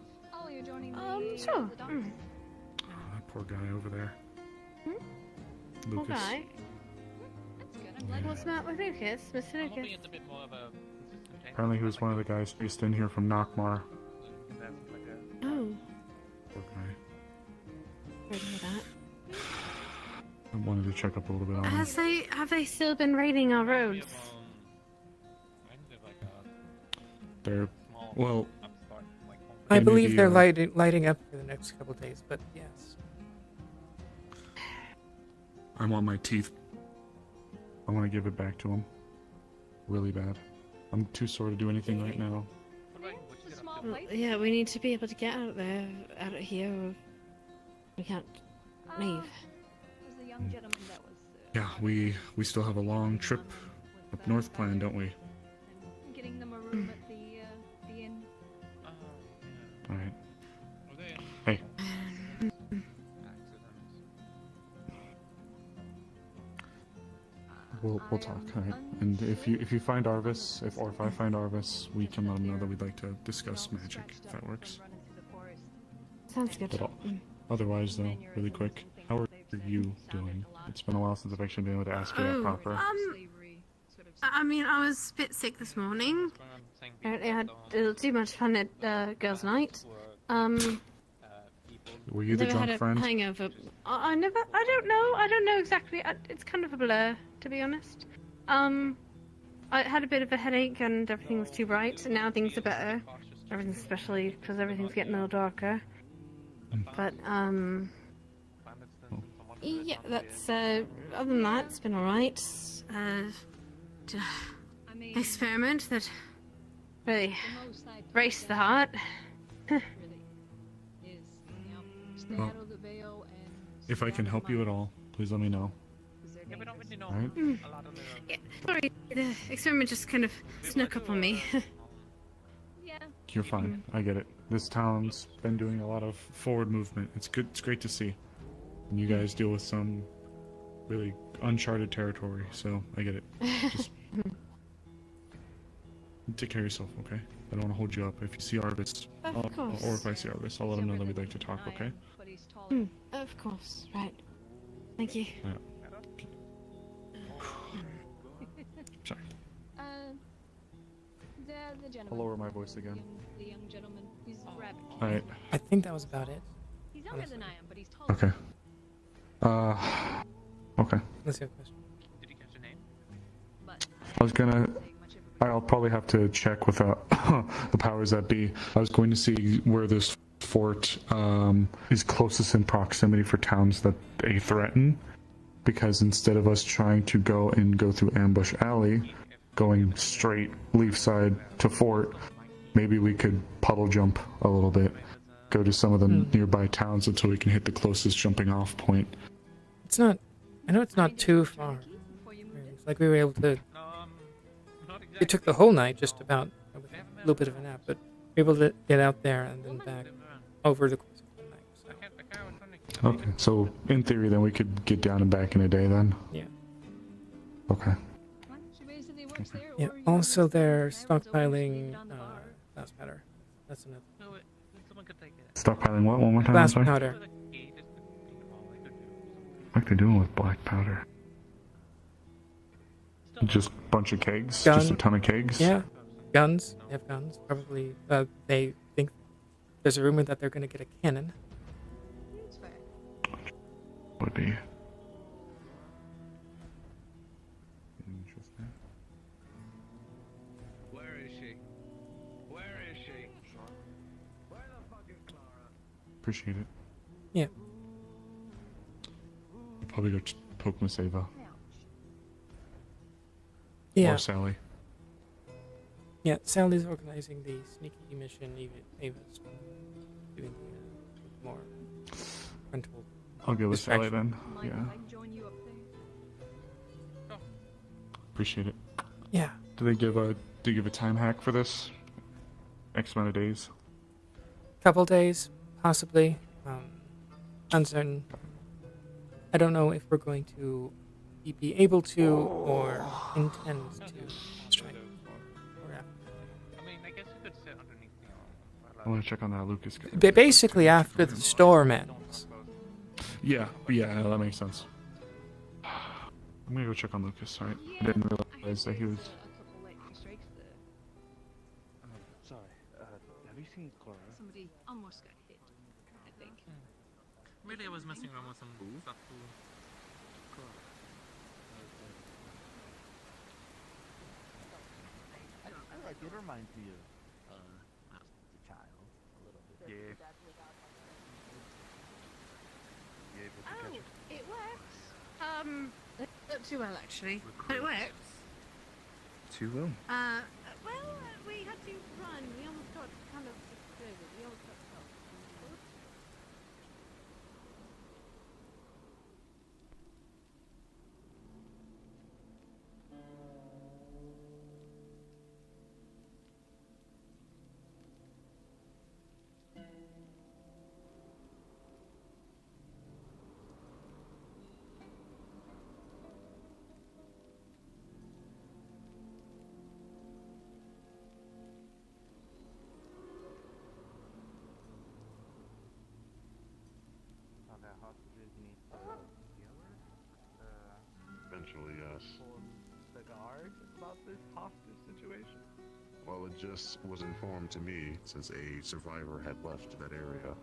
Sure. That poor guy over there. Lucas. Okay. What's the matter with Lucas, Mr. Lucas? Apparently he was one of the guys chased in here from Nockmar. Oh. Poor guy. Sorry to hear that. I wanted to check up a little bit on him. Have they still been raiding our roads? They're, well... I they may believe be, they're lighting up for the next couple days, but yes. I want my teeth. I want to give it back to him. Really bad. I'm too sore to do anything right now. Well, yeah, we need to be able to get out of here. Or we can't leave. Yeah, we still have a long trip up north planned, don't we? Getting them a room at the inn. Alright. Hey. We'll talk, alright? And if you find Arvis, if I find Arvis, we can let him know that we'd like to discuss magic, if that works. Sounds good. But otherwise, though, really quick, how are you doing? It's been a while since I've actually been able to ask you that proper. I mean, I was a bit sick this morning. Apparently, I had a little too much fun at girls' night. Were you the never drunk had a friend? hangover. I don't know exactly. It's kind of a blur, to be honest. I had a bit of a headache and everything was too bright, and now things are better. Everything's especially because everything's getting a little darker. But, yeah, that's, other than that, it's been alright. Experiment that really raced the heart. Well, if I can help you at all, please let me know. Alright? Yeah, sorry, the experiment just kind of snuck up on me. You're fine. I get it. This town's been doing a lot of forward movement. It's good. It's great to see. And you guys deal with some really uncharted territory, so I get it. Just take care of yourself, okay? I don't want to hold you up. If you see Arvis, or if I see Arvis, I'll let him know that we'd like to talk, okay? Of course, right. Thank you. Yeah. Sorry. The gentleman. I'll lower my voice again. The young gentleman. He's rabbit. Alright. I think that was about it. He's younger than I am, but he's taller. Okay. Okay. Let's have a question. Did he catch a name? I was gonna... I'll probably have to check with the powers that be. I was going to see where this fort is closest in proximity for towns that they threaten. Because instead of us trying to go through Ambush Alley, going straight Leefside to fort, maybe we could puddle jump a little bit. Go to some of the nearby towns until we can hit the closest jumping off point. It's not... I know it's not too far. It's like we were able to... It took the whole night, just about, with a little bit of a nap, but we were able to get out there and then back over the course of the night, so... Okay, so in theory then we could get down and back in a day then? Yeah. Okay. Yeah, also they're stockpiling, glass powder. That's another. Stockpiling what? One more time? Glass I'm sorry? powder. What are they doing with black powder? Just a bunch of kegs? Gun. Just a ton of kegs? Yeah. Guns. They have guns. Probably, they think there's a rumor that they're going to get a cannon. Would be. Interesting. Where is she? Where is she? Appreciate it. Yeah. I'll probably go poke Miss Ava. Yeah. Or Sally. Yeah, Sally's organizing the sneaky mission. Ava's doing the more frontal. I'll go with Sally distraction. then. Yeah. Appreciate it. Yeah. Do they give a time hack for this? X amount of days. Couple days, possibly. Uncertain. I don't know if we're going to be able to or intend to strike or after. I mean, I guess you could sit underneath the I want to check on that Lucas guy. Basically, after the storm ends. Yeah, that makes sense. I'm gonna go check on Lucas. Alright. I didn't realize that he was. Sorry. Have you seen Cora? Somebody almost got hit, I think. Really, I was messing around with some stuff too. I like it. Reminds me of the child a little bit. Yeah. You able to catch it? It works. Not too well actually, but it works. Too well. Well, we had to run. We almost got kind of exploded. We almost got stopped. Eventually, yes. The guard about this hostage situation? Well, it just was informed to me since a survivor had left that area.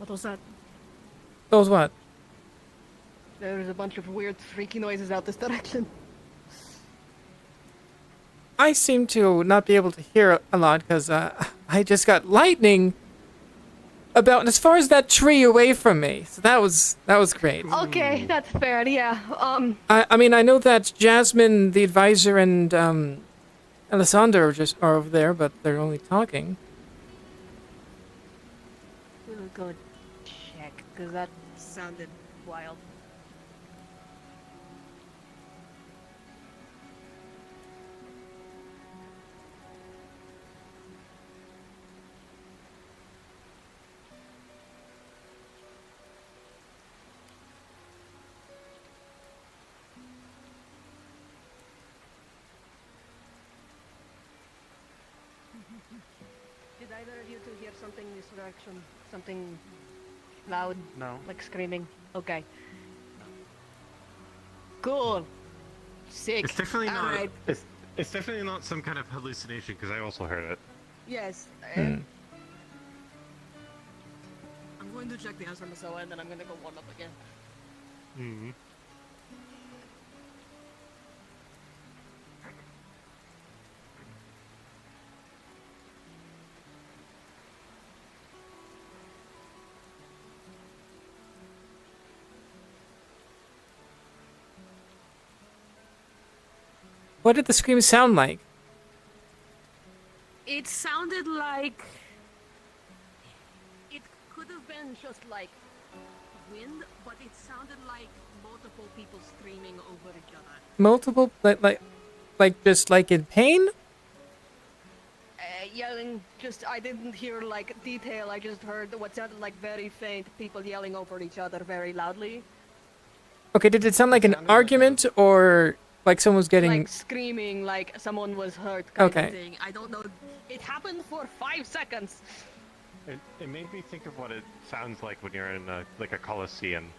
What was that? Those what? There's a bunch of weird, freaky noises out this direction. I seem to not be able to hear a lot because I just got lightning about as far as that tree away from me. So that was great. Okay, that's fair. Yeah. I mean, I know that Jasmine, the advisor, and Alessandra are over there, but they're only talking. We'll go check because that sounded wild. Did either of you two hear something in this direction? Something loud? No. Like screaming? Okay. Cool. Sick. It's definitely not. Alright. It's definitely not some kind of hallucination because I also heard it. Yes. I'm going to check the answer myself and then I'm gonna go warm up again. Mm-hmm. What did the scream sound like? It sounded like it could have been just like wind, but it sounded like multiple people screaming over each other. Multiple, like just like in pain? Yelling, just I didn't hear like detail. I just heard what sounded like very faint people yelling over each other very loudly. Okay, did it sound like an argument or like someone was getting Like screaming, like someone was hurt kind Okay. of thing. I don't know. It happened for 5 seconds. It made me think of what it sounds like when you're in a coliseum.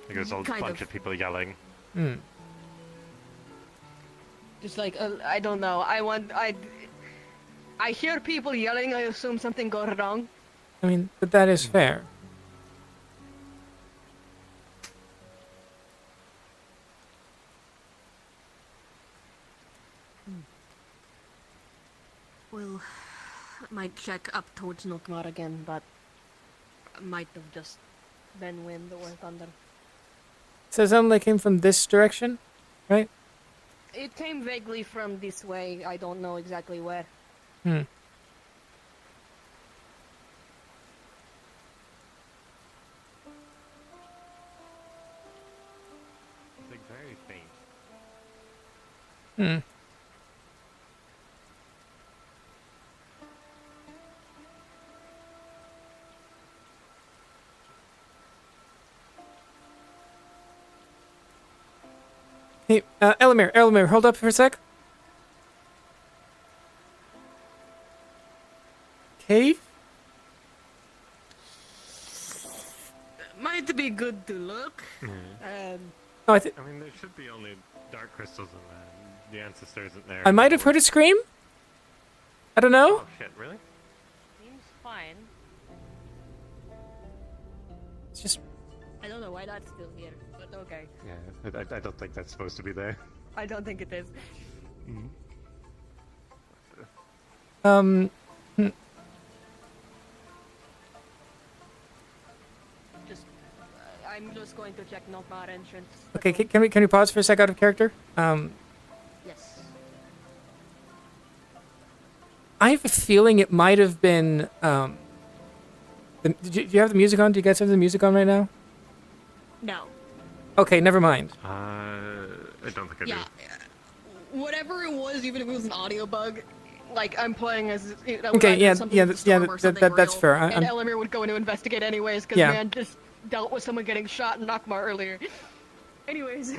Like there's a Kind bunch of. of people yelling. Hmm. Just like I don't know. I hear people yelling. I assume something got wrong. I mean, but that is fair. Well, I might check up towards Lockheart again, but might have just been wind or thunder. So it sounded like it came from this direction, right? It came vaguely from this way. I don't know exactly where. Hmm. It's like very faint. Hmm. Hey, Elamir, hold up for a sec. Cave? Might be good to look. Oh, I mean, there should be only dark crystals in there. The ancestor isn't there. I might have heard a scream. I don't know. Oh shit! Really? Seems fine. It's just I don't know why that's still here, but okay. Yeah, I don't think that's supposed to be there. I don't think it is. hmm. Just, I'm just going to check Lockheart entrance. Okay, can we pause for a sec out of character? Yes. I have a feeling it might have been do you have the music on? Do you guys have the music on right now? No. Okay, never mind. I don't think I Yeah. Whatever it was, even if it was an audio bug, like I'm playing as Okay, yeah, that's fair. And Elamir would go in to investigate anyways, because Yeah. man just dealt with someone getting shot in Lockheart earlier. Anyways.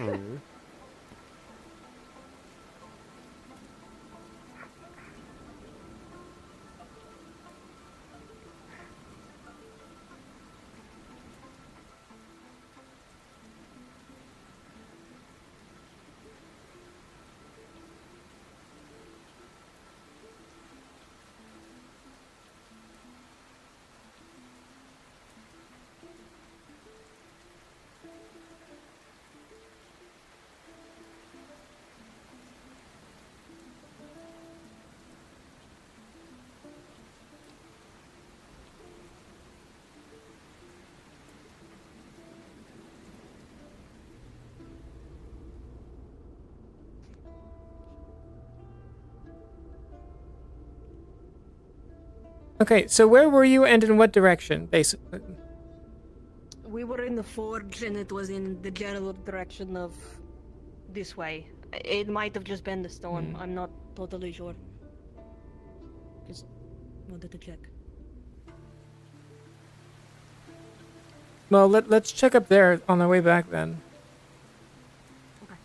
Okay, so where were you and in what direction, basically? We were in the forge, and it was in the general direction of this way. It might have just been the storm. I'm not totally sure. Just wanted to check. Well, let's check up there on our way back then. Okay.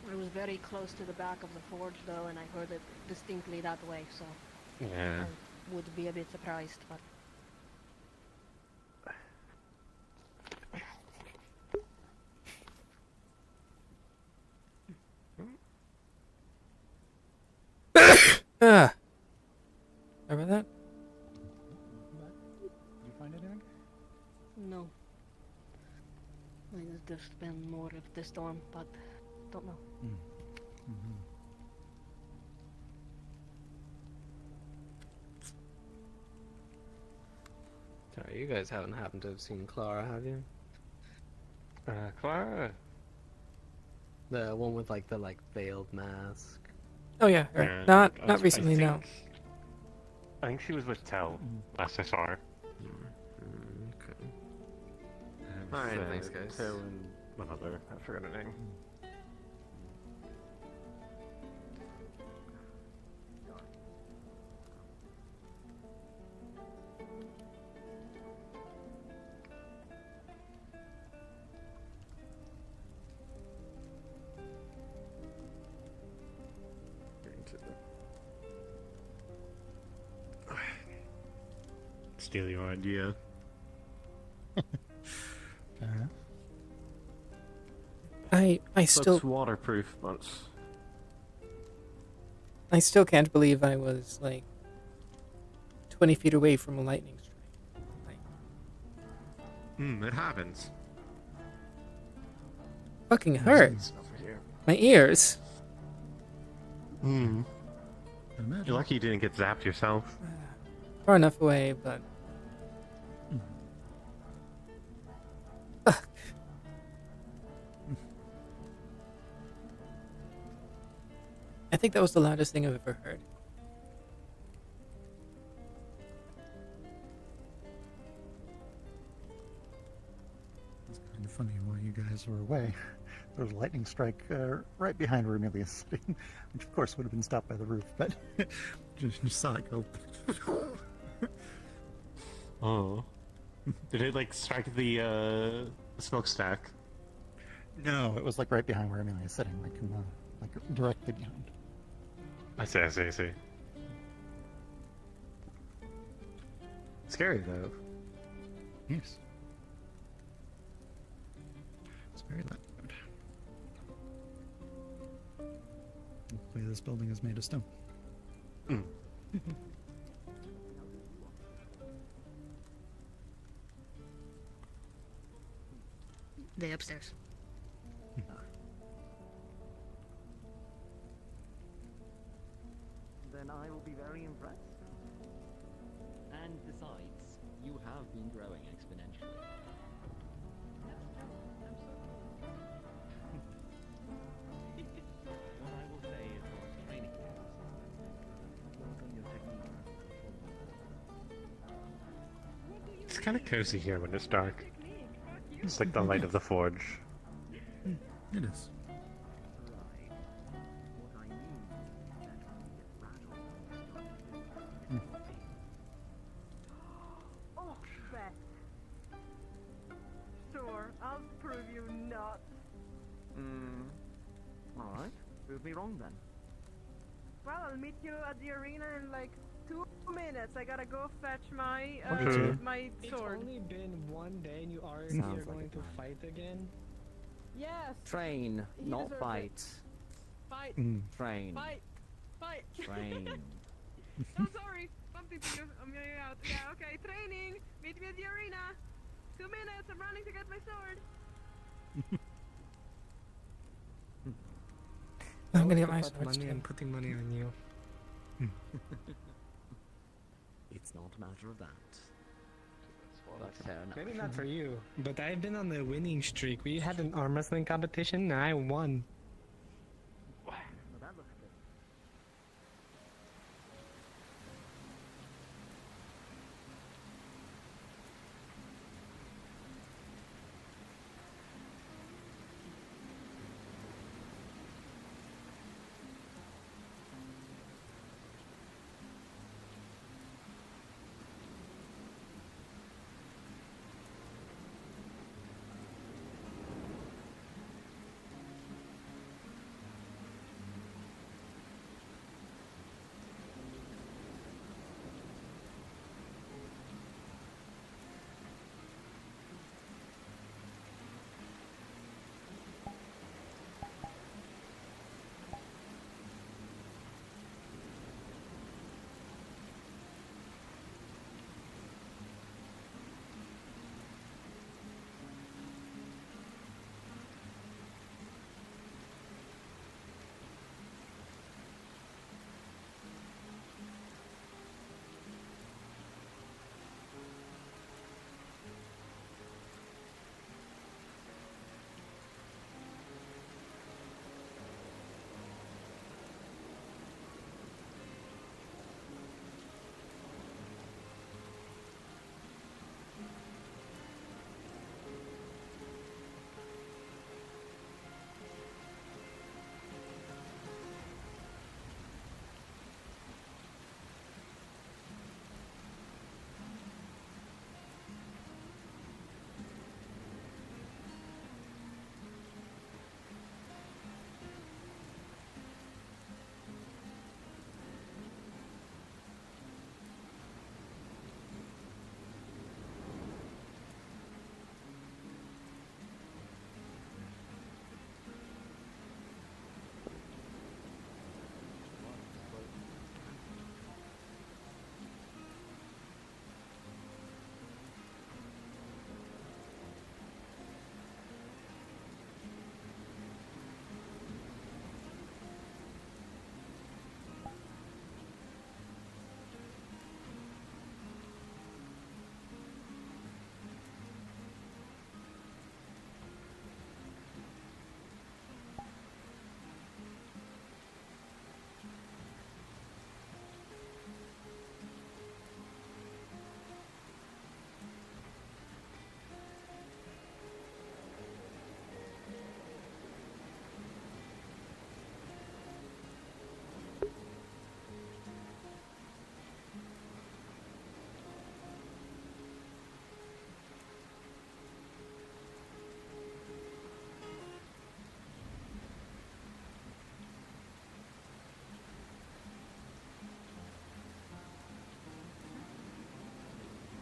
I was very close to the back of the forge, though, and I heard it distinctly that way, so Yeah. I would be a bit surprised, but... Ah. Sorry about that. Did you find anything? No. Might have just been more of the storm, but don't know. Sorry, you guys haven't happened to have seen Clara, have you? Clara? The one with like the veiled mask. Oh yeah, Yeah, not recently, no. I think she was with Tell last I saw her. Okay. Alright, thanks, guys. Tell and one other. I forgot her name. Steal your idea. I still Looks waterproof, but I still can't believe I was like 20 feet away from a lightning strike. It happens. Fucking hurts. My ears. You're lucky you didn't get zapped yourself. Far enough away, but I think that was the loudest thing I've ever heard. It's kind of funny while you guys were away. There was a lightning strike right behind where Amelia is sitting, which of course would have been stopped by the roof, but just saw it go. Oh. Did it strike the smokestack? No, it was right behind where Amelia is sitting, directly behind. I see. Scary though. Yes. It's very loud. Hopefully this building is made of stone. They upstairs. Then I will be very impressed. And besides, you have been growing exponentially. What I will say is your training work on your technique. It's kind of cozy here when it's dark. It's like the light of the forge. It is. Oh, Beth. Sure, I'll prove you not. Alright. Prove me wrong then. Well, I'll meet you at the arena in like 2 minutes. I gotta go fetch my Okay. my sword. It's only been 1 day and you already Sounds are like going a to fight again? Yes. Train, He not deserves fight. Fight. Train. Fight. Fight. Train. I'm sorry. Bumped into you. I'm getting out. Yeah. Okay. Training. Meet me at the arena. 2 minutes. I'm running to get my sword. I'm gonna get Put my that sword money too. and putting money on you. It's not a matter of that. But fair enough. Maybe not for you, but I've been on a winning streak. We had an arm wrestling competition and I won. Well, that looks good.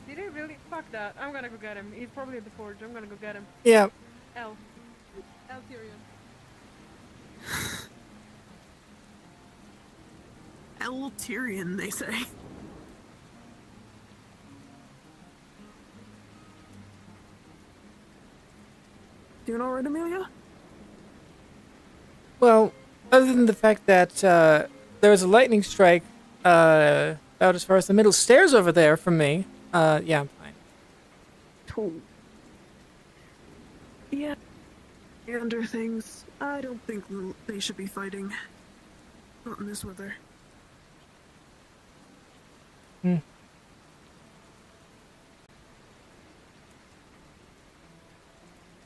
Did he really? Fuck that. I'm gonna go get him. He's probably at the forge. I'm gonna go get him. Yeah. L. L Tyrion. L Tyrion, they say. Doing alright, Amelia? Well, other than the fact that there was a lightning strike about as far as the middle stairs over there from me, yeah, I'm fine. Oh. Yeah. Under things, I don't think they should be fighting. Not in this weather.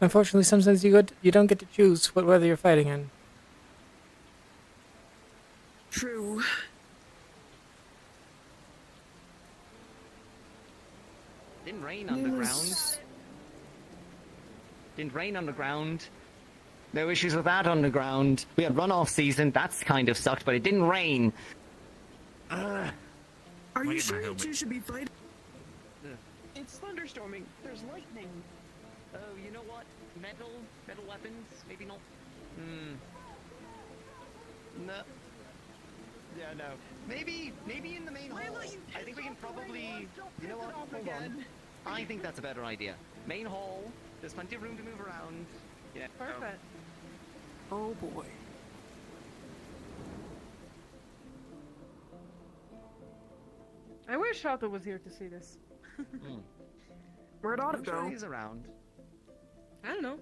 Unfortunately, sometimes you don't get to choose what weather you're fighting in. True. Didn't rain underground. Didn't rain underground. No issues with that underground. We had runoff season. That's kind of sucked, but it didn't rain. Are you sure you two should be fighting? It's thunderstorming. There's lightning. Oh, you know what? Metal weapons? Maybe not. No. Yeah, no. Maybe in the main hall. I think we can probably. You know what? Hold on. I think that's a better idea. Main hall. There's plenty of room to move around. Yeah. Perfect. Oh boy. I wish Shato was here to see this. Where'd Otto I'm sure go? he's around. I don't know.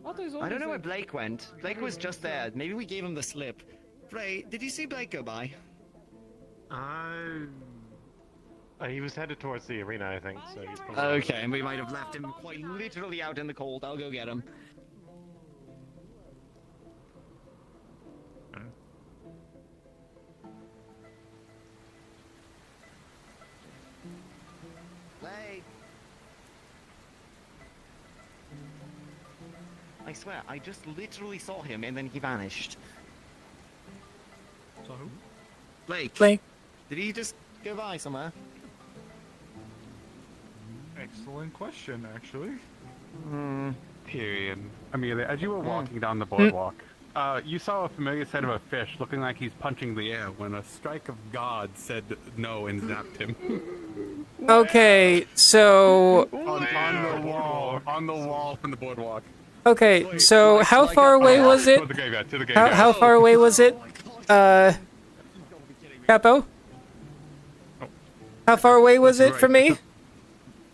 Otto's I don't know where always Blake went. Blake was just there. Maybe we gave him the slip. Ray, did you see Blake go by? He was headed towards the arena, I think. So he's probably... Okay, and we might have left him quite literally out in the cold. I'll go get him. Blake! I swear, I just literally saw him and then he vanished. So who? Blake. Blake. Did he just go by somewhere? Excellent question, actually. Period. Amelia, as you were walking down the boardwalk, you saw a familiar sight of a fish looking like he's punching the air when a strike of God said no and zapped him. Okay, so... on the wall from the boardwalk. Okay, so how far away was it? To the graveyard, to the graveyard. How far away was it? Capo? How far away was it from me?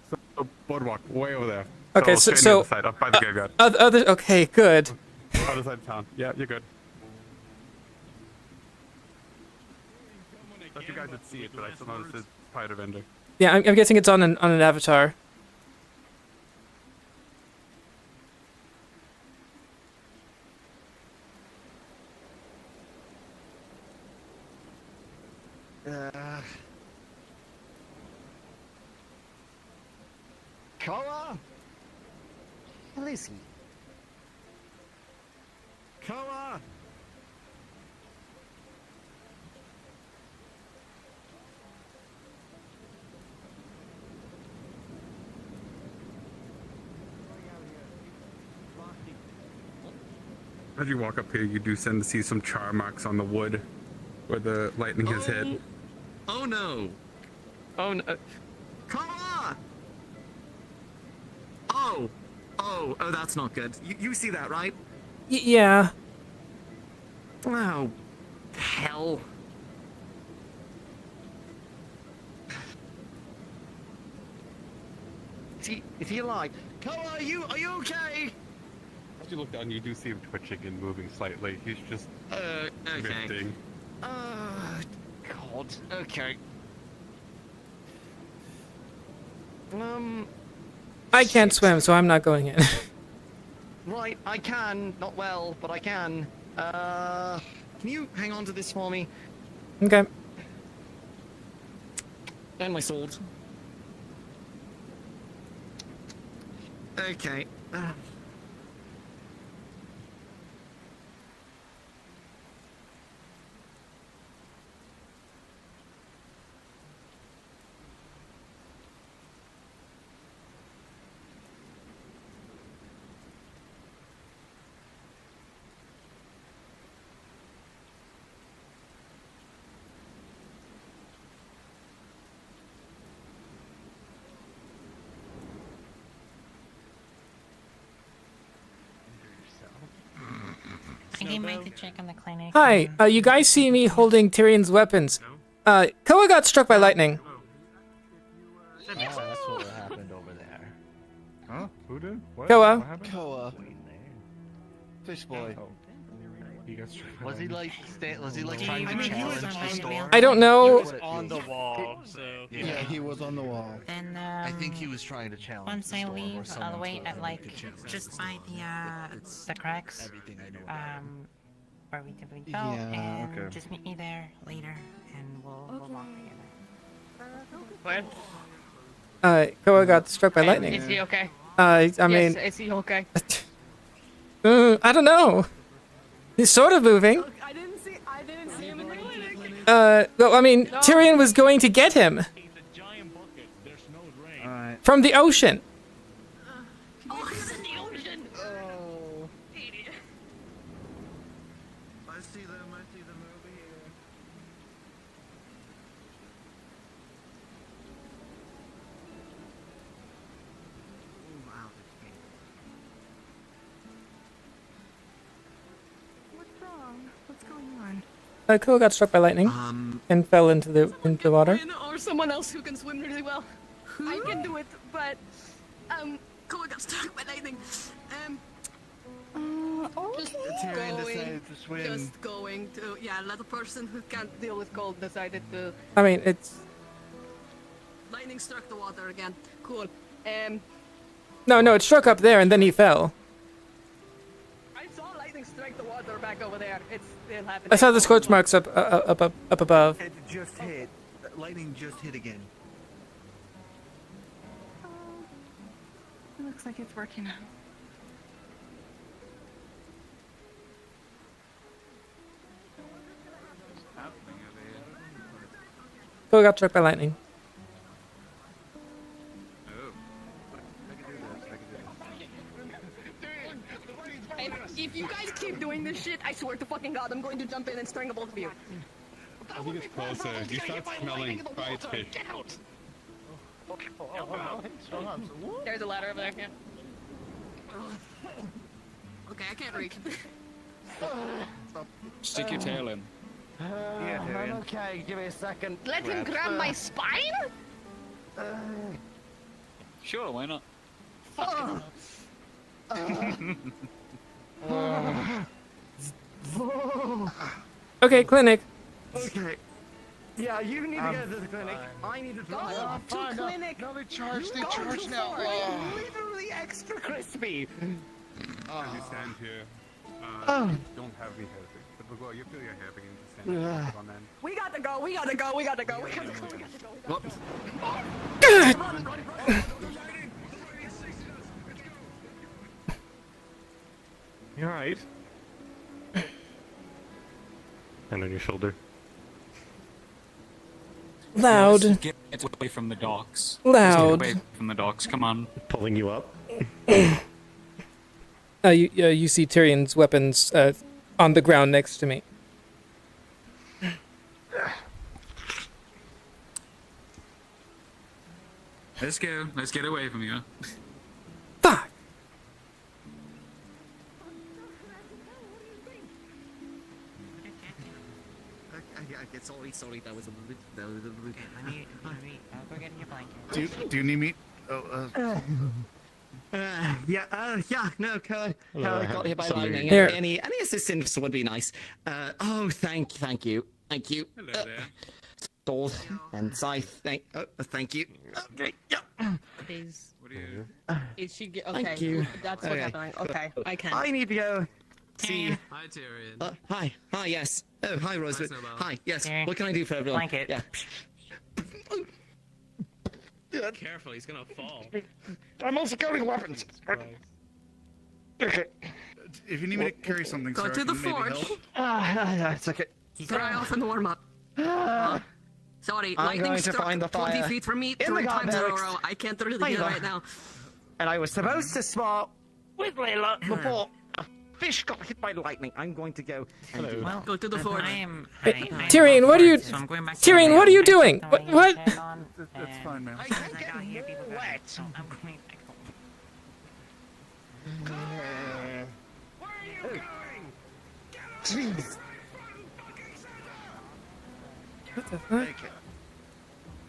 So, boardwalk, way over there. Okay, so... so Other side, up by the graveyard. Okay, good. Other side of town. Yeah, you're good. Thought you guys would see it, but I still noticed it's part of Ender. Yeah, I'm guessing it's on an avatar. Koa? Where is he? Koa? As you walk up here, you do tend to see some char marks on the wood where the lightning has hit. Oh no! Oh no! Koa! Oh, that's not good. You see that, right? Yeah. Oh, hell. Is he alive? Koa, are you okay? As you look down, you do see him twitching and moving slightly. He's just okay. drifting. God. Okay. I can't swim, so I'm not going in. Right, I can. Not well, but I can. Can you hang on to this for me? Okay. And my sword. Okay. I came by to check on the clinic. Hi, you guys see me holding Tyrion's weapons. Koa got struck by lightning. Oh, that's what happened over there. Huh? Who did? What? Koa. What happened? Koa. Fish boy. He got struck by Was he lightning. like trying to challenge the storm? I don't know. He was on the wall, so. Yeah, he was on the wall. Then I think he was trying to challenge once the I storm or leave, someone I'll wait told at him like to challenge just the by storm. the cracks. Everything I know about Where we typically go, Yeah, and okay. just meet me there later, and we'll walk together. What? Koa got struck by lightning. Is he okay? I mean, Yes, is he okay? I don't know. He's sort of moving. I didn't see him in the clinic. Well, I mean, Tyrion was going to get him Alright. from the ocean. Oh, he's in the ocean. Oh. Idiot. I see them over here. What's wrong? What's going on? Koa got struck by lightning and fell into the water. Or someone else who can swim really well. I can do it, but Koa got struck by lightning. Just Tyrion going, decided to swim. just going to let a person who can't deal with cold decided to. I mean, it's Lightning struck the water again. Cool. no, it struck up there and then he fell. I saw lightning strike the water back over there. It's still happening. I saw the scorch marks up above. It just hit. Lightning just hit again. It looks like it's working out. Koa got struck by lightning. If you guys keep doing this shit, I swear to fucking God, I'm going to jump in and strangle both of you. I think it's closer. You start smelling fried fish. Get out! There's a ladder over there. Yeah. Okay, I can't reach. Stick your tail in. I'm okay. Give me a second. Let him grab my spine? Sure, why not? Okay, clinic. Okay. Yeah, you need to go to the clinic. I need to drive. Go to clinic. No, they charged. They You go charged too now. far. Literally extra crispy. As you stand here, don't have me helping. But we'll go, you feel you're helping and just stand here on then. We gotta go, we gotta go, we gotta go, we gotta go, we gotta go. You alright? Hand on your shoulder. Loud. Get away from the docks. Loud. Get away from the docks, come on. Pulling you up. You see Tyrion's weapons on the ground next to me. Let's go. Let's get away from you. Fuck! Sorry, that was a bit. Let me, I'll go get your blanket. Do you need me? Oh, Yeah, no, I got hit by lightning. Here. Any assistance would be nice. Thank you. Hello there. Sword and scythe. Thank you. Okay, yeah. Is, What are you? is she okay? Thank you. That's what's Okay. happening. Okay, I can. I need to go see. Hi, Tyrion. Hi, yes. Oh, hi, Rosewood. Snowball. Hi, yes. There. What can I do for everyone? Blanket. Yeah. Careful, he's gonna fall. I'm also carrying weapons. Okay. if you need me to carry something, Go sir, to I the can maybe forge. help. It's okay. Dry off and warm up. Sorry, I'm lightning going to struck find the 20 fire feet from me in the 3 times in a barracks. row. I can't really Hi get it there. right now. And I was supposed to spar with Layla before a fish got hit by lightning. I'm going to go and do Well, Go to the forge. I am. Tyrion, what are you? So I'm going back to Tyrion, my what are you room. doing? Throwing What? my shirt on, That's and fine, man. I can't I get got here, people got wet. it, so I'm going back home. Jeez. What the fuck?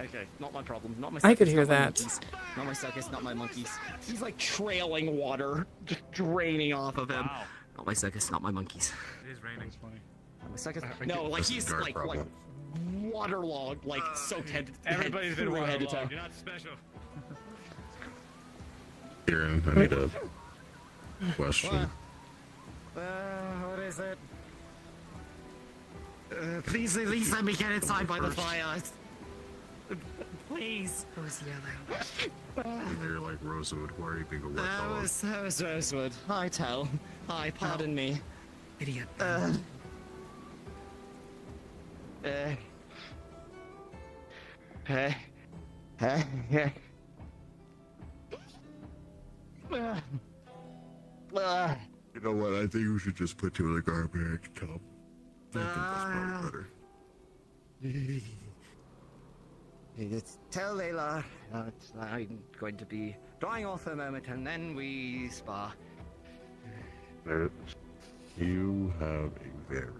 Okay, not my problem. Not my I could circus, hear not my that. monkeys. Not my circus, not my monkeys. He's like trailing water, just draining off of him. Not my circus, not my monkeys. It is raining. My circus. No, like he's like waterlogged, like soaked head. Everybody's been head to toe. waterlogged. You're not special. Kieran, I need a question. What is it? Please at least let me get inside by the fire. Please. Who's yelling? You're like Rosewood. Why are you being a wet dog? That was Rosewood. Hi, Tell. Hi, pardon me. Idiot. You know what? I think we should just put you in the garbage tub. I think that's probably better. Tell Layla that I'm going to be drying off for a moment and then we spar. You have a very,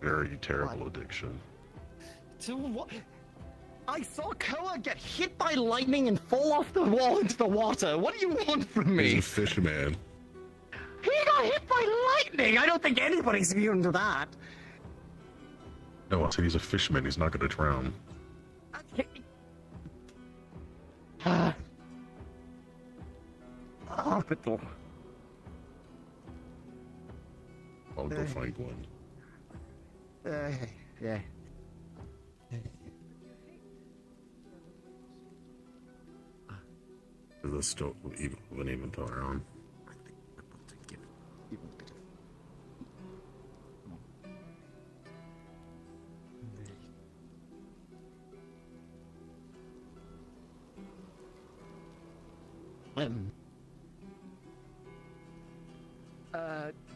very terrible addiction. To what? I saw Koa get hit by lightning and fall off the wall into the water. What do you want from me? He's a fish man. He got hit by lightning! I don't think anybody's immune to that. No, I said he's a fisherman. He's not going to drown. Hospital. I'll go find one. Yeah. Let's still even tell her on.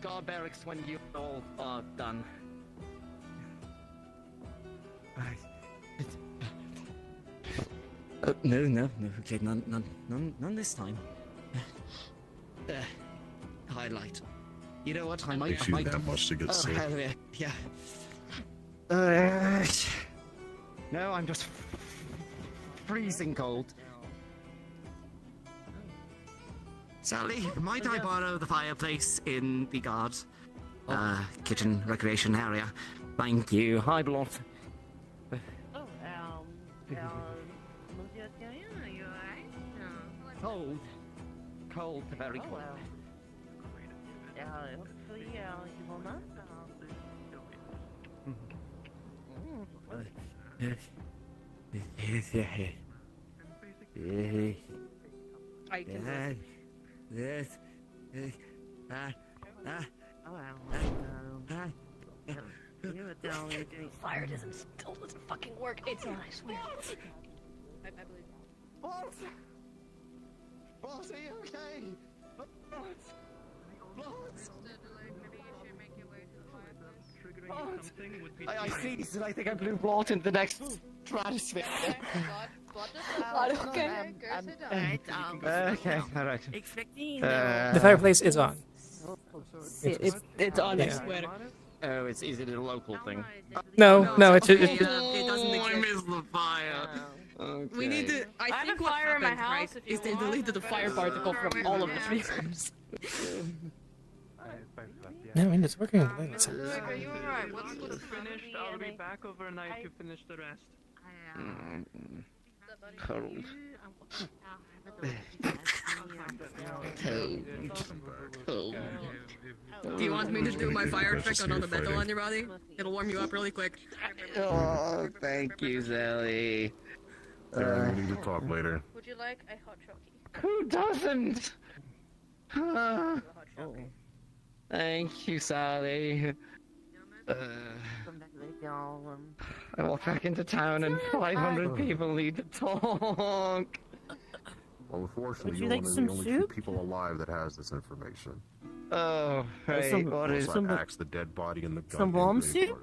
Guard barracks when you all are done. No, okay, none this time. Highlight. You know what, I might... Takes you that much to get sick. Hell yeah. No, I'm just freezing cold. Sally, might I borrow the fireplace in the guard kitchen recreation area? Thank you. Hi, Blot. Monsieur Tyrion, are you alright? Cold, very cold. Hopefully, you will not. I can Fire still doesn't fucking work. It's on, I swear. I believe. Boss, are you okay? I sneezed and I think I blew Blot into the next stratosphere. Okay. Okay, alright. The fireplace is on. It's on, I Yeah. swear. Oh, is it a local thing? No, it doesn't exist. I missed the fire. Okay. We need to. I have think a what fire in my happened, house right, if you is they want. deleted the fire particle from all of the streamers. Yeah, I mean, it's working on the light. Look, are you alright? What's Finished. I'll be back overnight to finish the rest. Cold. Do you want me to do my fire trick on all the metal on your body? It'll warm you up really quick. Oh, thank you, Sally. We need to talk later. Would you like a hot chocolate? Who doesn't? Thank you, Sally. I walked back into town and 500 people need to talk. Well, unfortunately, Would you you're like one of some the only soup? two people alive that has this information. Oh, right. What is Also, I axed the dead body in the Some goddamn warm graveyard.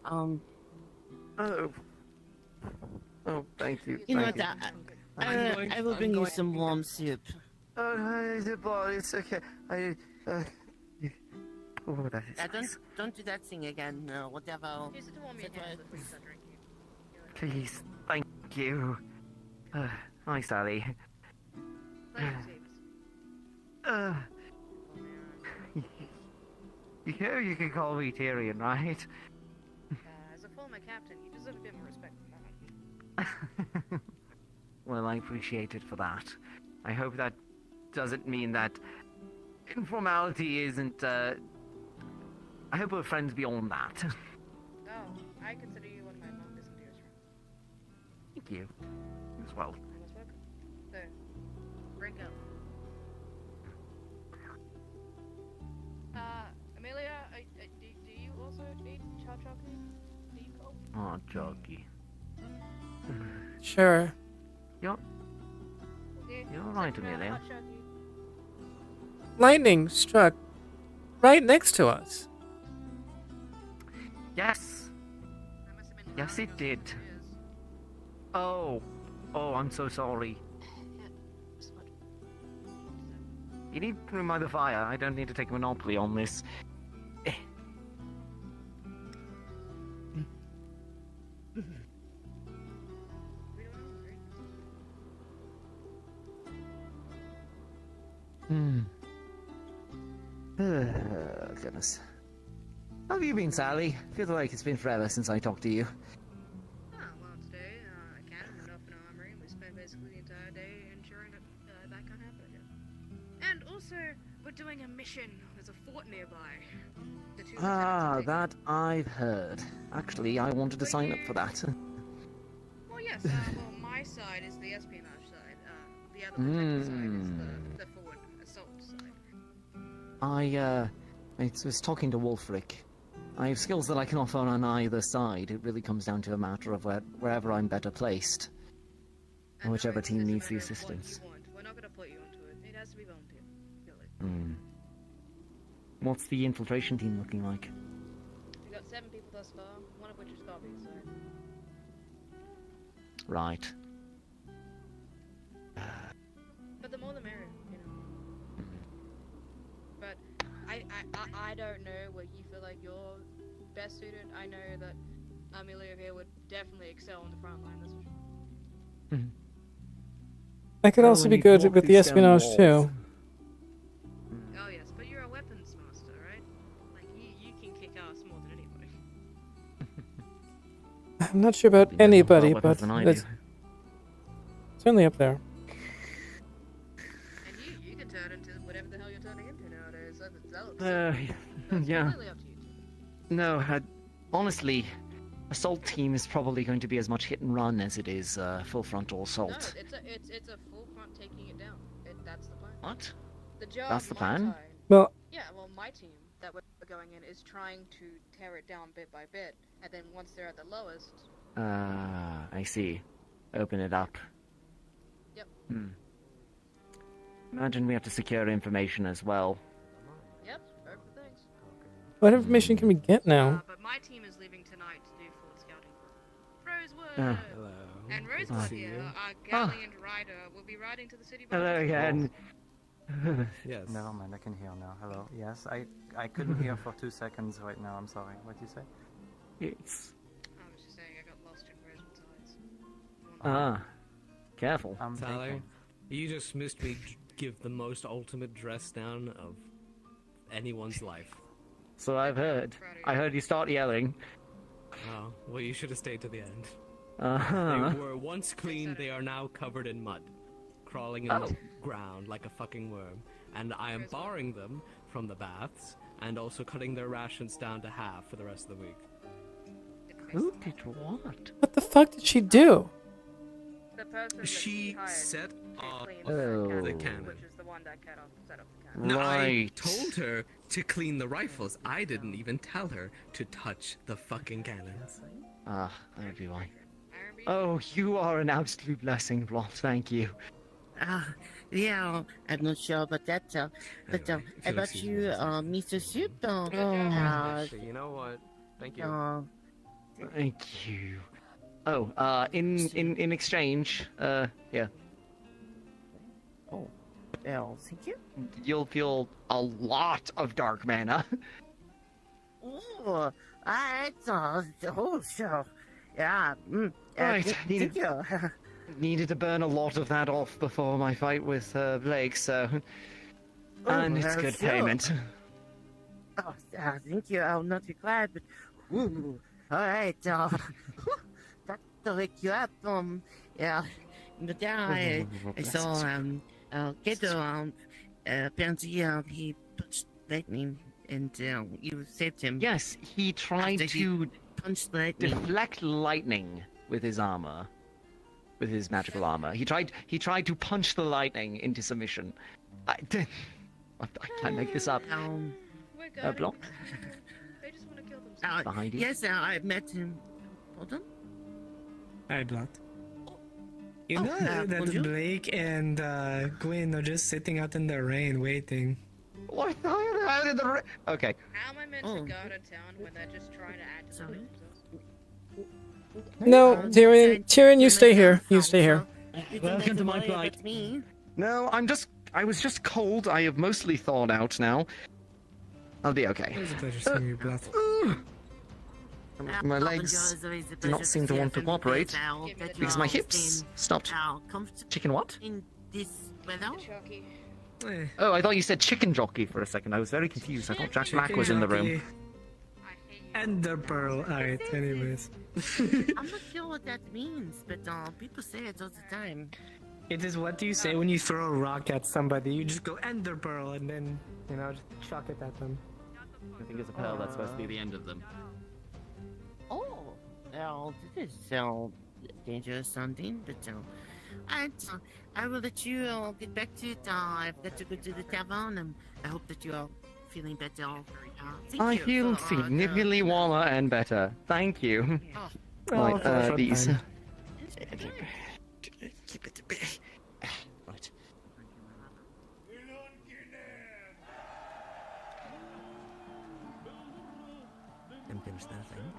soup? Oh, thank you. You know thank what? you. I will bring you some warm soup. Oh, the body, it's okay. Oh, that is... Don't do that thing again. No, whatever. Please, thank you. Hi, Sally. You know you can call me Tyrion, right? As a former captain, you deserve a bit more respect than that. Well, I appreciate it for that. I hope that doesn't mean that informality isn't, I hope we're friends beyond that. Oh, I consider you one of my longest and dearest friends. Thank you. As well. You're most welcome. So, drink up. Amelia, do you also eat chocolate? Do you go? Oh, Jockey. Sure. You're right, Amelia. Lightning struck right next to us. Yes. Yes, it did. Oh, I'm so sorry. You need to remind the fire. I don't need to take a monopoly on this. Goodness. How have you been, Sally? Feels like it's been forever since I talked to you. Well, today, I can't enough in our armory, and we spent basically the entire day ensuring that that can't happen again. And also, we're doing a mission. There's a fort nearby. The two That I've heard. Actually, I wanted to sign up for that. Well, yes, well, my side is the espionage side. The other protected side is the forward assault side. I was talking to Wolfric. I have skills that I can offer on either side. It really comes down to a matter of wherever I'm better placed. And whichever team needs the assistance. We're not gonna put you onto it. It has to be volunteer. What's the infiltration team looking like? We got 7 people thus far, one of which is Bobby, so... Right. But the more the merrier, you know. But I don't know where you feel like you're best suited. I know that Amelia here would definitely excel on the front line, that's for sure. I could also be good with the espionage too. Oh yes, but you're a weapons master, right? Like, you can kick ass more than anybody. I'm not sure about anybody, more but weapons than I it's certainly up there. And you can turn into whatever the hell you're turning into nowadays. That's Yeah. completely up to you. No, honestly, assault team is probably going to be as much hit and run as it is full frontal No, assault. it's a full front taking it down. That's the plan. What? The job That's the my plan? side- Well, Yeah, well, my team that we're going in is trying to tear it down bit by bit, and then once they're at the lowest. I see. Open it up. Yep. Imagine we have to secure information as well. Yep. Open things. what information can we get now? But my team is leaving tonight to do forward scouting. Rosewood. Hello. And Rosewood I here, see you. our gallant rider, will be riding to the city. by Hello tomorrow. again. Yes. Never mind, I can hear now. Hello. Yes, I couldn't hear for 2 seconds right now. I'm sorry. What did you say? It's... I was just saying I got lost in Rosewood's eyes. Careful. Tyler, you just missed me give the most ultimate dress down of anyone's life. So I've heard. I heard you start yelling. Oh, well, you should have stayed to the end. Uh-huh. They were once clean, they are now covered in mud, crawling in the ground like a fucking worm. And I am barring them from the baths, and also cutting their rations down to half for the rest of the week. Who did what? What the fuck did she do? The person that She hired set to off clean Oh. the cannon. which is the one that set off the cannon. No, I Right. told her to clean the rifles. I didn't even tell her to touch the fucking cannons. Ah, that would be why. Oh, you are an absolute blessing, Blot. Thank you. Yeah, I'm not sure about that, but about you, Mr. Soup, Actually, you know what? Thank you. Thank you. Oh, in exchange, yeah. Oh, well, thank you. You'll feel a lot of dark mana. Oh, it's oh, so, yeah, Right, thank needed, you. needed to burn a lot of that off before my fight with Blake, so... And it's good sure. payment. Oh, thank you. I'll not be quiet, but ooh, all right. That'll wake you up. Yeah. But then I saw Kato. Apparently, he punched lightning, and you saved him. Yes, he tried After he to punched lightning. deflect lightning with his armor, with his magical armor. He tried to punch the lightning into submission. I can't make this up. Blanc? They just want to kill themselves. Behind you? Yes, I met him. Hold on. Hi, Blunt. You Oh, know that bonjour. Blake and Gwen are just sitting out in the rain waiting. What? How did the Okay. How am I meant to go to town when they're just trying to add to the No, Tyrion, you stay here. You stay here. Welcome to my plight. No, I was just cold. I have mostly thawed out now. I'll be okay. It was a pleasure seeing you, Blunt. My legs do not seem to want to cooperate because my hips stopped. Chicken what? In this weather? Oh, I thought you said chicken jockey for a second. I was very confused. I thought Jack Black was in the room. And the pearl. Alright, anyways. I'm not sure what that means, but people say it all the time. It is what do you say when you throw a rock at somebody? You just go ender pearl and then, just chuck it at them. I think it's a pearl that's supposed to be the end of them. Oh, well, this is dangerous something, but I will let you get back to it. I've got to go to the tavern, and I hope that you are feeling better. I feel significantly warmer and better. Thank you. Right, these. Keep it a bit. Right. Them finish their thing.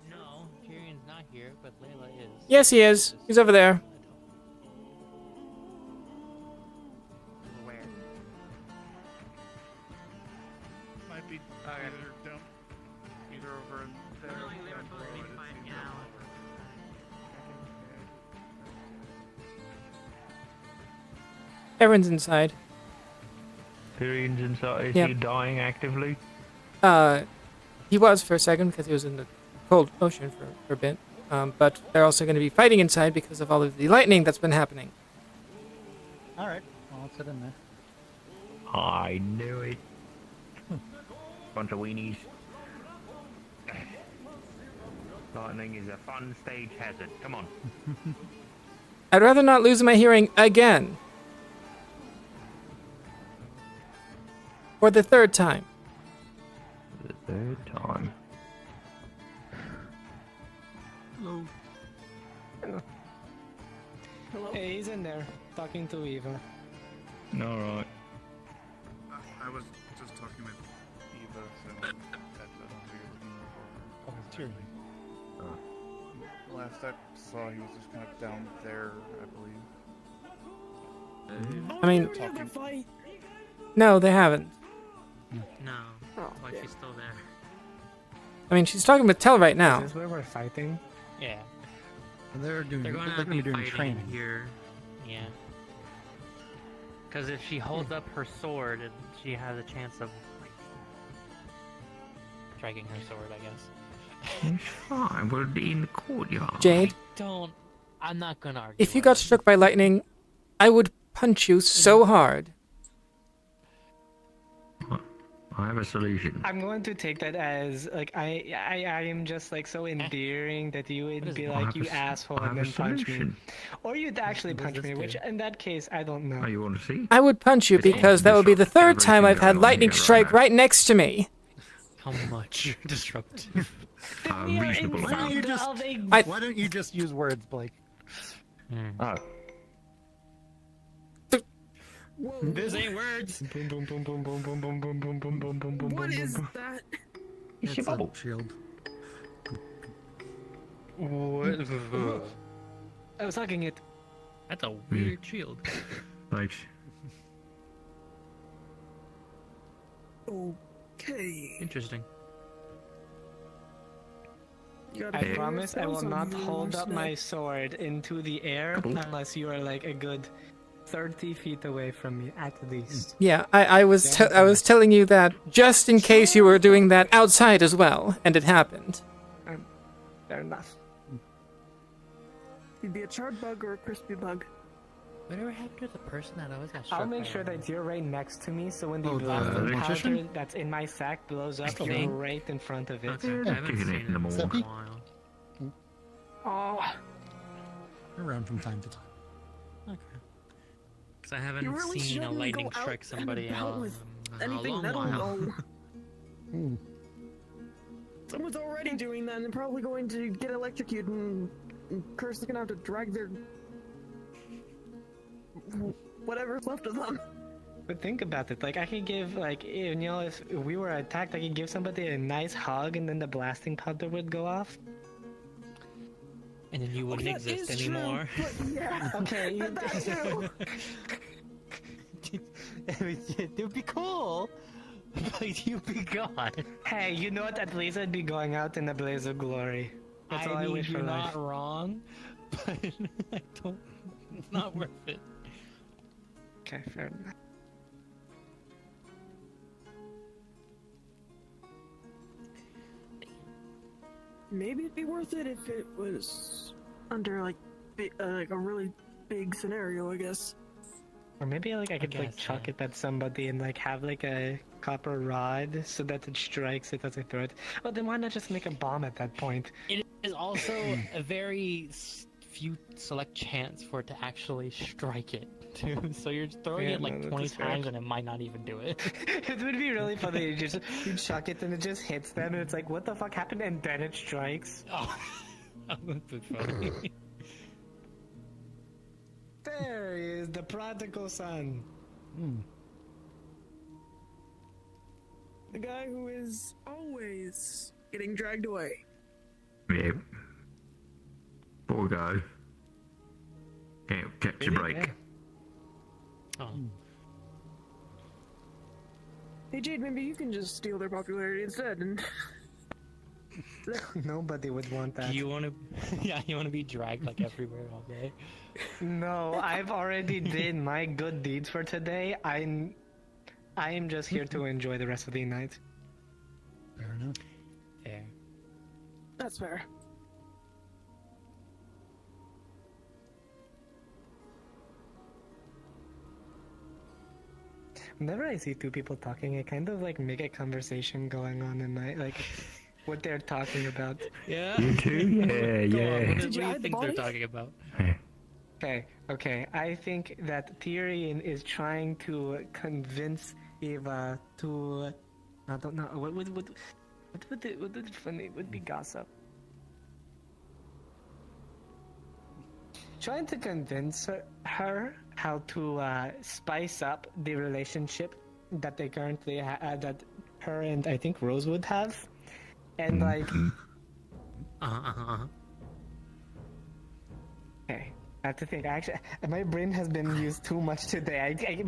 No, Tyrion's not here, but Layla is. Yes, he is. He's over there. Where? Might be either over there. Aaron's inside. Tyrion's inside. Is Yep. he dying actively? He was for a second because he was in the cold ocean for a bit. But they're also going to be fighting inside because of all of the lightning that's been happening. Alright, well, I'll sit in there. I knew it. Bunch of weenies. Lightning is a fun stage hazard. Come on. I'd rather not lose my hearing again. For the third time. The third time. Hello. Hey, he's in there, talking to Eva. Alright. I was just talking with Eva, so that's Oh, Tyrion. last I saw, he was just kind of down there, I believe. I mean, talking. no, they haven't. No. Why she's still there? I mean, she's talking with Tell right now. Is this where we're fighting? Yeah. They're They're going gonna to be be doing fighting training. here. Yeah. Because if she holds up her sword, she has a chance of like striking her sword, I guess. It's fine. We're in the courtyard. Jade, I'm not gonna argue. if you got struck by lightning, I would punch you so hard. I have a solution. I'm going to take that as like I am just like so endearing that you would be like, you asshole, and then punch me, or you'd actually punch me. Which in that case, I don't know. Oh, you want to see? I would punch you because that would be the third time I've had lightning strike right next to me. How much disruptive? Reasonable. Why don't you just use words, Blake? Oh. This ain't words. Boom, boom, boom, boom, boom, boom, boom, boom, boom, boom, boom, boom, boom. What is that? It's your bubble. Shield. What? I was hugging it. That's a weird shield. Thanks. Okay. Interesting. I promise I will not hold up my sword into the air unless you are like a good 30 feet away from me at least. Yeah, I was telling you that just in case you were doing that outside as well, and it happened. Fair enough. You'd be a charred bug or a crispy bug. Whatever happened to the person that always got struck I'll make by sure that you're right next to me, so when the Oh, blasting the powder magician? that's in my sack blows up, you're Thing? right in front of it. Okay, I haven't seen it in a while. Oh, Around from time to time. Okay. Because I haven't you really seen a shouldn't lightning go out strike somebody and about in with a anything long that'll while. go. Someone's already doing that and they're probably going to get electrocuted and Curse is gonna have to drag their whatever's left of them. But think about it, like I could give, like, you know, if we were attacked, I could give somebody a nice hug and then the blasting powder would go off. And then you wouldn't exist anymore. Yeah. Okay. That's true. It would be cool, but you'd be gone. Hey, you know what? At least I'd be going out in a blaze of glory. That's all I mean, wish for you're life. not wrong, but I don't. It's not worth it. Okay, fair enough. Maybe it'd be worth it if it was under like like a really big scenario, I guess. Or maybe like I could like guess, chuck it at somebody and like have like a copper rod so that it strikes it as I throw it. Well, then why not just make a bomb at that point? It is also a very few select chance for it to actually strike it too. So you're throwing Yeah, it like no, 20 that's fair. times and it might not even do it. It would be really funny. You chuck it and it just hits them and it's like, what the fuck happened? And then it strikes. Oh, that's funny. There is the prodigal son. The guy who is always getting dragged away. Yeah. Poor guy. Can't catch a break. Oh. Hey Jade, maybe you can just steal their popularity instead and Nobody would want that. Do you want to? Yeah, you want to be dragged like everywhere all day. No, I've already did my good deeds for today. I am just here to enjoy the rest of the night. Fair enough. Fair. that's fair. Whenever I see two people talking, I kind of like make a conversation going on and I like what they're talking about. Yeah. You too? Yeah, Go on, yeah. what do you think they're talking about? Okay. I think that Tyrion is trying to convince Eva to. I don't know. What would funny would be gossip? Trying to convince her how to spice up the relationship that they currently that her and I think Rosewood have, and like. Okay, I have to think. Actually, my brain has been used too much today. You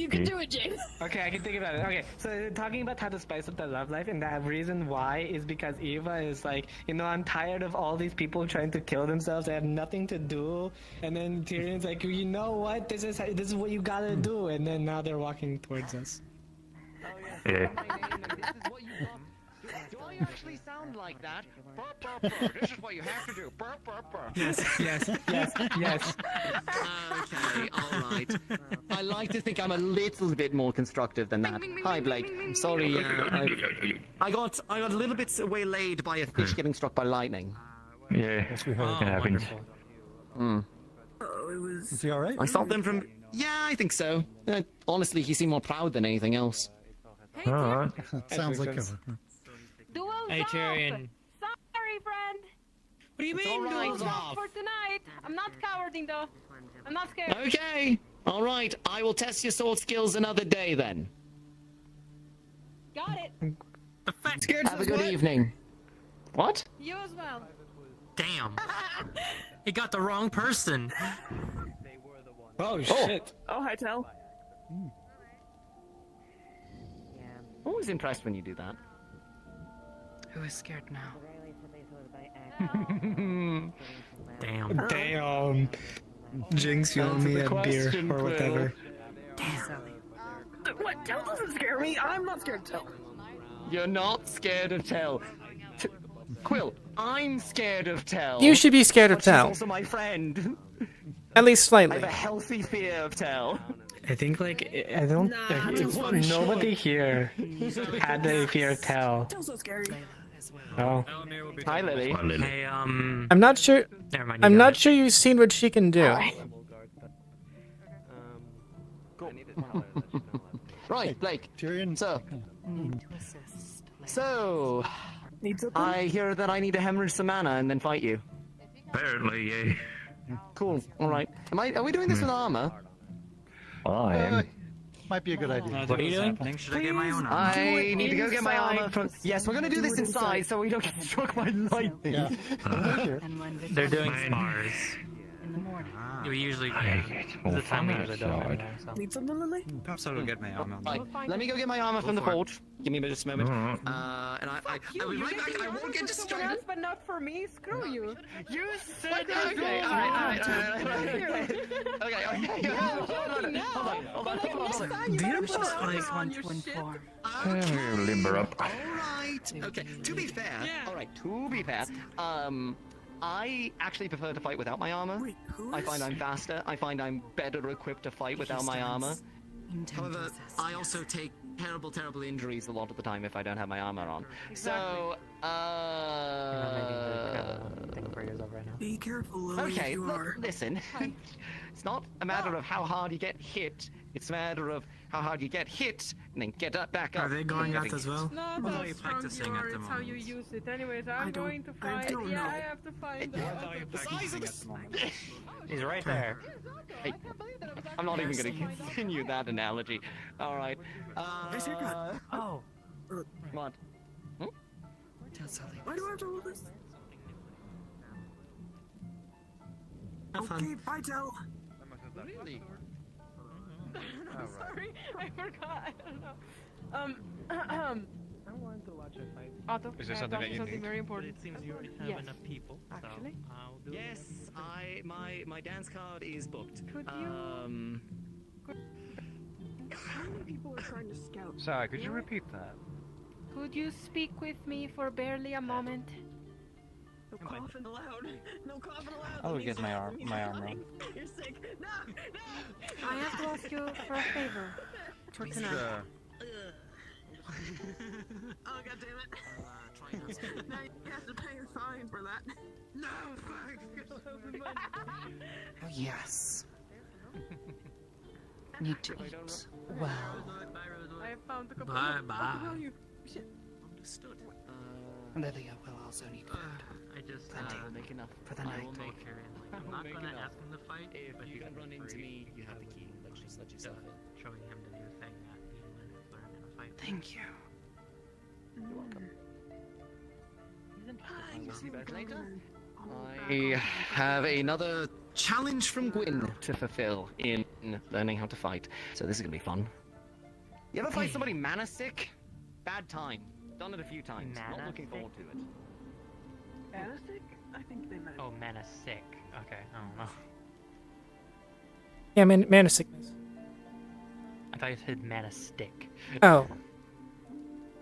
can do it, Jade. Okay, I can think about it. Okay, so talking about how to spice up the love life, and the reason why is because Eva is like, you know, I'm tired of all these people trying to kill themselves. They have nothing to do. And then Tyrion's like, you know what? This is what you gotta do. And then now they're walking towards us. Yeah. Do I actually sound like that? Burr, burr, burr. This is what you have to do. Burr, burr, burr. Yes. Okay, alright. I like to think I'm a little bit more constructive than that. Hi, Blake. I'm sorry, I got a little bit waylaid by a fish getting struck by lightning. Yeah, it happens. Oh, it was. Is he alright? I stopped them from... Yeah, I think so. Honestly, he seemed more proud than anything else. Alright. Sounds like a... Hey, Tyrion. Sorry, friend. What do you mean, duels off? For tonight. I'm not cowarding though. I'm not scared. Okay. Alright, I will test your sword skills another day then. Got it. Have a good evening. What? You as well. Damn. He got the wrong person. Oh shit. Oh, hi, Tell. Always impressed when you do that. Who is scared now? Damn. Damn. Jinx, you owe me a beer or whatever. What? Tell doesn't scare me. I'm not scared of Tell. You're not scared of Tell. Quill, I'm scared of Tell. You should be scared of but Tell. She's also my friend. At least I slightly. have a healthy fear of Tell. I think I don't. Nobody here had a fear of Tell. Tell's so scary. Oh. Hi, Lily. Hey, I'm not sure. Never mind. I'm not sure you've seen what she can do. Right, Blake. Tyrion. So, I hear that I need to hemorrhage some mana and then fight you. Apparently, yeah. Cool. All right. Are we doing this with armor? I am. Might be a good idea. What are you doing? Should I get my own armor? I need to go get my armor from. Yes, we're gonna do this inside so we don't get struck by lightning. Yeah. They're doing Mine. spars. In the morning. We usually I get more the time fun we usually don't outside. anyway, so. Need something, Lily? Perhaps I'll get my armor. Right, let me go get my armor from the forge. Give me just a moment. Alright. And I'll be right back. I won't get distracted. But not for me. Screw you. You said that. Okay, hold on. Do you just like 124? Limber up. Alright. Okay. To be fair. I actually prefer to fight without my armor. Wait, who I is- find I'm faster. I find I'm better equipped to fight without my armor. However, I also take terrible injuries a lot of the time if I don't have my armor on. So, Be careful, Lily. okay, You are. listen. It's not a matter of how hard you get hit. It's a matter of how hard you get hit and then get up back up. Are they going out as well? Not What are how you strong practicing you at are, the it's how you moment? use it. Anyways, I'm going to I find. don't Yeah, know. I have to find. The size of the He's right there. Hey, I'm not even going to continue that analogy. All right. Nice haircut. Oh. What? Why do I have to roll this? Have fun. Okay, bye, Tell. Really? Sorry, I forgot. I don't know. I want to watch a fight. Otto, Is there I have something to ask that you you something need? very important. It seems you already have Yes. enough people. Actually? So I'll do Yes, my dance card is booked. Could you? How many people are trying to scout? Sorry, could you repeat that? Could you speak with me for barely a moment? No coughing allowed. No coughing allowed. I'll That get means my you're arm dying. You're sick. No. I have to ask you for a favor for tonight. Oh, God damn it. Now you have to pay a fine for that. No, Oh, yes. Need to eat. Well. I have found a couple. Bye of bye. you. Shit. Understood. Lilia will also need food. I just Make enough For the I night. will make I'm will not make gonna enough. ask him to fight, If but you he can can run into free. me, you have the key. Let's let you Just have it. showing him the new thing that he learned in a fight. Thank you. You're welcome. I will see you back later. I I have another challenge from Gwyn to fulfill in learning how to fight. So this is gonna be fun. You ever fight somebody mana sick? Bad time. Done it a few times. Not Mana looking sick? forward to it. Fantastic? I think they meant. Oh, mana sick. Okay, I don't know. Yeah, mana sickness. I thought you said mana stick. Oh.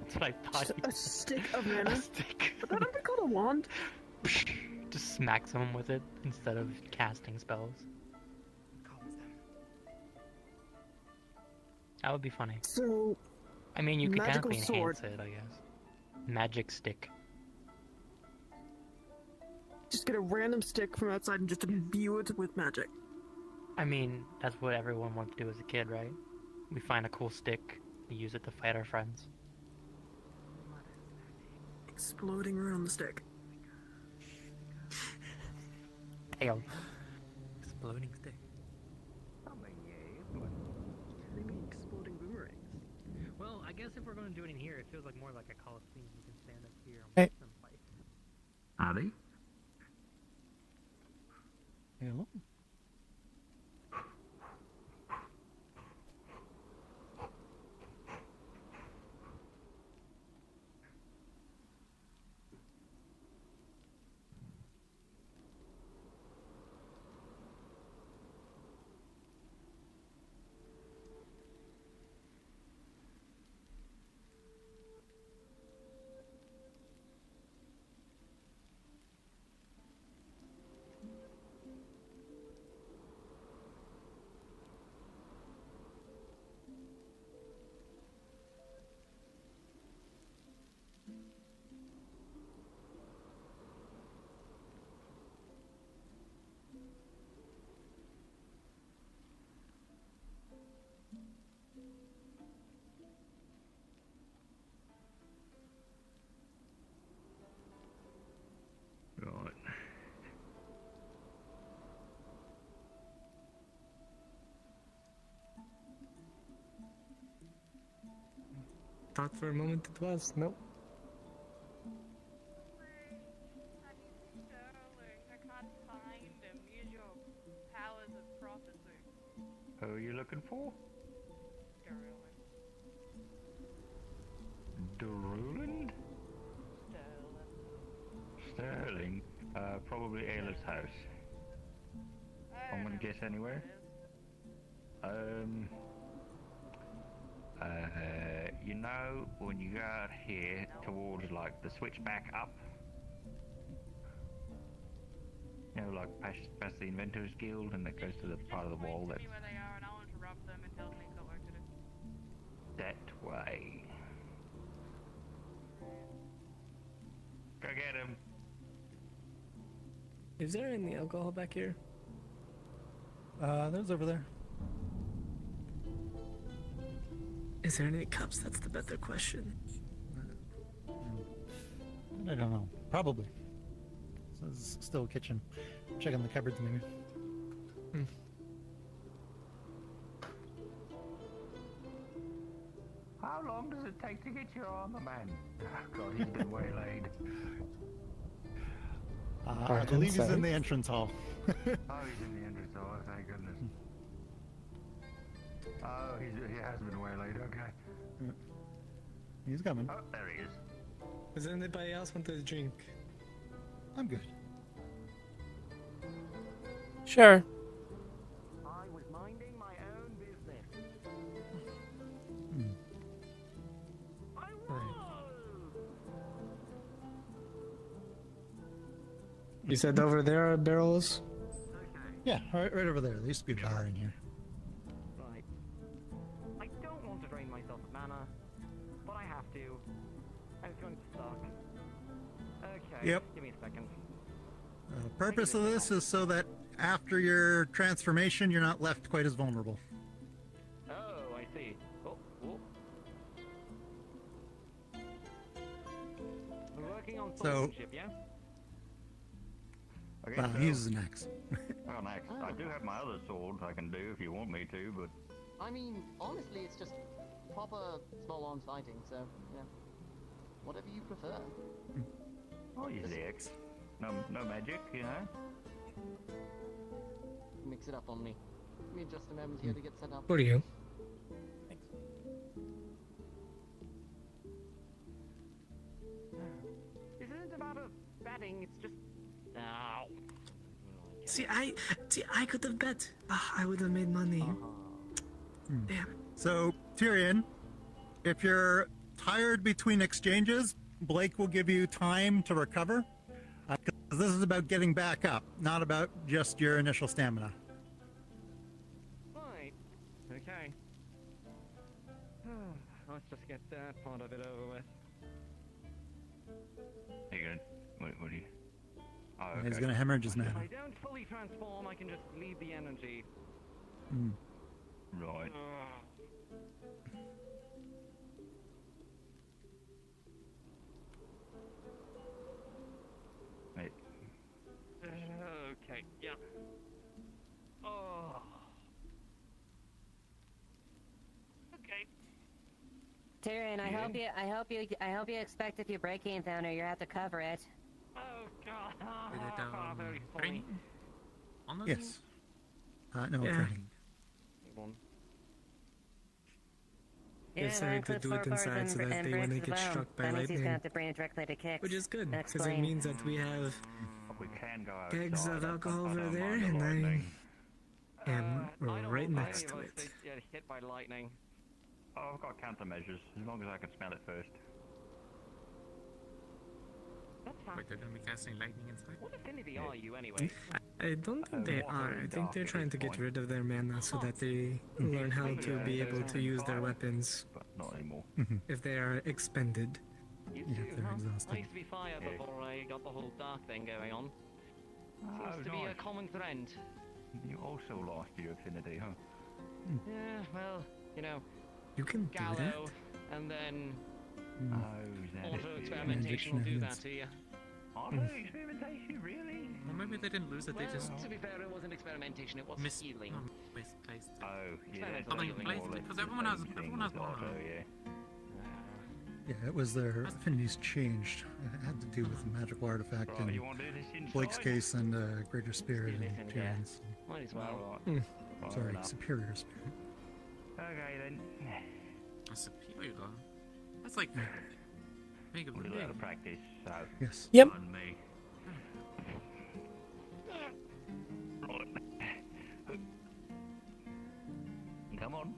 That's what I thought. A stick of mana? A stick. But that would be called a wand. Just smack someone with it instead of casting spells. That would be funny. So, I mean, you could magical technically sword. enhance it, I guess. Magic stick. just get a random stick from outside and just imbue it with magic. I mean, that's what everyone wanted to do as a kid, right? We find a cool stick, we use it to fight our friends. Exploding rune on the stick. Damn. Exploding stick. Exploding boomerangs. Well, I guess if we're going to do it in here, it feels like more like a coliseum. You can stand up here and Hey. watch them fight. Are they? Hello. thought for a moment it was. Nope. Who are you looking for? Derulin? Sterling? Probably Ayla's house. I'm gonna guess anywhere. You know, when you go out here towards like the switch back up, you know, like past the Inventors Guild, and that goes to the part of the wall that's that way. Go get him. Is there any alcohol back here? There's over there. Is there any cups? That's the better question. I don't know. Probably. So it's still kitchen. Checking the cupboards maybe. How long does it take to get your armor, man? Oh, God, he's been waylaid. I believe he's in the entrance hall. Oh, he's in the entrance hall. Thank goodness. Oh, he has been waylaid. Okay. He's coming. Oh, there he is. Does anybody else want a drink? I'm good. Sure. I was minding my own business. You said over there are barrels? Yeah, right over there. There used to be a bar in here. Right. I don't want to drain myself of mana, but I have to. I'm going to suck. Okay. Yep. Give me a second. The purpose of this is so that after your transformation, you're not left quite as vulnerable. Oh, I see. Oh. We're working on So- swordsmanship, yeah? Okay, He uses an axe. I got an axe. I do have my other sword I can do if you want me to, but I mean, honestly, it's just proper small arms fighting, so, yeah. Whatever you prefer. I'll use the axe. No magic, you know? Mix it up on me. Give me just a moment here to get set up. What are you? This isn't about a betting, it's just... Ow. See, I could have bet. I would have made money. Damn. So, Tyrion, if you're tired between exchanges, Blake will give you time to recover. Because this is about getting back up, not about just your initial stamina. Right. Okay. Let's just get that part of it over with. you gonna what do you? Oh, okay. He's going to hemorrhage his If mana. I don't fully transform, I can just leave the energy. Right. Wait. Okay, yeah. Oh. Okay. Tyrion, I hope you expect if you break anything or you have to cover it. Oh God. Is it Very funny. training? On those? Yes. No Yeah. training. Decided to do it inside so that they, when they get struck by that means he's gonna lightning, have to bring it directly to kicks. which is good because it Explain. means that we have We can go outside. kegs of alcohol I over don't there, mind the and lightning. I am I don't right want next any to of it. us to get hit by lightning. Oh, I've got countermeasures as long as I can smell it first. That's fine. Wait, they're gonna be casting lightning inside? What affinity are you anyway? I don't think they are. I think they're trying to get rid of their mana so that they learn how to be able to use their weapons But not anymore. if they are expended. You Yeah, too, they're huh? exhausted. I used to be fire before I got the whole dark thing going on. Seems to be a nice. common trend. You also lost your affinity, huh? Yeah, well, you know, You can do that. Gallo, and then Oh, that auto is experimentation will do that to you. Auto experimentation, really? Well, maybe they didn't lose it, they Well, just to be fair, it wasn't experimentation, it was healing. misplaced. Oh, yeah. Experimental that's healing. more like Because everyone has things mana. auto, yeah. Yeah, it was their affinities changed. It had to do with a magical artifact Right, in you want to do this inside? Blake's case and Greater Spirit and Listen, yeah. Tyrion's. Might as well. Right, Sorry, enough. Superior Spirit. Okay then. A superior? That's like make a We'll do a lot of practice, so. Yes. Yep. On me. Right. Come on.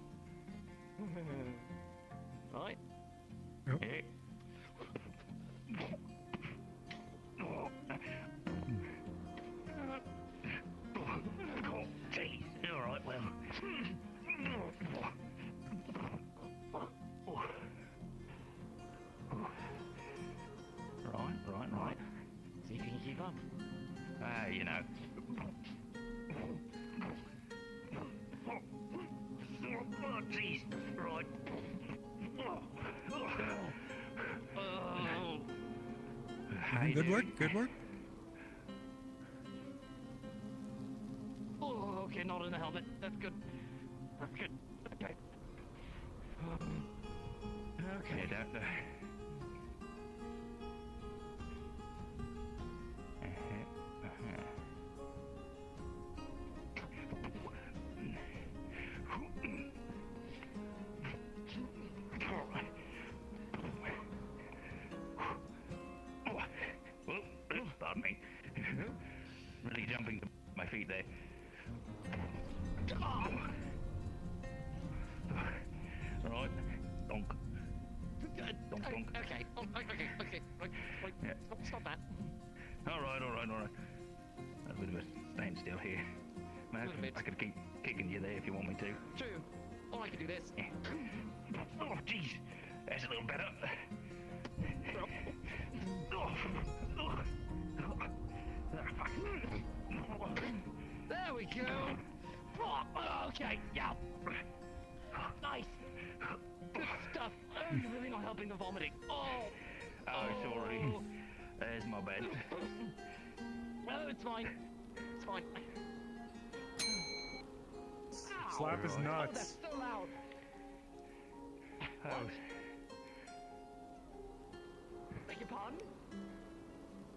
Right. Yep. Yeah. Oh, geez. All right, well. Right. See if you can keep up. You know. Oh, jeez. Right. Good work, good work. Oh, okay, not in the helmet. That's good. That's good. Okay. Okay. Yeah, don't. Pardon me. Really jumping to my feet there. Right. Donk. Donk. Okay. Right. Yeah. Stop that. All right. A bit of a standstill here. I could keep kicking you there if you want me to. True. Or I can do this. Yeah. Oh, jeez. That's a little better. There we go. Oh, okay, yeah. Nice. Good stuff. You're really not helping the vomiting. Oh, sorry. There's my bed. No, it's fine. It's fine. Slap his Oh, nuts. that's so loud. Beg your pardon?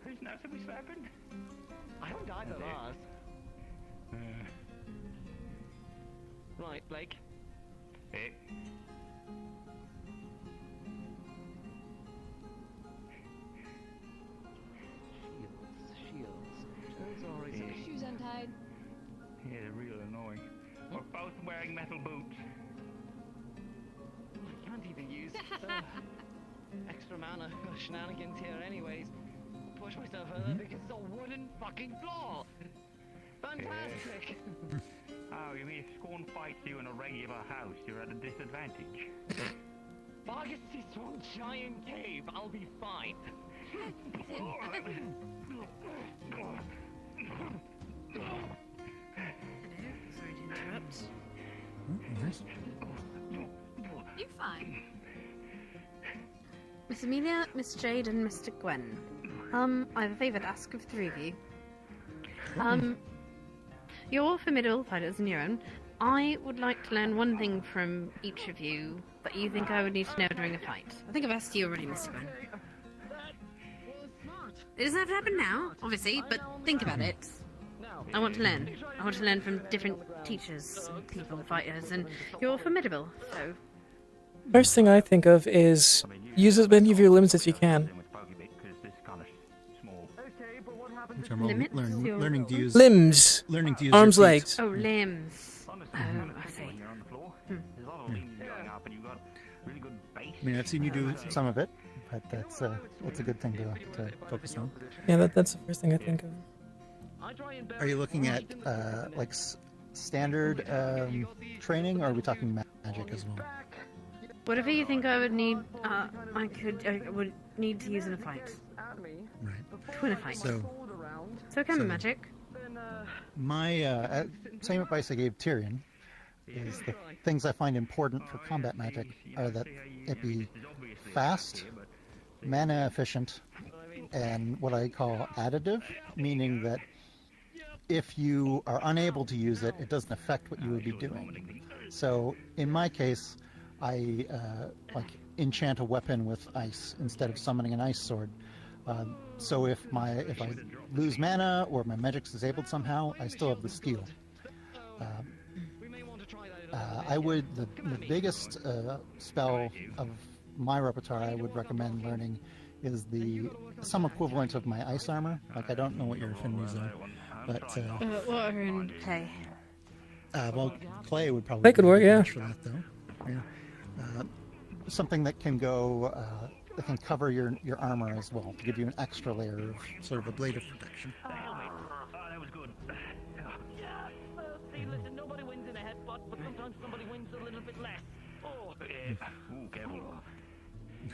Whose nuts are we slapping? I haven't died of ours. Right, Blake. Hey. Shields. Shoes untied. Yeah, they're real annoying. We're both wearing metal boots. I can't even use extra mana shenanigans here anyways. Push myself further because it's a wooden fucking floor. Fantastic. Oh, you mean if Scorn fights you in a regular house, you're at a disadvantage? Vargas is one giant cave. I'll be fine. Sorry to interrupt. You're fine. Miss Amelia, Miss Jade, and Mr. Gwen. I have a favour to ask of the three of you. You're all formidable fighters in your own. I would like to learn one thing from each of you that you think I would need to know during a fight. I think I've asked you already, Mr. Gwen. It doesn't have to happen now, obviously, but think about it. I want to learn. I want to learn from different teachers, people, fighters, and you're all formidable, so... First thing I think of is use as many of your limbs as you can. Which I'm learning to use. Limbs. Learning to use Arms, your feet. legs. Oh, limbs. Oh, I see. I mean, I've seen you do some of it, but that's a good thing to focus on. Yeah, that's the first thing I think of. Are you looking at like standard training, or are we talking magic as well? Whatever you think I would need, I would need to use in a fight. Right. To win a fight. So it can be magic. My same advice I gave Tyrion is the things I find important for combat magic are that it be fast, mana efficient, and what I call additive, meaning that if you are unable to use it, it doesn't affect what you would be doing. So in my case, I like enchant a weapon with ice instead of summoning an ice sword. So if I lose mana or my magic's disabled somehow, I still have the steel. The biggest spell of my repertoire I would recommend learning is some equivalent of my ice armor. Like, I don't know what your affinities are, but Water and clay. well, clay would probably Clay could be work, yeah. for that, though. Yeah. Something that can go that can cover your armor as well, to give you an extra layer of sort of a blade of protection. That was good. See, listen, nobody wins in a headbutt, but sometimes somebody wins a little bit less. Oh, ooh, careful.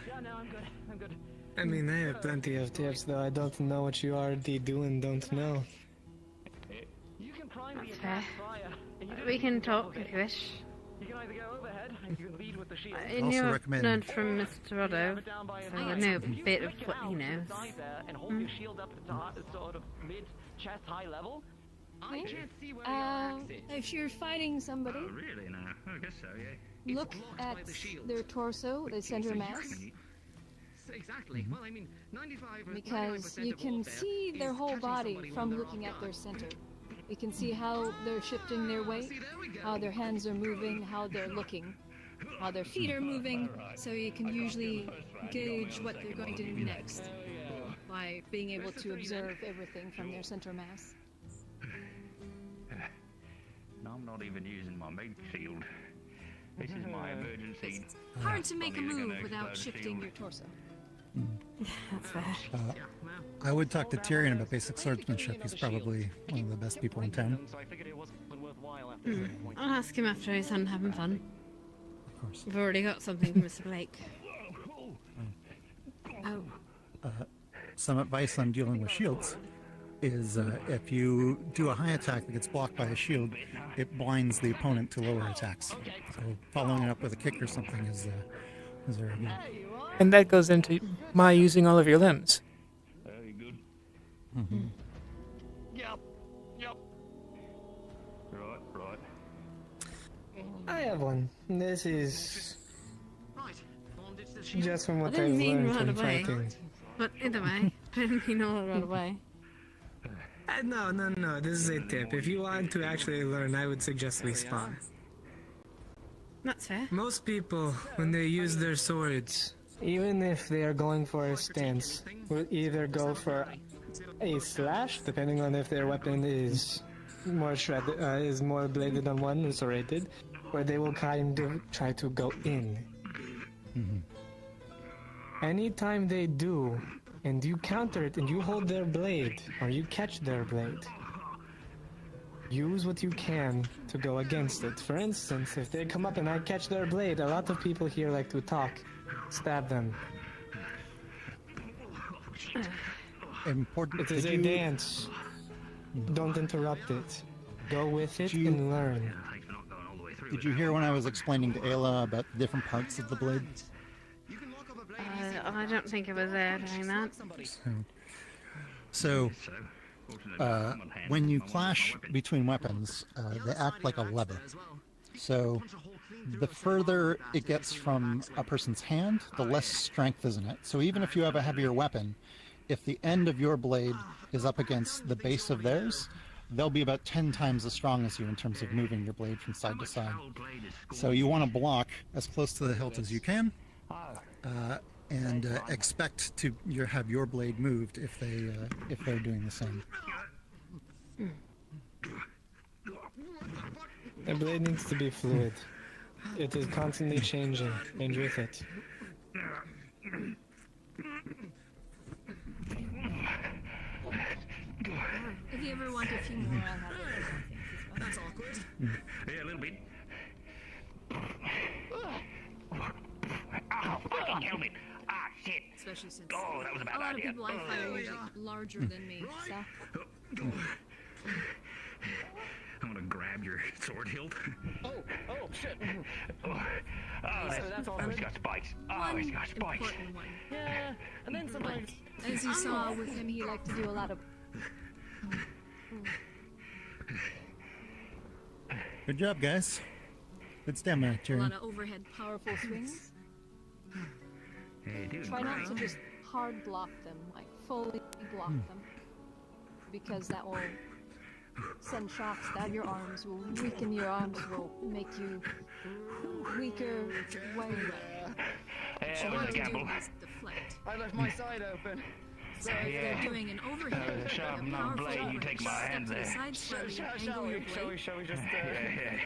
Yeah, no, I'm good. I mean, I have plenty of tips, though I don't know what you already do and don't know. You can prime the That's attack fair. fire. We can talk if you wish. You can either go overhead and you can lead with the shield. I knew I've learned from Mr. Otto, so I know a bit of what he knows. And hold your shield up at sort of mid-chest high level. I can't see where the axe is. If you're fighting somebody, Oh, really? No, I guess so, yeah. look at their torso, the center mass, Exactly. Well, I mean, 95 because you can see their whole body from looking at their center. You can see how they're shifting their weight, how their hands are moving, how they're looking, how their feet are moving, so you can usually gauge what they're going to do next by being able to observe everything from their center mass. No, I'm not even using my main shield. This is my emergency. Hard to make a move without shifting your torso. That's fair. I would talk to Tyrion about basic swordsmanship. He's probably one of the best people in town. I'll ask him after he's done having fun. Of course. We've already got something from Mr. Blake. Oh. Some advice on dealing with shields is if you do a high attack that gets blocked by a shield, it blinds the opponent to lower attacks. So following it up with a kick or something is very good. And that goes into my using all of your limbs. Very good. Mm-hmm. Yep. Right. I have one. This is just from I what I've didn't mean learned run from away. fighting. But either way, I didn't mean all run away. No. This is a tip. If you want to actually learn, I would suggest we spawn. That's fair. Most people, when they use their swords, even if they are going for a stance, will either go for a slash, depending on if their weapon is more shredded, is more bladed on one, or serrated, or they will kind of try to go in. Anytime they do, and you counter it and you hold their blade, or you catch their blade, use what you can to go against it. For instance, if they come up and I catch their blade, a lot of people here like to talk. Stab them. Important. It is a dance. Don't interrupt it. Go with it and learn. Did you hear when I was explaining to Ayla about the different parts of the blade? I don't think I was there doing that. So, when you clash between weapons, they act like a lever. So, the further it gets from a person's hand, the less strength is in it. So even if you have a heavier weapon, if the end of your blade is up against the base of theirs, they'll be about 10 times as strong as you in terms of moving your blade from side to side. So you want to block as close to the hilt as you can, and expect to have your blade moved if they're doing the same. The blade needs to be fluid. It is constantly changing, and with it. If you ever want a few more, I'll have it. That's awkward. Yeah, a little bit. Ow, fucking helmet. Ah, shit. Especially since Oh, that was a bad lot of idea. people I fight are usually larger than me, so. I'm gonna grab your sword hilt. Oh, shit. That's got spikes. Oh, it's got spikes. Important one. Yeah, and then sometimes... As you saw with him, he liked to do a lot of... Good job, guys. Good stamina, A Tyrion. lot of overhead powerful swings. Try not to just hard block them, like fully block them, because that will send shocks down your arms, will weaken your arms, will make you weaker way. It was a gamble. I left my side open. So if they're doing an overhead, a sharp enough blade, you take my hand there. side slightly, angle your blade, Shall we just,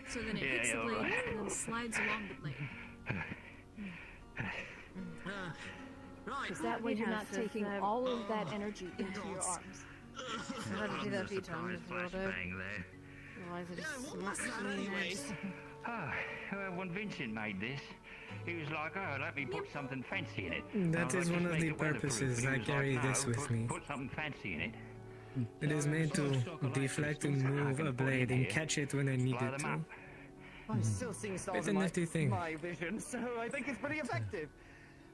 so then it hits the blade and then slides along the blade. Because that way you're not taking all of that energy into your arms. I've had to do that a few times before, though. Otherwise it just smacks me in the head. When Vincent made this, he was like, oh, let me put something fancy in it. That is one of the purposes I carry this with me. Put something fancy in it. It is made to deflect and move a blade and catch it when I need it to. I'm still seeing stars It's a in nifty thing. my vision, so I think it's pretty effective.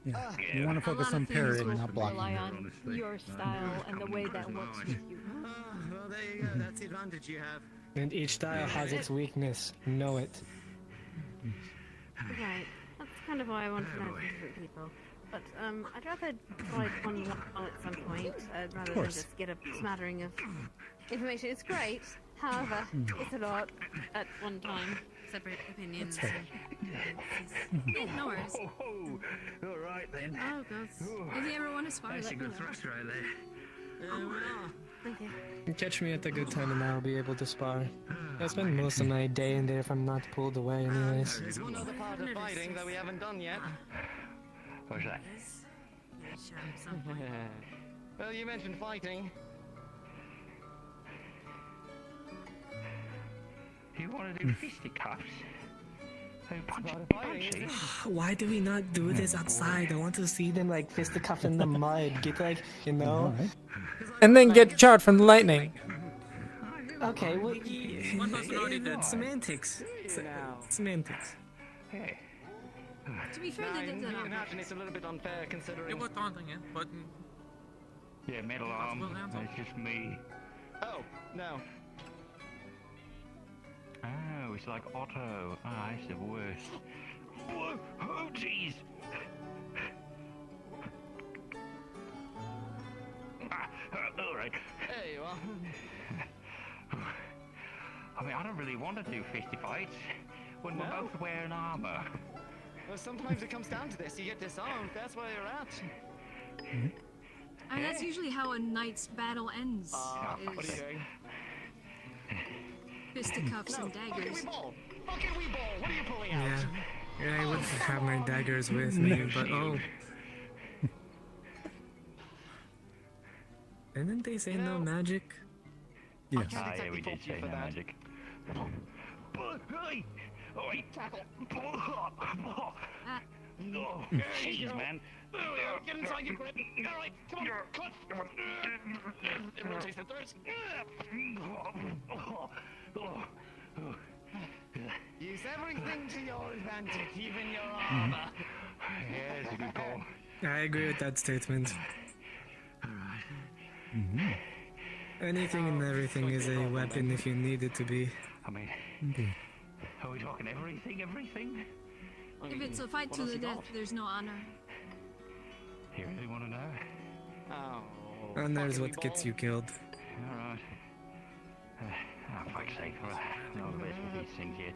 Yeah. You want to focus on parrying, not blocking. Rely on your style and the way that works with you. Well, there you go. That's the advantage you have. And each style has its weakness. Know it. Right. That's kind of why I want to know from different people. But I'd rather try one at some point rather than just get a smattering of information. It's great, however, it's a lot at one time. Separate opinions. Yeah, no worries. All right then. Oh, God. If you ever want to spar, That's a let me good know. thrust right there. Thank you. Catch me at a good time and I'll be able to spar. I spend most of my day in there if I'm not pulled away anyways. There's one other part of fighting that we haven't done yet. What's that? Well, you mentioned fighting. You want to do fisticuffs? Why do we not do this outside? I want to see them like fisticuff in the mud. Get like, you know? And then get charred from the lightning. Okay, well, One person already did. Semantics. Semantics. Hey. To be fair, they did that on imagine purpose. it's a little bit unfair considering. It was taunting it, but Yeah, metal arm. That's just me. Oh, no. Oh, it's like Otto. Ah, it's the worst. Whoa! Oh, jeez! All right. There you are. I mean, I don't really want to do fisty fights when we're both wearing armor. Well, sometimes it comes down to this. You get disarmed. That's where you're at. And that's usually how a knight's battle ends. What are you doing? Fisticuffs and daggers. Fucking wee ball. What are you pulling out? Yeah, I would have my daggers with me, but oh. Didn't they say no magic? Yes. Ah, yeah, we did say no magic. But, hey! Oh, wait, tackle! Oh, jeez, man. Get inside your grip. All right, come on, cut. Everyone takes the thirst. Use everything to your advantage, even your armor. Yeah, that's a good call. I agree with that statement. Anything and everything is a weapon if you need it to be. I mean, are we talking everything? If it's a fight to the death, there's no honor. You really want to know? Oh. And there's what gets you killed. Alright. Oh, fuck's sake. No best with these things here.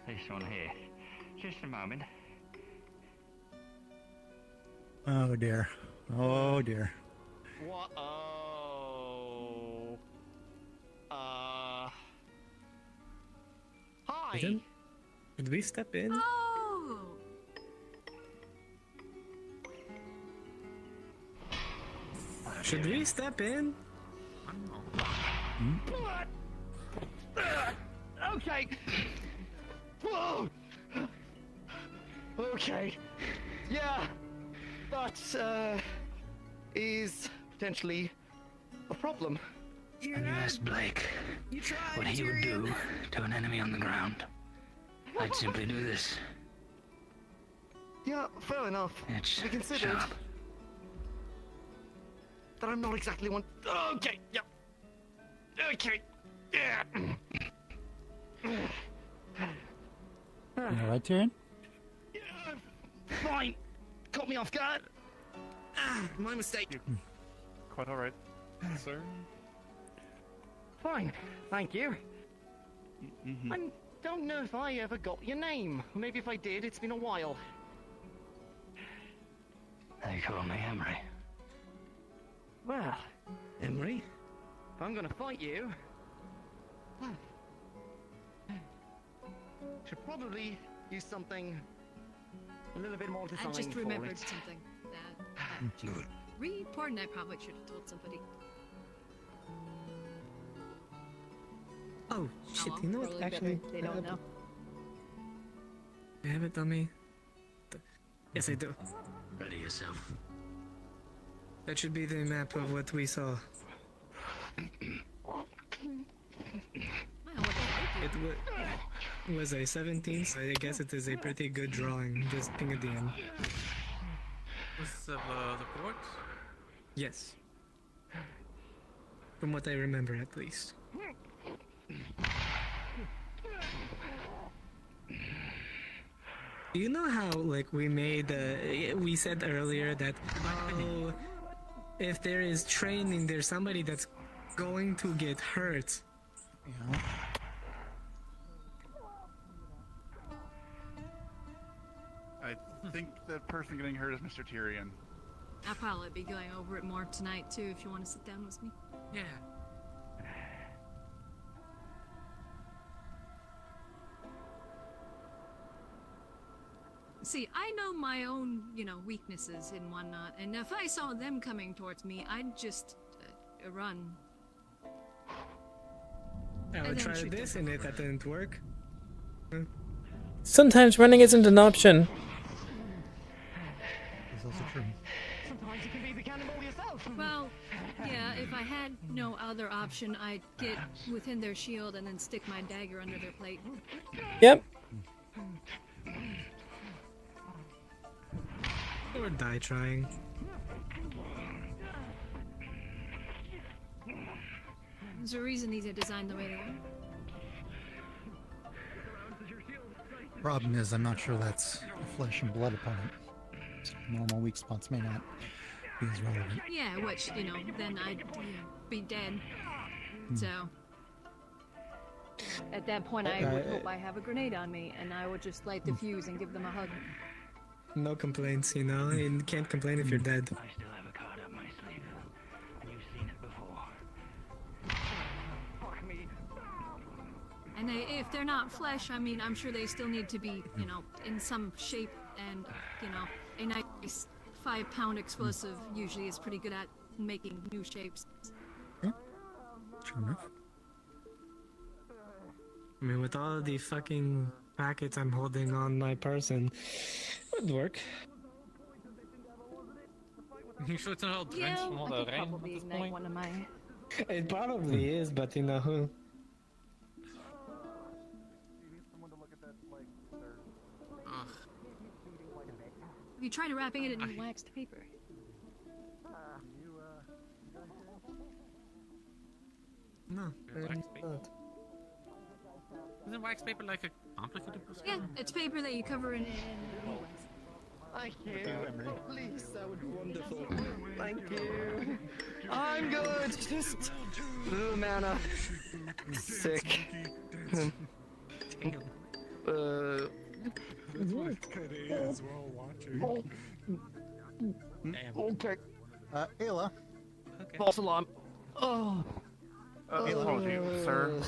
This one here. Just a moment. Oh dear. Oh dear. What? Oh. Hi. Did we step in? Oh! Should we step in? Okay. Whoa. Okay. Yeah. That is potentially a problem. When you asked Blake what he would do to an enemy on the ground, I'd simply do this. Yeah, fair enough. It's we considered sharp. that I'm not exactly one. Okay. Yeah. Okay. Yeah. You alright, Tyrion? Fine. caught me off guard. My mistake. Quite all right, sir. Fine, thank you. I don't know if I ever got your name. Maybe if I did, it's been a while. They call me Emery. Well, Emery? if I'm gonna fight you, should probably use something a little bit more I designed just for remembered it. something that really important. I probably should have told somebody. Oh shit! well, You know what? probably Actually, better they don't know. You have it on me. Yes, I do. Ready yourself. That should be the map of what we saw. It was a 17, so I guess it is a pretty good drawing. Just ping at the end. Was the port? Yes. From what I remember, at least. Do you know how, like, we made, we said earlier that, oh, if there is training, there's somebody that's going to get hurt. Yeah. I think that person getting hurt is Mr. Tyrion. I'll probably be going over it more tonight too. If you want to sit down with me. Yeah. See, I know my own, weaknesses and whatnot, and if I saw them coming towards me, I'd just run. I And would then try shoot this them. and that didn't work. Sometimes running isn't an option. That's also true. Sometimes you can be the cannibal yourself. Well, yeah, if I had no other option, I'd get within their shield and then stick my dagger under their plate. Yep. Or die trying. There's a reason these are designed the way they are. Problem is, I'm not sure that's a flesh and blood opponent. Normal weak spots may not be as relevant. Yeah, which, then I'd be dead. So, at that point, I would hope I have a grenade on me, and I would just light the fuse and give them a hug. No complaints, You can't complain if you're dead. I still have a card up my sleeve, and you've seen it before. Fuck me. And if they're not flesh, I'm sure they still need to be, in some shape, and, a nice 5-pound explosive usually is pretty good at making new shapes. True enough. I mean, with all of the fucking packets I'm holding on my person, it would work. You sure it's not all drenched from all I the could rain at probably this ignite point? one of my... It probably is, but who? Ugh. Have you tried wrapping it in waxed paper? No. Wax paper? Isn't wax paper like a complicated process? Yeah, it's paper that you cover in wax. Thank you. Please, that would be wonderful. Thank you. I'm good. Just little mana. Sick. Okay. Ayla. False alarm. Oh. Apology, sir.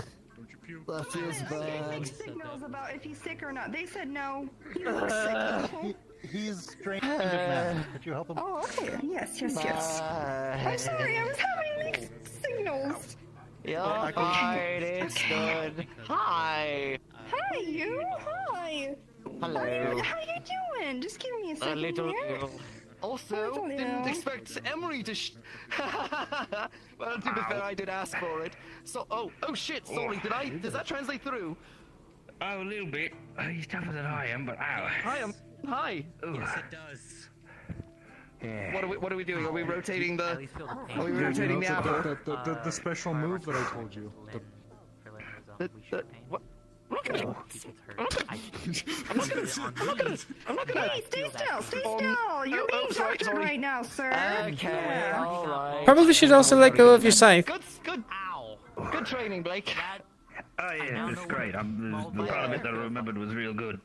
That feels bad. Signals about if he's sick or not. They said no. He looks sick. He's strange man. Could you help him? Oh, okay. Yes. I'm sorry. I was having mixed signals. You're fine. It's good. Hi. Hi, you. Hi. Hello. How you doing? Just give me a A second little here. ill. Also, Little didn't ill. expect Emery to well, to be fair, I did ask for it. So, oh shit, sorry, does that translate through? Oh, a little bit. He's tougher than I am, but ow. Hi. Yes, it does. Yeah. What are we doing? Are we rotating the? Are we Yeah, rotating the apple? the special move that I told you. What? I'm not gonna. Hey, stay still. You're being tortured right now, sir. Okay, alright. Probably should also let go of your scythe. Good training, Blake. Oh yeah, it's great. The part of it that I remembered was real good.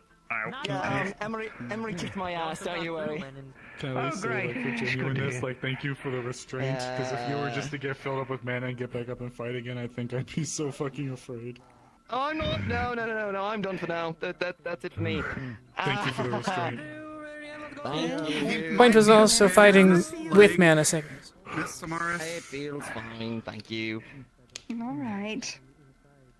Yeah, Emery kicked my ass, don't you worry. Can I say, like, for genuineness, like, thank you for the restraint, because if you were just to get filled up with mana and get back up and fight again, I think I'd be so fucking afraid. Oh, I'm not. No, I'm done for now. That's it for me. Thank you for the restraint. Point was also fighting with mana sickness. It feels fine, thank you. Alright.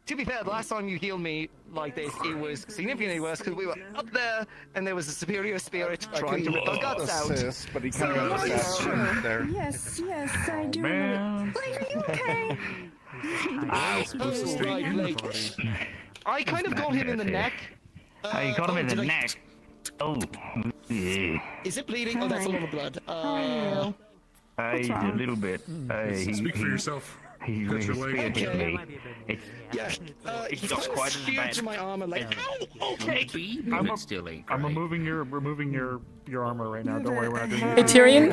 To be fair, the last time you healed me like this, it was significantly worse because we were up there and there was a superior spirit trying to rip our guts out. But he kind of got assist there. Yes, I do. Man. Blake, are you okay? I kind of got him in the neck. You got him in the neck. Oh, yeah. Is it bleeding? Oh, that's a lot of blood. A little bit. Speak for yourself. He That's your leg. hit me. It's not quite as bad. to my armor, like, ow, okay. I'm removing your armor right now. Don't worry, we're not doing Hey, it. Tyrion?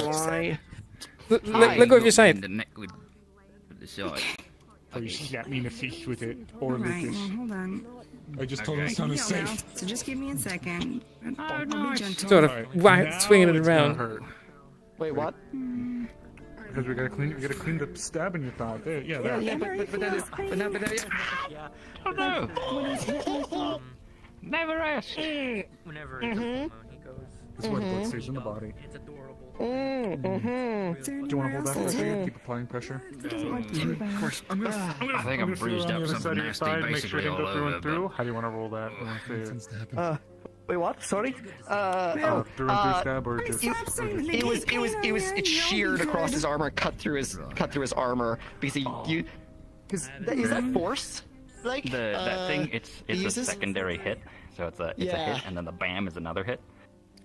Let go of your scythe. The neck with the side. Please slap me in the face with it, or Lucas. Hold on. I just told him it's not safe. So just give me a second. I'll be gentle. Sort of swinging it around. Wait, what? Because we gotta clean the stab in your thigh. There, yeah, that. Oh no! Never ask. Whenever it's a he goes. This is why the blood stays in the body. It's adorable. Do you want to hold that for a second? Keep applying pressure. Of course. I think I'm bruised up something nasty basically all over. Through. How do you want to roll that? You want to see it? Wait, what? Sorry? Through and through stab or just? It sheared across his armor, cut through his armor because is that force? Like that thing, it's a secondary hit, so it's a hit, and then the bam is another hit.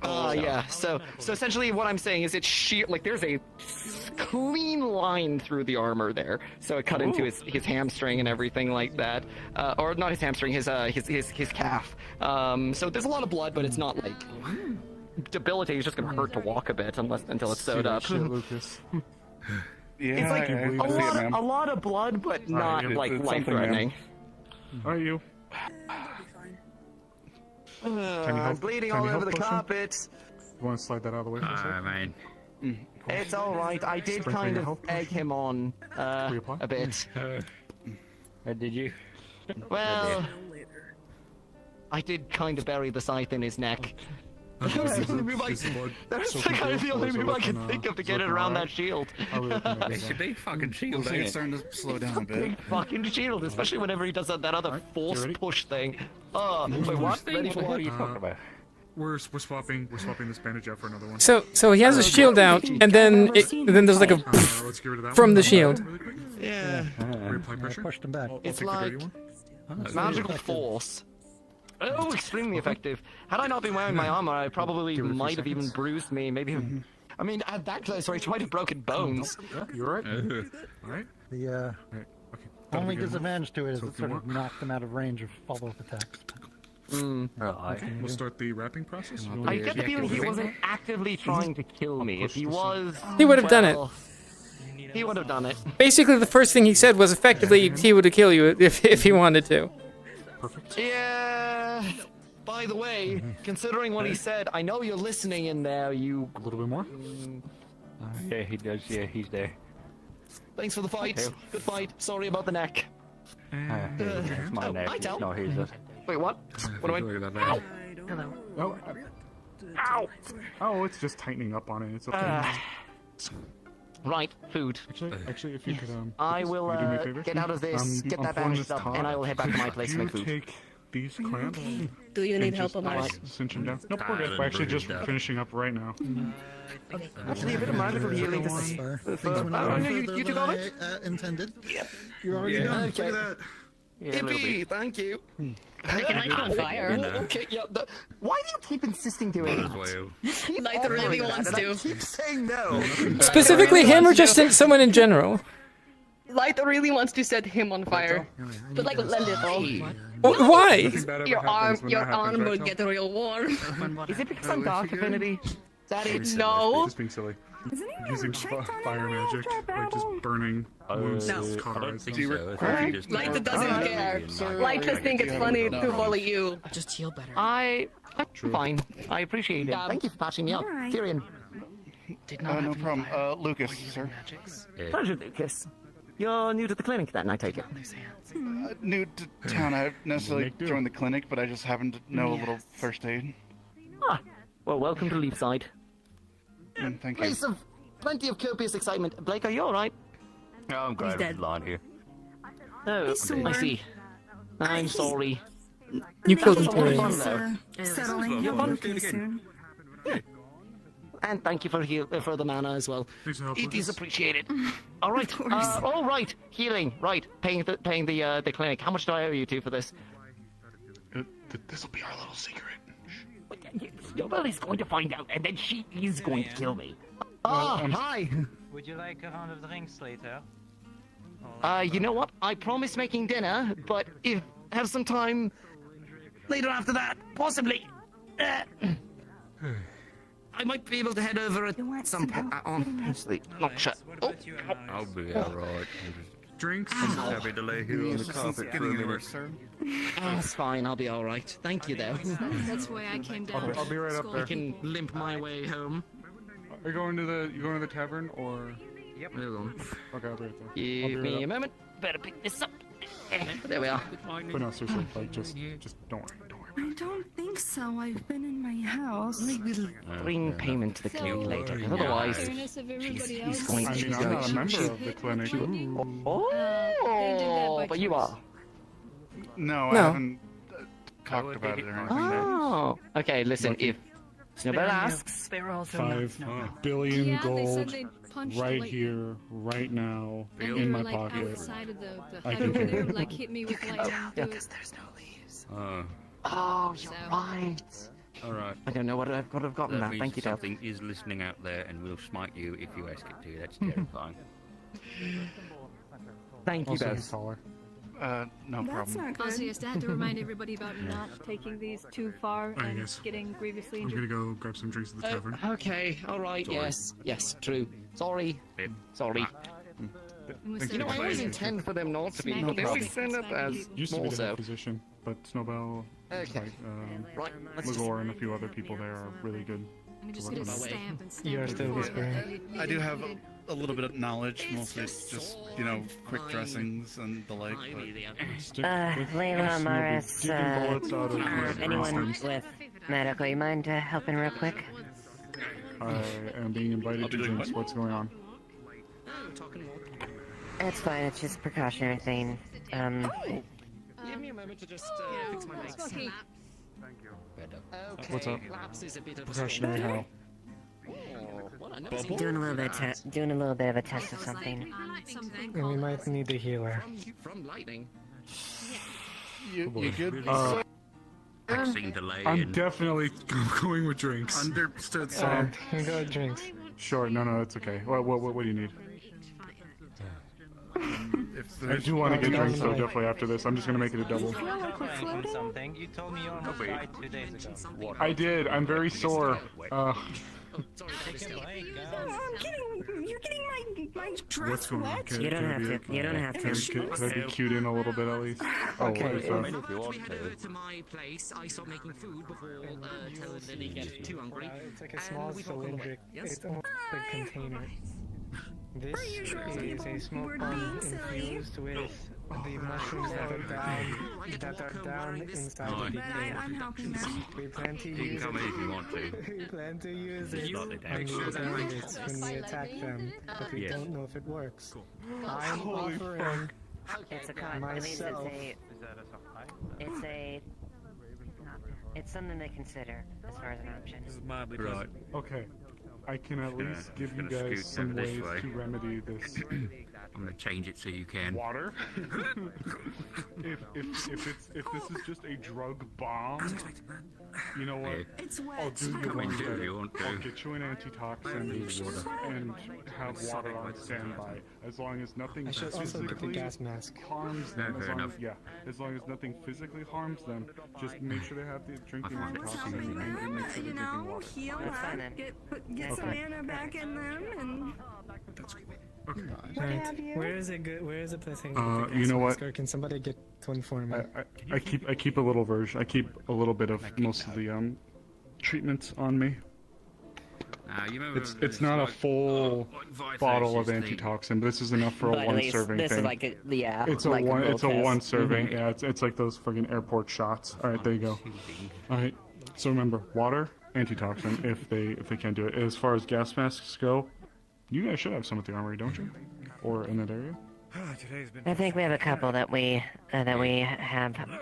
Yeah. So essentially, what I'm saying is it's sheer. Like there's a clean line through the armor there, so it cut into his hamstring and everything like that, or not his hamstring, his calf. So there's a lot of blood, but it's not like debilitating. It's just gonna hurt to walk a bit until it's sewed up. Shit, Lucas. It's like a lot of blood, but not like life-threatening. Are you? I'm bleeding all over the carpet. You want to slide that out of the way for a second? Man. It's alright. I did kind of egg him on a bit. Did you? Well, I did kind of bury the scythe in his neck. That's the kind of the only move I can think of to get it around that shield. It's a big fucking shield. It's starting to slow down a bit. Big fucking shield, especially whenever he does that other force push thing. Oh, wait, what? Ready for What are you talking about? We're swapping this bandage out for another one. So he has his shield out, and then there's like a let's get rid of that from one. the shield. Yeah. Reapply pressure. Pushed him back. It's like magical force. Oh, extremely effective. Had I not been wearing my armor, I probably might have even bruised me. Maybe. I mean, at that close range, I might have broken bones. Yeah, you're right. Alright. The only disadvantage to it is it sort of knocked them out of range of follow-up attacks. We'll start the wrapping process. I get the feeling he wasn't actively trying to kill me. If he was, He would have done it. He would have done it. Basically, the first thing he said was effectively he would have killed you if he wanted to. Perfect. Yeah. By the way, considering what he said, I know you're listening in there. You. A little bit more. Yeah, he does. Yeah, he's there. Thanks for the fight. Okay. Good fight. Sorry about the neck. It's my neck. I tell. No, he's it. Wait, what? What do I? Hello. Oh. Ow! Oh, it's just tightening up on it. It's okay. Right, food. Actually, if you could, I will you do me a favor? get out of this, get that bandaged up, and I will head back to my place to make food. Take these clamps. Do you need and help, just, Amar? cinch them down. Nope, we're good. We're actually just finishing up right now. Actually, a bit of magical healing to see. You took all it? Intended. Yep. You're already done. Okay. Look at that. Yippee! Thank you. Light on fire. Okay, yeah. Why do you keep insisting doing it? You keep Light really offering wants that, and to. I keep saying no. Specifically him or just someone in general? Light really wants to set him on fire, but like a little. Why? Your arm would get real warm. Is it because I'm dark affinity? That is No. Just being silly. Isn't Using fire magic, like just burning wounds, scars. Light doesn't care. Light just think it's funny to bully you. Just heal better. I'm fine. I appreciate it. Thank you for patching me up, Alright. Tyrion. No problem. Lucas, sir. Pleasure, Lucas. You're new to the clinic then, I take it. New to town. I haven't necessarily joined the clinic, but I just happen to know a little first aid. Ah, well, welcome to Leefside. Thank you. Place of plenty of copious excitement. Blake, are you alright? No, I'm glad it's lying here. Oh, He's I sore. see. I'm sorry. You killed him, Fun, Tyrion. though. Settling. You're fun. soon. And thank you for the mana as well. It is appreciated. All right. All right. Healing. Right. Paying the clinic. How much do I owe you two for this? This will be our little secret. Nobody's going to find out, and then she is going to kill me. Hi. Would you like a round of drinks later? You know what? I promised making dinner, but if have some time later after that, possibly. I might be able to head over at some point. Honestly, not shut. I'll be alright. Drinks? I'm just happy to lay here on the carpet for a minute. That's fine. I'll be all right. Thank you, though. That's why I came down. I'll be right up School. there. I can limp my way home. Are you going to the tavern or? Yep. Hold on. Okay, I'll be right there. Give me a moment. Better pick this up. There we are. But no, seriously, like just don't worry. I don't think so. I've been in my house. I will bring payment to the clinic later. Otherwise, Fairness of everybody he's else. going I to mean, I'm not a member of the clinic. Oh, but you are. No, I No. haven't talked about it or anything. Oh, okay. Listen, if Snowbell asks, 5 billion Yeah, they said gold they punched right like, here, right now, and in they my were, like, pocket. outside of the I hut can over pay. there, like hit me with lightning. yeah, do because it. there's no leaves. Oh, you're right. alright. I don't know what I've got to have gotten That that. means Thank you, Dale. something is listening out there and will smite you if you ask it to. That's terrifying. Thank you, Also, both. he's taller. No That's problem. not good. Also, yes, I have to remind everybody about not taking these too far Alright, and guys. getting grievously I'm injured. gonna go grab some drinks at the tavern. Okay, all right. Sorry. Yes, true. Sorry. Sorry. Thank You know, I always intend for them not to be, Smack but they you. always end up as Used to be more the so. head physician, but Snowbell, Okay. Right, let's just... Ligor, and a few other people there are really good. Let me just to get a look at. stamp and stamp You're it still before whispering. I do have a little bit of knowledge, mostly just quick dressings and the like. Stick with Layla, us, and Maris, you'll be digging bullets out of my anyone brains. with medical, you mind helping real quick? I am being invited to drinks. What's going on? It's fine, it's just a precautionary thing. Give me a moment to just fix my legs. Smokey. Okay. What's up? Lapse is a bit of a Precautionary how? Doing a little bit of a test of something. Something And we called might need a healer. From lightning. You good? Vaccine delay I'm and definitely going with drinks. Understood, Um, sir. Here we go, drinks. Sure, no, it's okay. What do you need? I do want to get drinks though, definitely after this. I'm just gonna make it a double. Something. You told me you almost died 2 days ago. I did. I'm very sore. You're getting my dress What's going on? wet. Can, You don't can I have be- to. You don't have to. Can I be cued in a little bit at least? Oh, Okay, what is that? if you want We head to. over to my place. I start making food before Lily gets too hungry. It's like a And small we walk on the way. cylindric. Yes? It's almost like a container. This is a smoke bomb infused with the mushrooms that are down inside of the I'm helping them. We plan to You can use come it. in if you want to. We plan to use it It's not the on damage. the bandits when we attack them, but we Yes. don't know if it works. I'm offering It's a con. At least myself. it's something to consider as far as an option. Right. Okay. I can at gonna- least give just you gonna guys scoot some over this ways way. to remedy this. I'm gonna change it so you can. Water? if this is just a drug bomb, you know what? It's I'll wet. do you Come one and do better. you want to. I'll get you an antitoxin and have water on standby. As long as nothing I should also get the physically gas mask. harms them. No, As fair long enough. as, yeah, as long as nothing physically harms them, just make sure they have the drinking find it. What's antitoxin helping and them? make sure You they're drinking know, water. heal That's fine up, then. get some Okay. mana back in them, and Right. Where is it good? Where is the place I can get the gas You know mask, what? or can somebody get to inform me? I keep a little version. I keep a little bit of most of the treatments on me. You remember It's not a full bottle of thing. antitoxin, but this is enough for But a at one least serving this thing. is like It's a like one. real It's a test. one serving. Mhm. Yeah, it's like those friggin' airport shots. All right, there you go. All right. So remember, water, antitoxin. If they can't do it. As far as gas masks go, you guys should have some at the armory, don't you? Or in that area? I think we have a couple that we have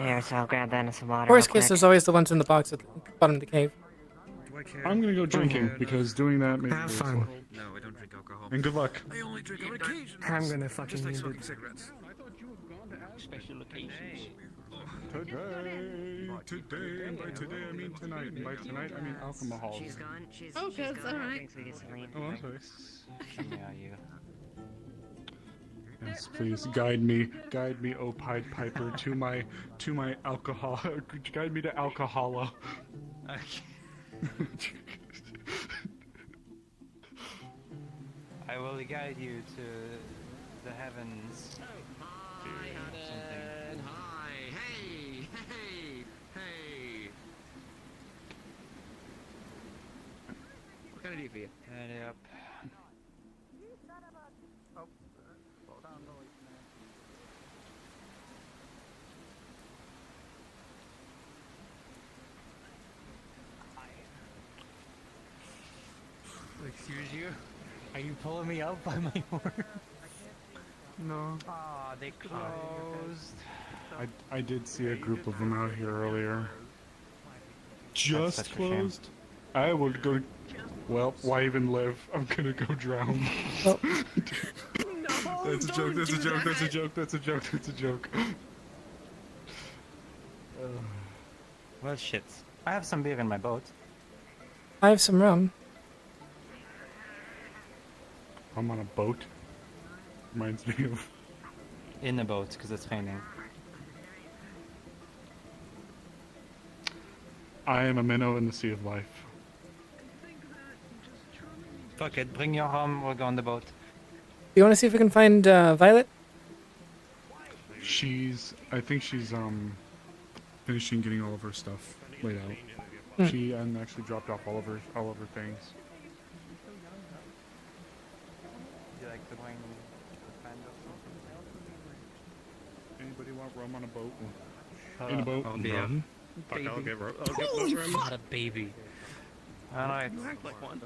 here, so I'll grab that and some water. Worst real case, quick. there's always the ones in the box at the bottom of the cave. I'm gonna go drinking because doing that makes Have me fun. No, I don't drink alcohol. And good luck. I only drink on occasion. I'm gonna fucking need it. cigarettes. Special occasions. Today, and by today I mean tonight, and by tonight I mean alcohol. She's gone. She's Oh, she's good, gone. alright. Thanks, we get Celine. Oh, I'm sorry. Yeah, you. Yes, please guide me, oh Pied Piper, to my alcohol. Guide me to alcohola. I will guide you to the heavens. Hi, Haddon. Hi. Hey. Hey. Hey. What can I do for you? Yep. Excuse you? Are you pulling me up by my horn? No. Ah, they closed. I did see a group of them out here earlier. Just such a shame. closed. I would go. Well, why even live? I'm gonna go drown. Oh. That's a joke. That's a joke. That's a joke. That's a joke. That's a joke. Well, shit. I have some beer in my boat. I have some rum. I'm on a boat. Reminds me of. In the boat, because it's raining. I am a minnow in the sea of life. Fuck it, bring your rum, we'll go on the boat. You want to see if we can find Violet? I think she's finishing getting all of her stuff laid out. Hmm. She actually dropped off all of her things. Would you like to bring a friend or something? Anybody want rum on a boat? Uh, In a boat? I'll Yeah. rum. Fuck, I'll Baby. get rum. Holy rum. fuck! Not a baby. Alright. You act like one.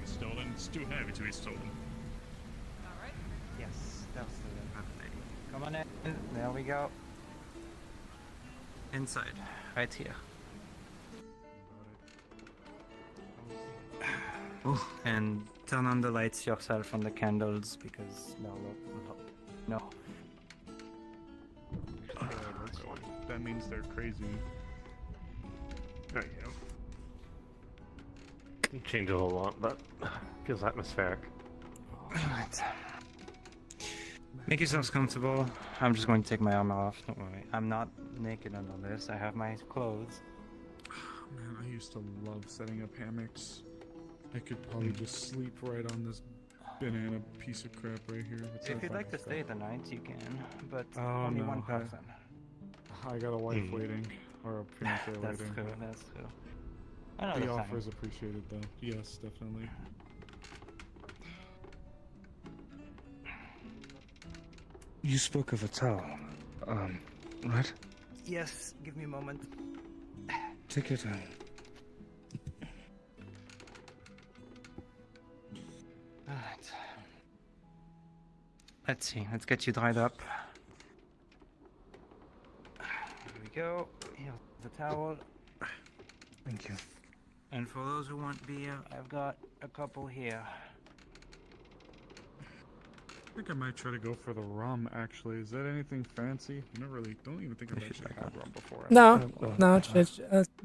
stolen. It's too heavy to be stolen. Yes, that's the Come on in. There we go. Inside, right here. And turn on the lights yourself on the candles because no. That means they're crazy. There you go. Change a whole lot, but feels atmospheric. Alright. Make yourselves comfortable. I'm just going to take my armor off. Don't worry. I'm not naked under this. I have my clothes. Man, I used to love setting up hammocks. I could probably just sleep right on this banana piece of crap right here. If you'd like to stay the night, you can, but Oh, only no, one person. I got a wife waiting, or a fiance That's waiting. true, that's true. Another The time. offer is appreciated, though. Yes, definitely. You spoke of a towel. Right? Yes, give me a moment. Take your time. Alright. Let's see, let's get you dried up. Here we go. Here's the towel. Thank you. And for those who want beer, I've got a couple here. I think I might try to go for the rum, actually. Is that anything fancy? I don't even think I've actually had rum before. No,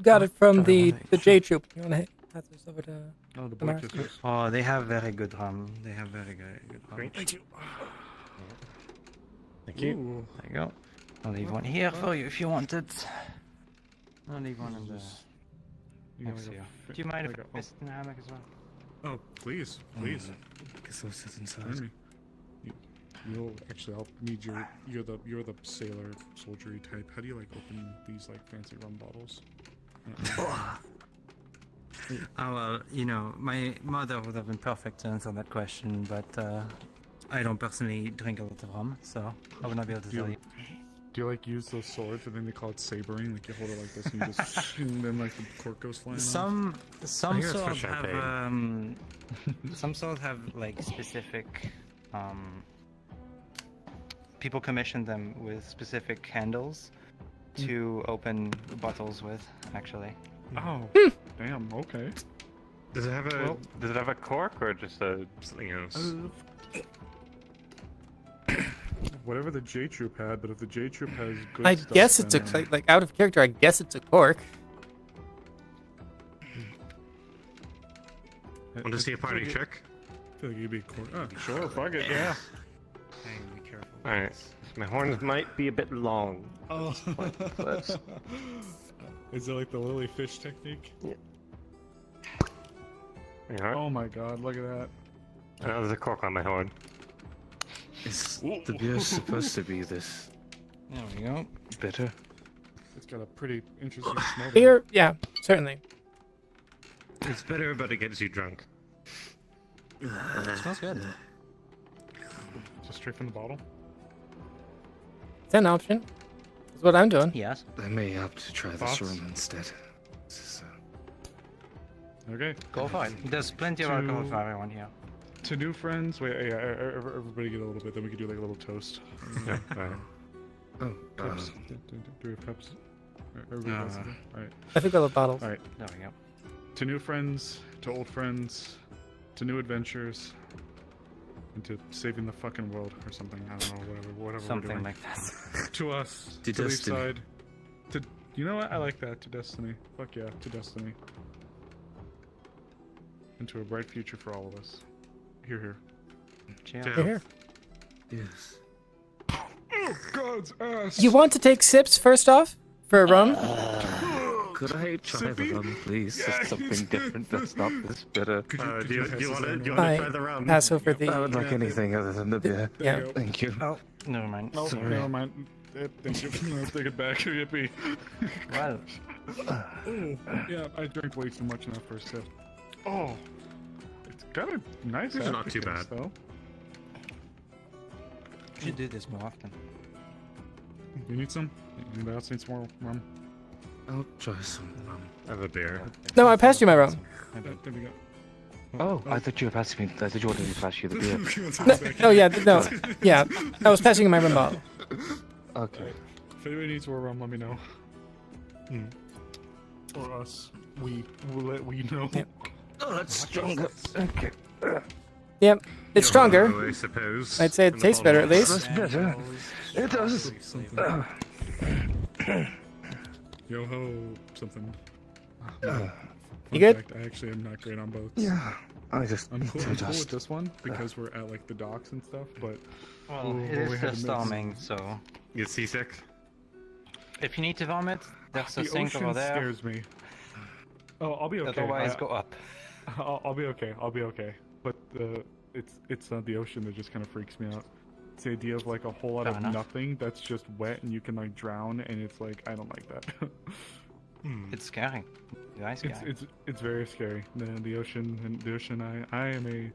got it from the J Troop. You wanna pass this over to the Mark? Oh, they have very good rum. They have very good rum. Great. Thank you. Thank you. Ooh. There you go. I'll leave one here for you if you want it. I'll leave one in the next to you. Do you mind if I sit in the hammock as well? Oh, please, please. Guess I'll sit inside. Join me. You'll actually. I'll need your. You're the sailor soldiery type. How do you like open these like fancy rum bottles? Oh well, you know, my mother would have been perfect to answer that question, but I don't personally drink a lot of rum, so I would not be able to tell you. Do you like use those swords? I think they call it sabering. Like you hold it like this and you just and then like the cork goes flying. Some swords for have some swords have like specific people commission them with specific handles to open bottles with, actually. Oh, damn. Okay. Does it have a cork or just something else? Whatever the J Troop had, but if the J Troop has good I stuff, guess it's then, like out of character. I guess it's a cork. Want to see a party trick? I feel like you'd be a cork. Oh, sure. Fuck it. Yeah. Hey, be careful. Alright. My horns might be a bit long. Oh. Is it like the lily fish technique? Yeah. Oh my god, look at that. Oh, there's a cork on my horn. Is the beer supposed to be this? There we go. Bitter? It's got a pretty interesting smell. Beer, yeah, certainly. It's better, but it gets you drunk. Smells good. Just straight from the bottle? It's an option. That's what I'm doing. Yes. I may opt to try this Thoughts? rum instead. This is, Okay. Go for it. There's plenty of alcohol for everyone here. To new friends, wait, yeah, everybody get a little bit, then we can do like a little toast. Yeah, alright. Oh, Cups. Do we have cups? Everybody has them? Alright. I think I love bottles. Alright. There we go. To new friends, to old friends, to new adventures, and to saving the fucking world or something. I don't know, whatever Something we're doing. like that. To us, To to Destiny. Leefside, to you know what? I like that. To Destiny. Fuck yeah, to Destiny. And to a bright future for all of us. Here, here. Cheers. Here. yes. Oh, God's ass! You want to take sips first off for a rum? Could I try the rum, please? Just something different that's not this bitter. Do you want to I try the rum? pass over the. I would like anything other than the beer. Yeah. you go. Thank you. Oh, never mind. Oh, Sorry. never mind. Thank you. I'll take it back. Yippee. Well. Ooh, yeah, I drank way too much in that first sip. Oh, it's got a nice. These are not too aftertaste, bad. though. You should do this more often. You need some? Anybody else need some more rum? I'll try some rum. I have a beer. No, I passed you my rum. There we go. Oh, I thought you were passing me. I thought you wanted me to pass you the beer. No, yeah, no, yeah. I was passing you my rum bottle. Okay. If anybody needs more rum, let me know. Or us. We will let we know. Yeah. Oh, that's stronger. Okay. Yep, it's stronger. I suppose. I'd say it tastes better at least. That's better. It does. Yo ho, something. You good? Fact, I actually am not great on boats. Yeah. I'm cool with this one because we're at like the docks and stuff, but Well, we it is had just to miss. storming, so Get seasick? if you need to vomit, there's a The sink ocean over there. scares me. Oh, I'll be okay. Otherwise, go up. I'll be okay. I'll be okay. But it's not the ocean that just kind of freaks me out. It's the idea of like a whole lot Fair of enough. nothing that's just wet and you can like drown, and it's like I don't like that. It's scary. Very scary. It's very scary. The ocean and the ocean. I'm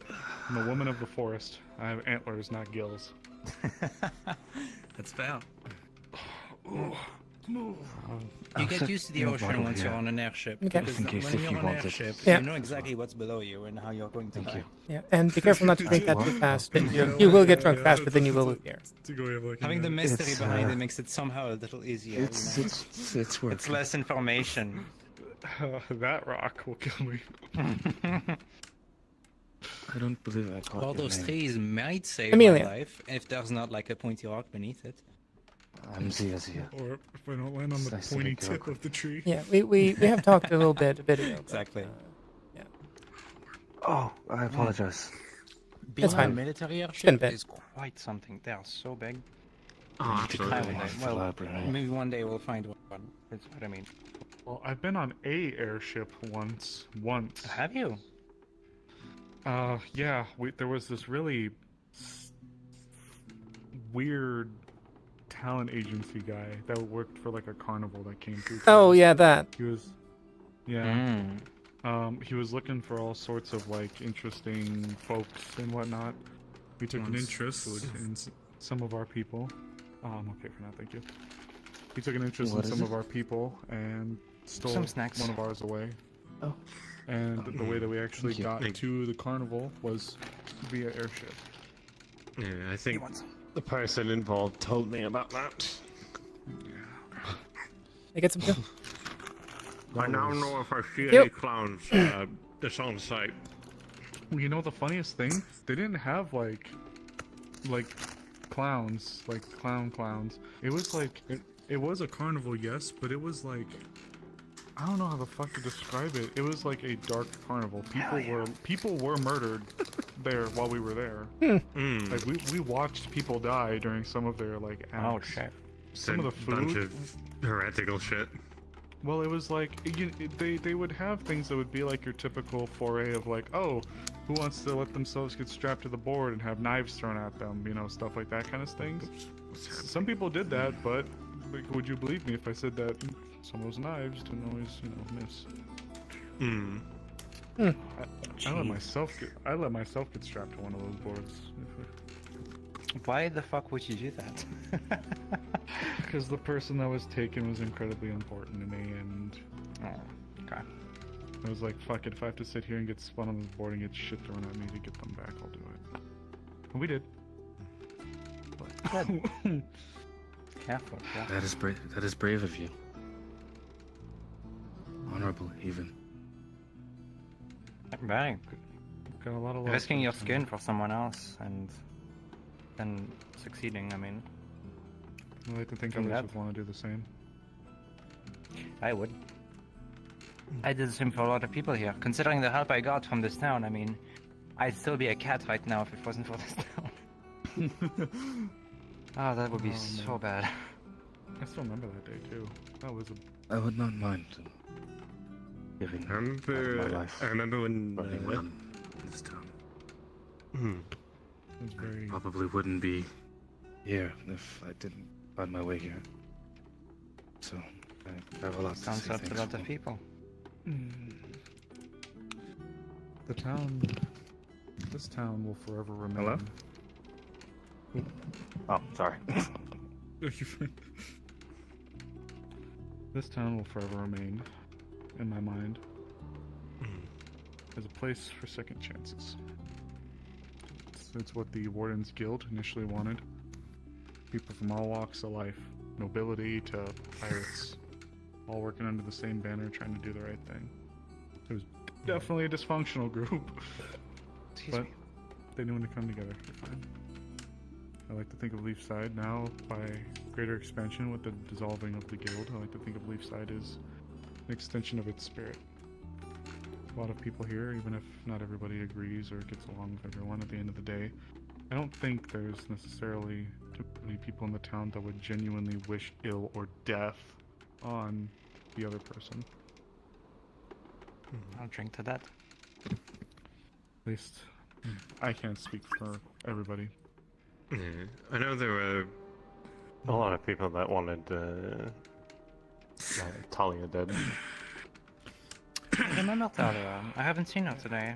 a woman of the forest. I have antlers, not gills. That's fair. You get used to the ocean once you're on an airship. Okay. Because Just in case when if you're you on an want it. airship, Yeah. you know exactly what's below you and how you're going to die. Yeah, and be careful not to drink that too fast. You will get drunk faster than you will with beer. Having the mystery behind it makes it somehow a little easier. It's you know? it's working. It's less information. That rock will kill me. I don't believe I caught All your those name. trees might save Amelia. my life if there's not like a pointy rock beneath it. I'm Zia Zia. Or if I don't land on the Nice to pointy meet you. tip of the tree. Yeah, we have talked a bit ago. but, Exactly. yeah. Oh, I apologize. Being It's fine. a military been a airship bit. is quite something. They are so big. Oh, Try absolutely. one day. Well, maybe one day we'll find one. That's what I mean. Well, I've been on a airship once. Have you? Yeah. There was this really weird talent agency guy that worked for like a carnival that came through. Oh yeah, that. He was, yeah. He was looking for all sorts of like interesting folks and whatnot. We took an interest in some of our people. Oh, I'm okay for now, thank you. He took an interest What in is some it? of our people and stole Some snacks. one of ours away. Oh. And the way that we actually Thank you. got to the carnival was via airship. Yeah, I think the person involved told me about that. I get some too. I now know if I see Yep. any clowns that's on site. You know the funniest thing? They didn't have like clowns, like clowns. It was like it was a carnival, yes, but it was like I don't know how the fuck to describe it. It was like a dark carnival. People were murdered there while we were there. Like we watched people die during some of their like acts. Oh shit. Some of the Bunch food. of heretical shit. Well, it was like they would have things that would be like your typical foray of like, oh, who wants to let themselves get strapped to the board and have knives thrown at them, you know, stuff like that kind of things. Some people did that, but like, would you believe me if I said that some of those knives didn't always, you know, miss? I let myself get strapped to one of those boards. Why the fuck would you do that? Because the person that was taken was incredibly important to me, and okay. I was like, fuck it, if I have to sit here and get spun on this board and get shit thrown at me to get them back, I'll do it. And we did. But Careful. That is brave. That is brave of you. Honorable, even. Very. got a lot of Risking your skin for someone else and then succeeding. I mean, I like to think Doing others that. would want to do the same. I would. I did the same for a lot of people here. Considering the help I got from this town, I mean, I'd still be a cat right now if it wasn't for this town. Oh, that would be so bad. I still remember that day too. That was I would not mind giving I remember when running around this town. It was very... Probably wouldn't be here if I didn't find my way here. So I have a lot to Sounds say up to a thanks lot for. of people. The town... This town will forever remain... Hello? Oh, sorry. This town will forever remain in my mind. as a place for second chances. It's what the Wardens Guild initially wanted. People from all walks of life, nobility to pirates, all working under the same banner trying to do the right thing. It was definitely a dysfunctional group, but they knew when to come together. They're fine. I like to think of Leefside now, by greater expansion with the dissolving of the guild, I like to think of Leefside as an extension of its spirit. A lot of people here, even if not everybody agrees or gets along with everyone at the end of the day, I don't think there's necessarily too many people in the town that would genuinely wish ill or death on the other person. I'll drink to that. At least I can't speak for everybody. Yeah, I know there were a lot of people that wanted Talia dead. I remember Talia. I haven't seen her today.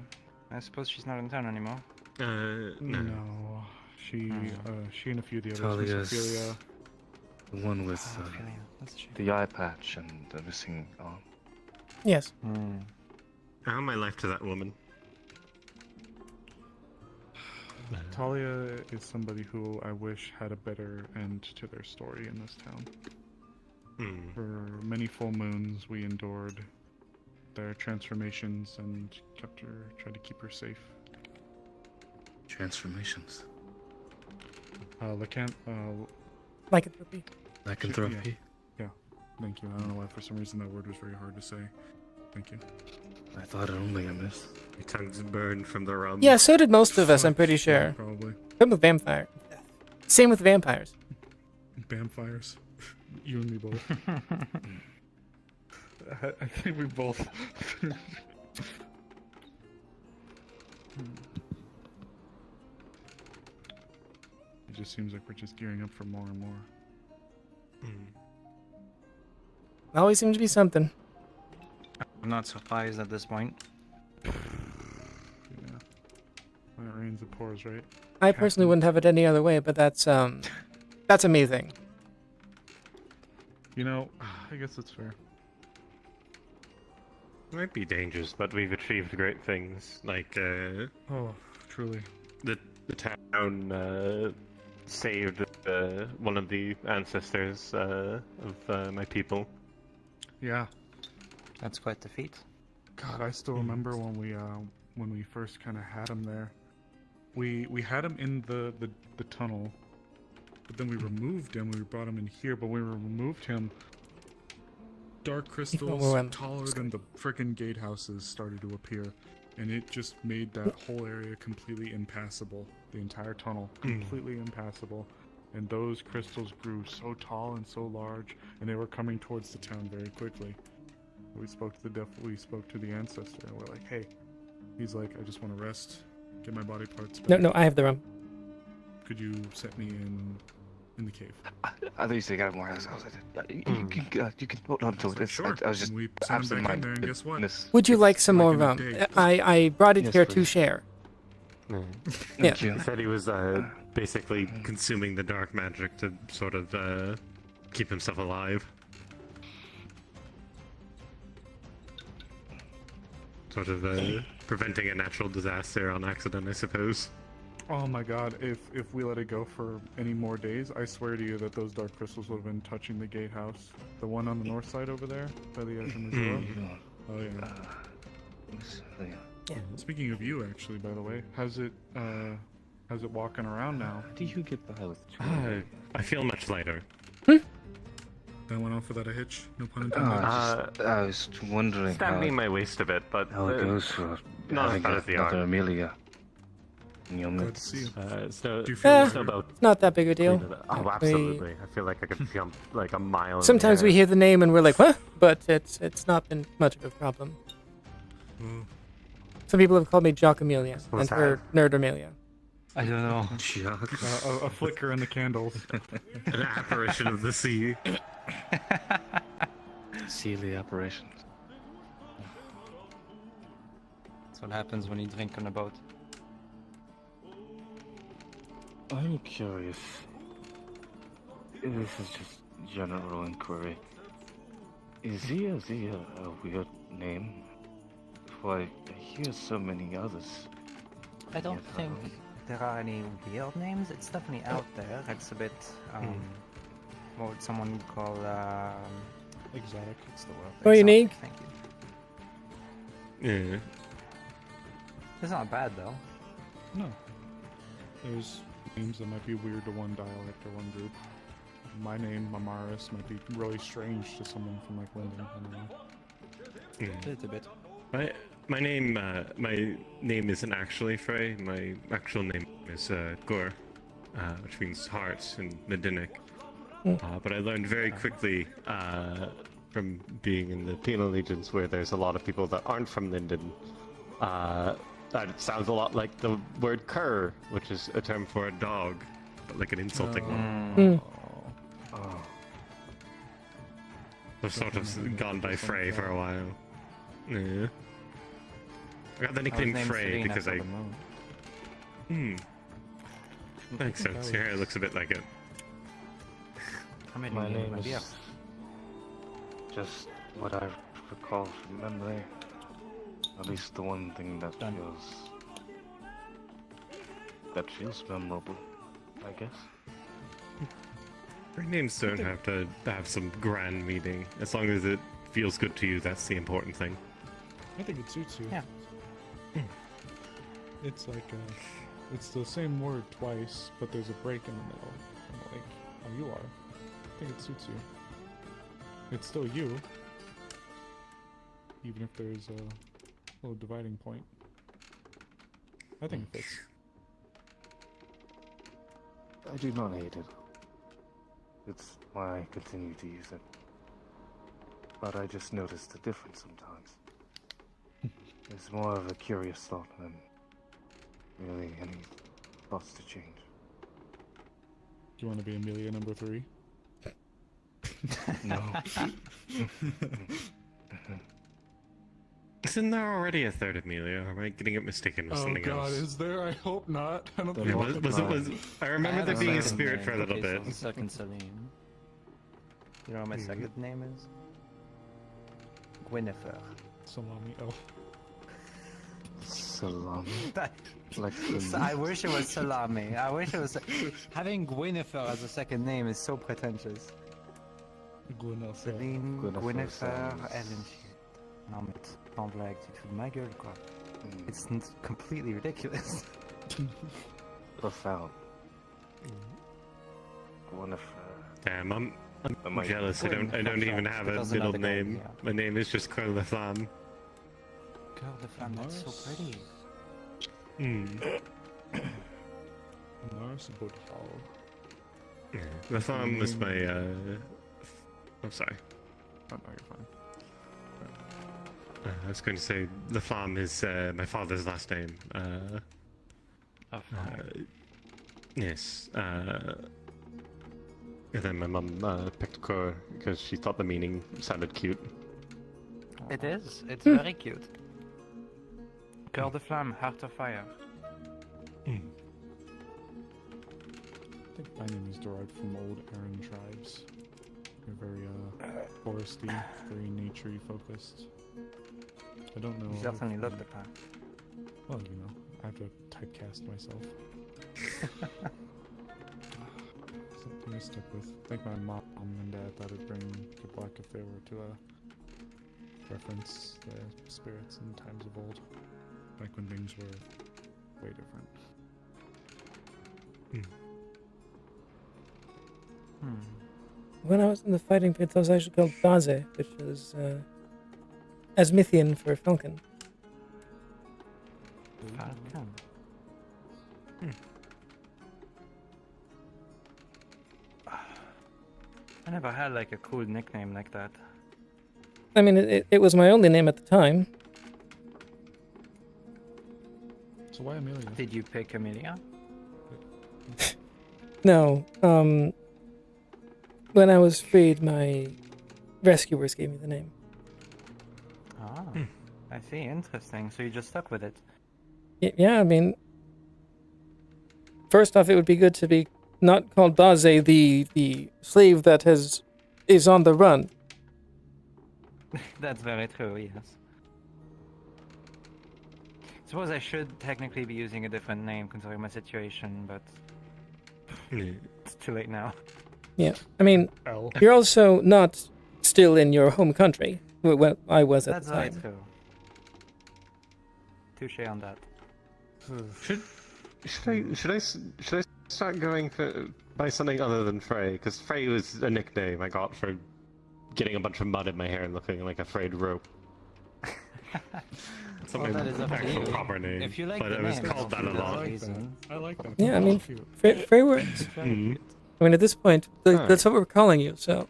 I suppose she's not in town anymore. No. She and a few of the others. Talia's Amelia. the one with the eye patch and the missing arm. Yes. How am I life to that woman? Talia is somebody who I wish had a better end to their story in this town. For many full moons, we endured their transformations and tried to keep her safe. Transformations. Lycanthropy. Lycanthropy. Yeah. Thank you. I don't know why for some reason that word was very hard to say. Thank you. I thought only a myth. Your tongue's burned from the rum. Yeah, so did most of us, I'm pretty sure. Yeah, probably. Same with vampire. Same with vampires. Vampires. You and me both. I think we both. It just seems like we're just gearing up for more and more. Always seems to be something. I'm not surprised at this point. Yeah. When it rains, it pours, right? I personally wouldn't have it any other way, but that's amazing. You know, I guess that's fair. Might be dangerous, but we've achieved great things. Like, oh, truly. The town saved one of the ancestors of my people. Yeah. That's quite the feat. God, I still remember when we first kind of had him there. We had him in the tunnel, but then we removed him. We brought him in here, but when we removed him, dark crystals taller than the frickin' gatehouses started to appear, and it just made that whole area completely impassable. The entire tunnel completely impassable, and those crystals grew so tall and so large, and they were coming towards the town very quickly. We spoke to the ancestor, and we're like, "Hey," he's like, "I just want to rest, get my body parts back. No, I have the room. Could you set me in the cave?" I thought you said get more. I was like, you can hold on to it. Sure. I was just We sent him back in there, and guess what? Would you like some more rum? I brought it here to please. share. Yeah. He said he was basically consuming the dark magic to sort of keep himself alive. Sort of preventing a natural disaster on accident, I suppose. Oh my god, if we let it go for any more days, I swear to you that those dark crystals would have been touching the gatehouse. The one on the north side over there, by the edge of Missoula. Oh yeah. Speaking of you, actually, by the way, how's it walking around now? How do you get by with I feel much lighter. That went off without a hitch, no pun intended. I was wondering Stabbing my waist a bit, but how it goes for not as having bad as the another arm. Amelia in your Glad to see midst. you. So, Do you feel better? about It's not that big a deal. Oh, absolutely. I feel like I could jump like a mile. in the Sometimes we air. hear the name and we're like, "What?" But it's not been much of a problem. Some people have called me Jock Amelia and her Nerd Amelia. I don't know. A flicker in the candles. An apparition of the sea. Sealy apparitions. That's what happens when you drink on a boat. I'm curious. This is just general inquiry. Is Zia a weird name why I hear so many others. I don't Yet, think there are any weird names. It's definitely out there. It's a bit, what would someone call, exotic. It's the word. Or Exotic, unique. Thank you. Yeah. It's not bad though. No. There's names that might be weird to one dialect or one group. My name, Mamaris, might be really strange to someone from like Linden. I don't know. It's a bit. My name isn't actually Frey. My actual name is Gur, which means heart in Medinic. But I learned very quickly from being in the Penal Legions, where there's a lot of people that aren't from Linden. That it sounds a lot like the word cur, which is a term for a dog, but like an insulting one. I've sort of gone by Frey for a while. Yeah. I got the nickname Frey because I. Makes sense. Your hair looks a bit like it. My name is just what I recall from memory. At least the one thing that feels memorable, I guess. Your names don't have to have some grand meaning. As long as it feels good to you, that's the important thing. I think it suits you. Yeah. It's like it's the same word twice, but there's a break in the middle, like how you are. I think it suits you. It's still you, even if there's a little dividing point. I think it fits. I do not hate it. It's why I continue to use it. But I just notice the difference sometimes. It's more of a curious thought than really any thoughts to change. Do you want to be Amelia number 3? No. Isn't there already a third Amelia? Or am I getting it mistaken with something else? Is there? I hope not. I don't Yeah, I remember there being a spirit for a little bit. Second Celine. You know what my second name is? Gwynnifer. Salami. Oh. Salami. Like I wish it was salami. I wish it was. Having Gwynnifer as a second name is so pretentious. Celine, Gwynnifer, Ellen. Non mais sans blague, tu te fous de ma gueule quoi. It's completely ridiculous. Profound. Damn, I'm jealous. I don't even have a middle name. My name is just Cœur de Flamme. Cœur de Flamme, that's so pretty. Mars about to follow. The Flamme was my I'm sorry. Oh no, you're fine. I was going to say the Flamme is my father's last name. Yes. And then my mum picked Cœur because she thought the meaning sounded cute. It is. It's very cute. Cœur de Flamme, heart of fire. I think my name is derived from old Aryan tribes. They're very foresty, very naturey focused. I don't know. You definitely look the part. Well, you know, I have to typecast myself. Something to stick with. I think my mom and dad thought it'd bring good luck if they were to reference the spirits in times of old, like when things were way different. When I was in the fighting pits, I was actually called Daze, which is Asmithian for falcon. Falcon. I never had like a cool nickname like that. I mean, it was my only name at the time. So why Amelia? Did you pick Amelia? No. When I was freed, my rescuers gave me the name. Ah, I see. Interesting. So you just stuck with it. Yeah, I mean, first off, it would be good to be not called Daze, the slave that is on the run. That's very true. Yes. Suppose I should technically be using a different name considering my situation, but it's too late now. Yeah, I mean, L. you're also not still in your home country. Well, I was at That's the right, time. too. Touche on that. Should I start going by something other than Frey? Because Frey was a nickname I got for getting a bunch of mud in my hair and looking like a frayed rope. It's not Well, my that is up to actual you. proper name, If you like but the I was name, called that a that's lot. the reason. I like that. Yeah, I mean, Cute. Frey works. Mm. I mean, at this point, Alright. that's what we're calling you, so.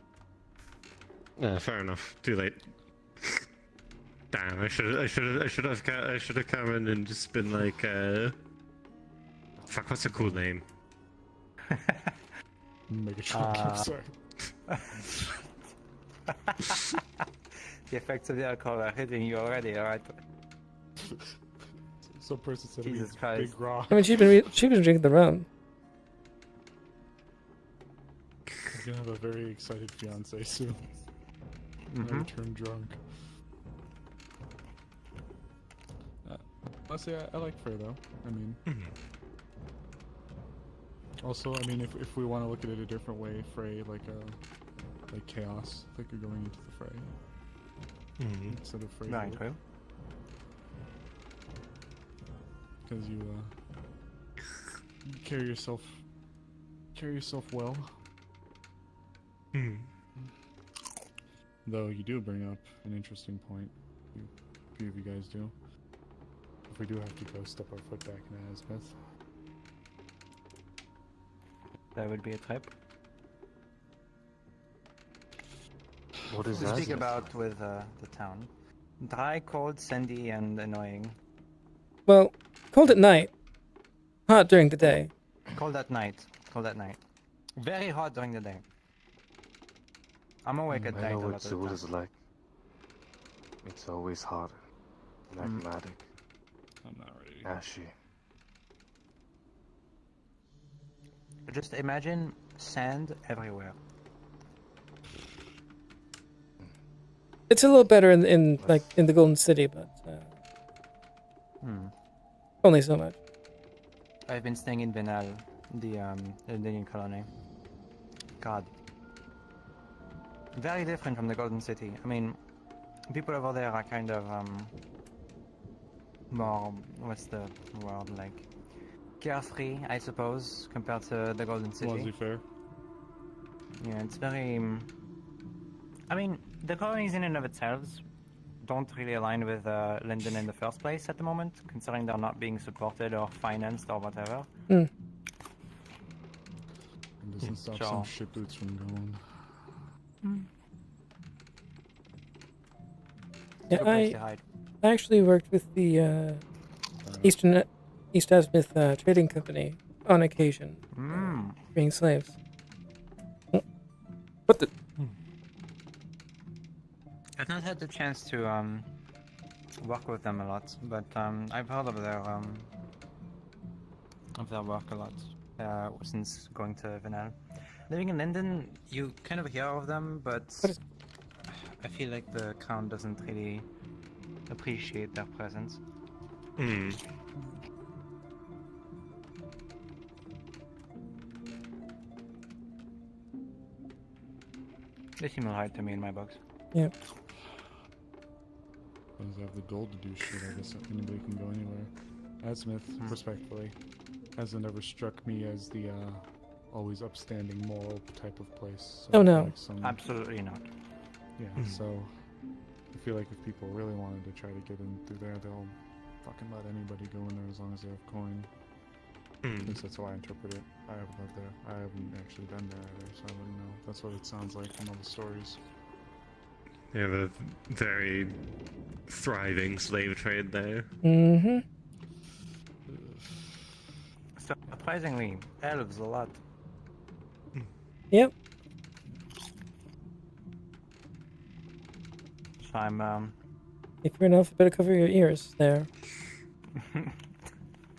Yeah, fair enough. Too late. Damn, I should have come in and just been like, fuck, what's a cool name? Make a shot. Sorry. The effects of the alcohol are hitting you already, alright? Some person said Jesus he's Christ. big raw. I mean, she's been drinking the rum. He's gonna have a very excited fiance soon. Mhm. I turn drunk. Honestly, I like Frey though. I mean, also, I mean, if we want to look at it a different way, Frey like chaos, like you're going into the fray instead of Frey. Right, true. Because you carry yourself well. Though you do bring up an interesting point. A few of you guys do. If we do have to go step our foot back in Asmith. That would be a trip. What is To that? speak about with the town. Dry, cold, sandy, and annoying. Well, cold at night, hot during the day. Cold at night. Cold at night. Very hot during the day. I'm awake at I night a know lot what of the Seoul time. is like. It's always hot, magmatic, I'm not ready. ashy. Just imagine sand everywhere. It's a little better in the Golden City, but only so much. I've been staying in Venal, the Indian colony. God. Very different from the Golden City. I mean, people over there are kind of, more, what's the word, like, carefree, I suppose, compared to the Golden City. Laissez-faire. Yeah, it's very, I mean, the colonies in and of themselves don't really align with London in the first place at the moment, considering they're not being supported or financed or whatever. It doesn't stop some shit boots from going. Yeah, Good place to hide. I actually worked with the East Asmith Trading Company on occasion, freeing slaves. What the? I've not had the chance to work with them a lot, but I've heard of their work a lot since going to Venal. Living in London, you kind of hear of them, but I feel like the crown doesn't really appreciate their presence. They seem alright to me in my books. Yep. As long as I have the gold to do shit, I guess anybody can go anywhere. Asmith, respectfully, hasn't ever struck me as the always upstanding moral type of place. So Oh, no. like Absolutely not. Yeah, so I feel like if people really wanted to try to get in through there, they'll fucking let anybody go in there as long as they have coin. At least that's how I interpret it. I haven't lived there. I haven't actually been there either, so I wouldn't know. That's what it sounds like from all the stories. They have a very thriving slave trade there. Mm-hmm. Surprisingly, elves a lot. Yep. So I'm If you're an elf, better cover your ears there.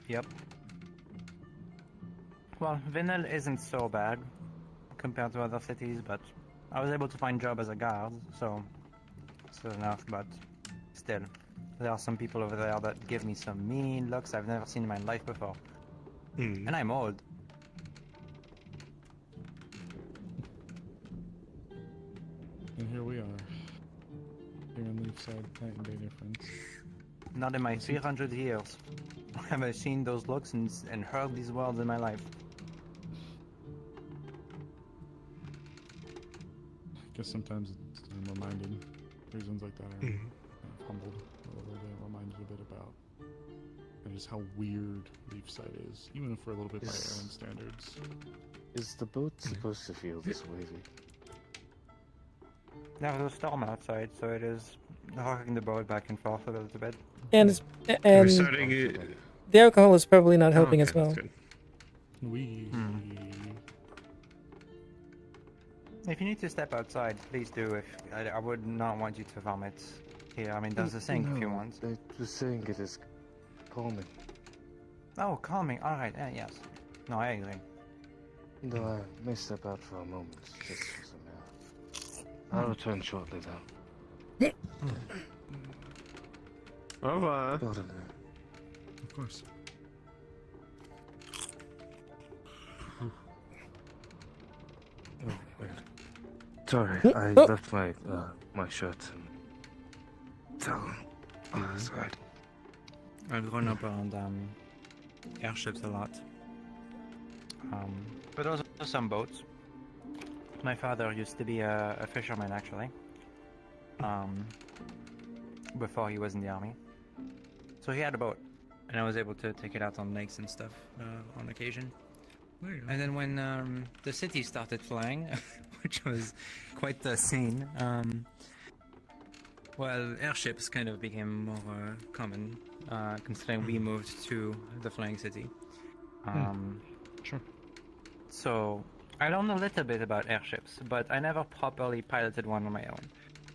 Yep. Well, Venal isn't so bad compared to other cities, but I was able to find job as a guard, so it's enough, but still, There are some people over there that give me some mean looks I've never seen in my life before. And I'm old. And here we are. Here in Leefside, night and day difference. Not in my 300 years have I seen those looks and heard these words in my life. I guess sometimes I'm reminded reasons like that are kind of humbled a little bit, reminded a bit about just how weird Leafside is, even if we're a little bit by Aaron standards. Is the boat supposed to feel this wavy? There was a storm outside, so it is rocking the boat back and forth a little bit. And the alcohol is probably not helping as well. If you need to step outside, please do. If I would not want you to vomit here. I mean, there's a sink if you want. I was saying it is calming. Oh, calming. All right. Yes. No, I agree. No, I may step out for a moment, just for some air. I'll return shortly, though. Au revoir. Of course. Oh, wait. Sorry, I left my my shirt and towel on the side. I've grown up around airships a lot. But also some boats. My father used to be a fisherman, actually. Before he was in the army. So he had a boat, and I was able to take it out on lakes and stuff on occasion. And then when the city started flying, which was quite the scene, well, airships kind of became more common, considering we moved to the flying city. Sure. So I learned a little bit about airships, but I never properly piloted one on my own.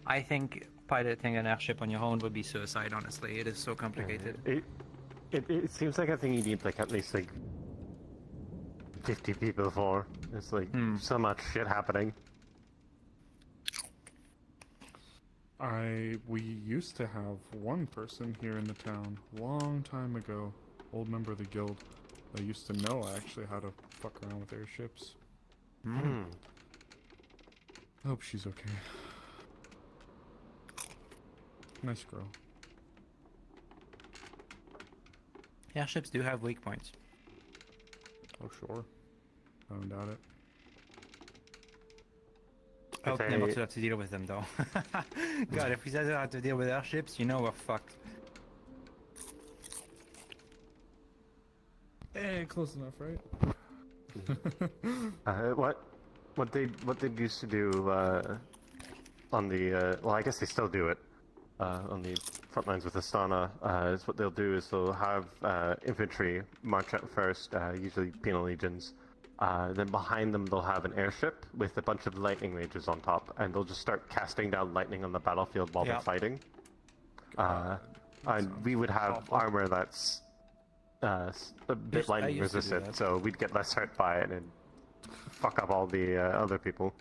I think piloting an airship on your own would be suicide, honestly. It is so complicated. It seems like a thing you need like at least like 50 people for. It's like so much shit happening. We used to have one person here in the town, long time ago, old member of the guild, that used to know actually how to fuck around with airships. I hope she's okay. Nice girl. Airships do have weak points. Oh, sure. I don't doubt it. I hope never to have to deal with them, though. God, if we ever have to deal with airships, you know we're fucked. Eh, close enough, right? What they used to do on the well, I guess they still do it on the front lines with Astana. Is what they'll do is they'll have infantry march out first, usually penal legions. Then behind them they'll have an airship with a bunch of lightning mages on top, and they'll just start casting down lightning on the battlefield while they're fighting. And we would have armor that's a bit lightning resistant, so we'd get less hurt by it and fuck up all the other people.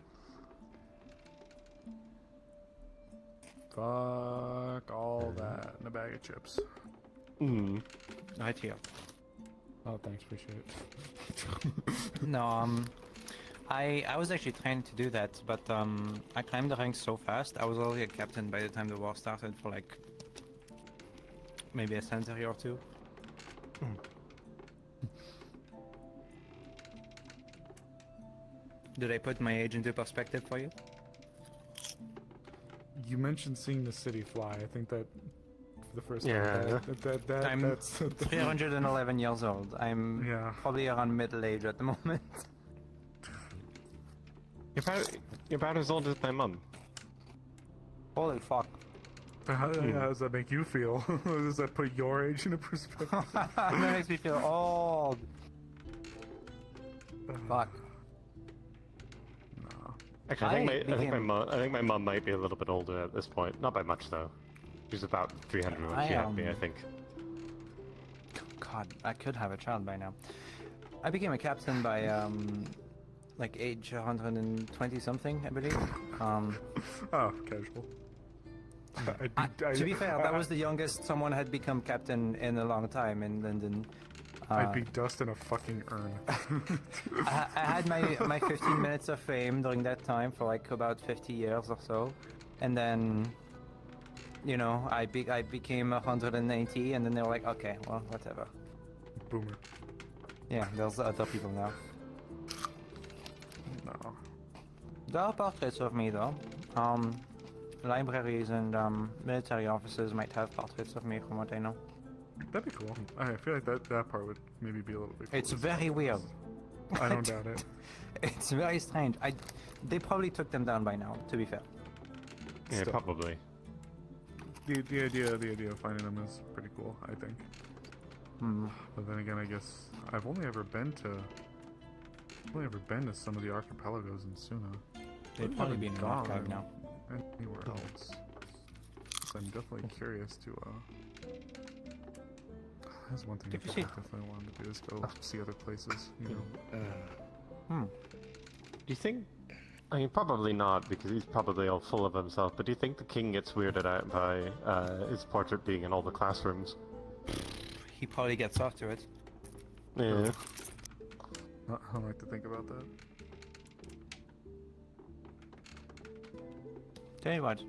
Fuck all that in a bag of chips. Right here. Oh, thanks, appreciate it. No, I was actually trying to do that, but I climbed the ranks so fast. I was already a captain by the time the war started for like maybe a century or two. Did I put my age into perspective for you? You mentioned seeing the city fly. I think that for the first time. I'm That's 311 years old. I'm probably around middle age at the moment. You're about as old as my mum. Holy fuck. How does that make you feel? Does that put your age into perspective? That makes me feel old. Fuck. No. Actually, I think my mum might be a little bit older at this point. Not by much though. She's about 300 when she had me, I think. God, I could have a child by now. I became a captain by like age 120 something, I believe. Oh, casual. To be fair, that was the youngest someone had become captain in a long time in London. I'd be dust in a fucking urn. I had my 15 minutes of fame during that time for like about 50 years or so, and then, you know, I became 180, and then they were like, okay, well, whatever. Boomer. Yeah, there's other people now. No. There are portraits of me though. Libraries and military offices might have portraits of me, from what I know. That'd be cool. I feel like that part would maybe be a little bit cool. It's very weird. I don't doubt it. It's very strange. They probably took them down by now, to be fair. Yeah, Still. probably. The idea of finding them is pretty cool, I think. But then again, I guess I've only ever been to some of the archipelagos in Suna. They'd probably be in an archive now. Anywhere else. So I'm definitely curious to that's one thing I definitely wanted to do is go see other places, you know. Do you think... I mean, probably not, because he's probably all full of himself, but do you think the king gets weirded out by his portrait being in all the classrooms? He probably gets off to it. Yeah. I like to think about that. Tell you what,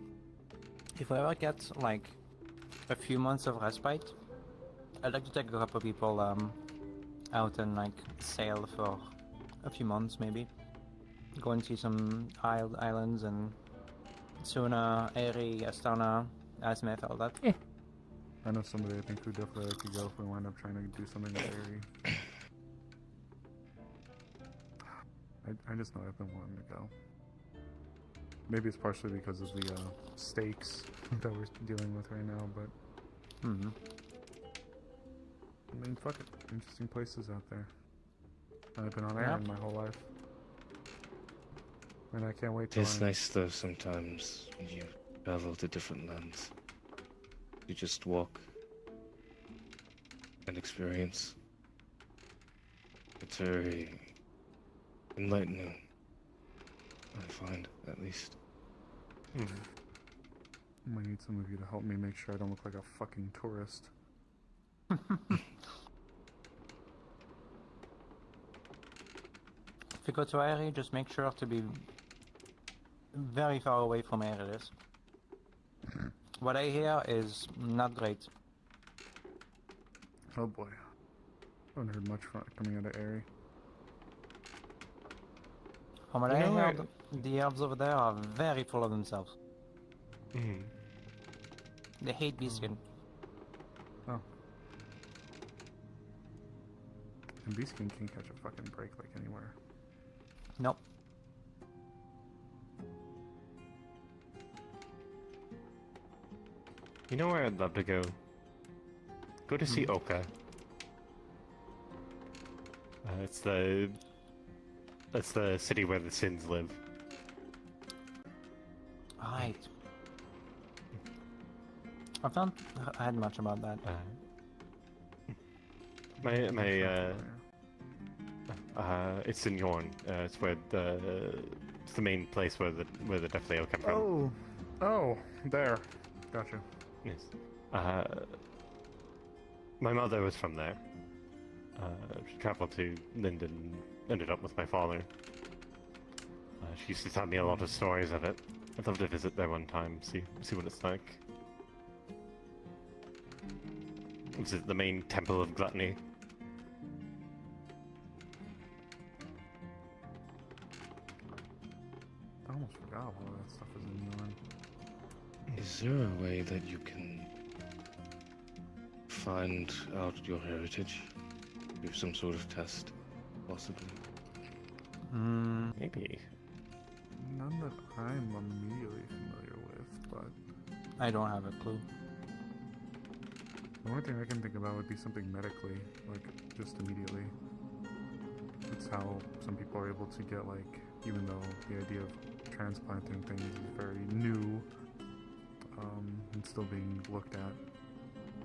if I ever get like a few months of respite, I'd like to take a couple of people out and like sail for a few months maybe. Go and see some islands and Suna, Eri, Astana, Azmith, all that. I know somebody I think who definitely like to go if we wind up trying to do something with Eri. I just know I've been wanting to go. Maybe it's partially because of the stakes that we're dealing with right now, but... I mean, fuck it. Interesting places out there. I've been on Aaron my whole life. And I can't wait to It's nice though sometimes when you travel to different lands. You just walk and experience. It's very enlightening, I find, at least. I might need some of you to help me make sure I don't look like a fucking tourist. If you go to Eri, just make sure to be very far away from Eris. What I hear is not great. Oh boy. I haven't heard much coming out of Eri. From what I hear, the elves over there are very full of themselves. They hate Beaskin. Oh. And Beaskin can catch a fucking break like anywhere. Nope. You know where I'd love to go? Go to see Oka. It's the city where the Sins live. Right. I've not heard much about that. It's in Yorn. It's where it's the main place where the Death Leo come from. Oh, there. Gotcha. Yes. My mother was from there. She traveled to Linden, ended up with my father. She used to tell me a lot of stories of it. I'd love to visit there one time, see what it's like. Visit the main temple of gluttony. I almost forgot all that stuff is in Yorn. Is there a way that you can find out your heritage? Do some sort of test, possibly? Maybe. None that I'm immediately familiar with, but... I don't have a clue. The only thing I can think about would be something medically, like, just immediately. That's how some people are able to get, like, even though the idea of transplanting things is very new, and still being looked at,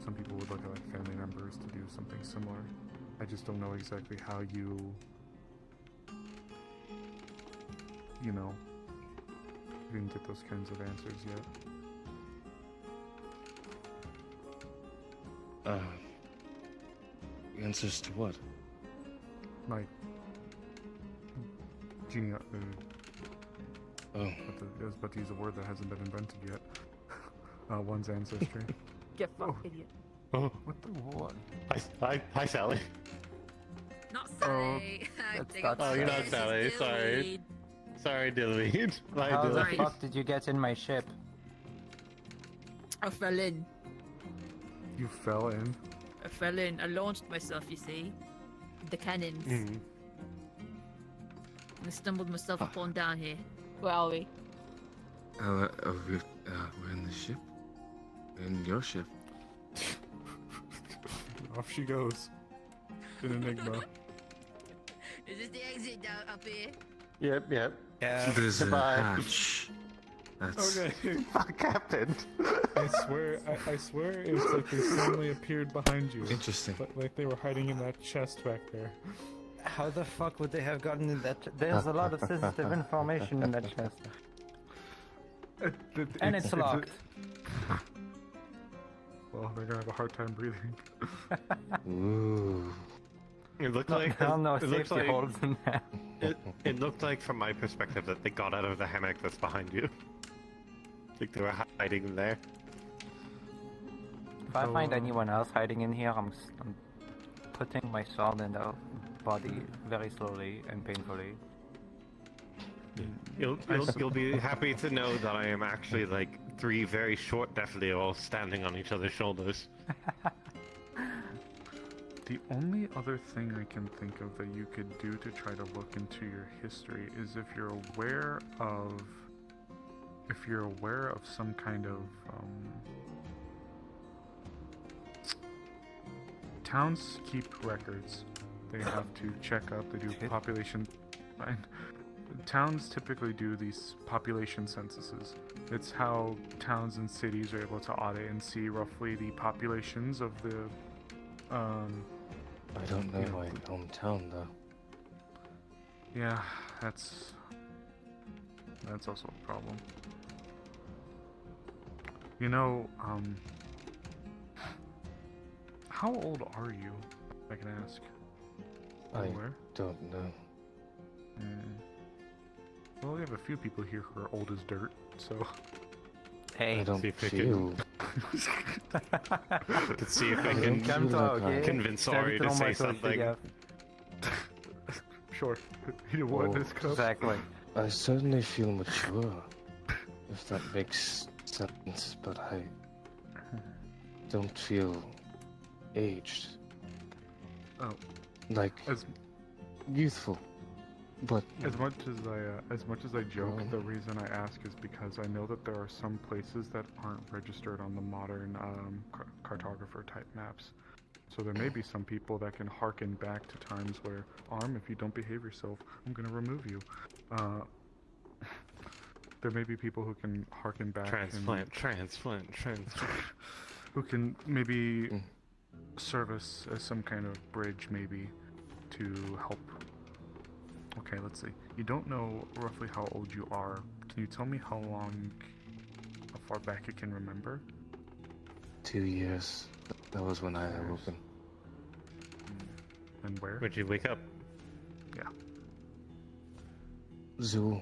some people would look at, like, family members to do something similar. I just don't know exactly how you know, you didn't get those kinds of answers yet. Answers to what? Like, genie. Oh. I was about to use a word that hasn't been invented yet. One's ancestry. Get fucked, idiot. Oh. What the what? Hi, Sally. Not Sally. Oh, you're not Sally. Sorry. Sorry, Dillweed. How the fuck did you get in my ship? I fell in. You fell in? I fell in. I launched myself, you see. The cannons. Mm. And I stumbled myself upon down here. Where are we? We're in the ship. In your ship. Off she goes. In Enigma. Is this the exit down up here? Yep. Yeah. There's a Goodbye. hatch. That's... Okay. Captain. I swear it's like they suddenly appeared behind you. Interesting. But like they were hiding in that chest back there. How the fuck would they have gotten in that? There's a lot of sensitive information in that chest. And it's locked. Well, they're gonna have a hard time breathing. Ooh. It looked No, like hell no it looked safety like holes in there. it looked like, from my perspective, that they got out of the hammock that's behind you. I think they were hiding there. If I find anyone else hiding in here, I'm putting my sword in their body very slowly and painfully. You'll be happy to know that I am actually like 3 very short definitely all standing on each other's shoulders. The only other thing I can think of that you could do to try to look into your history is if you're aware of some kind of towns keep records. They have to check up. They do population. Towns typically do these population censuses. It's how towns and cities are able to audit and see roughly the populations of the. I don't know my hometown though. Yeah, that's also a problem. You know, how old are you, if I can ask? I Where? don't know. Well, we have a few people here who are old as dirt, so... Hey, I don't feel... Let's see if I can convince Ori to say something. Sure. You know what, this cup? Exactly. I certainly feel mature, if that makes sense, but I don't feel aged. Oh. Like, youthful. But as much as I joke, the reason I ask is because I know that there are some places that aren't registered on the modern cartographer type maps. So there may be some people that can harken back to times where, if you don't behave yourself, I'm gonna remove you. There may be people who can harken back. Transplant. Who can maybe service as some kind of bridge, maybe, to help. Okay, let's see. You don't know roughly how old you are. Can you tell me how far back you can remember? 2 years. That was when I awoken. And where? Where'd you wake up? Yeah. Zoo.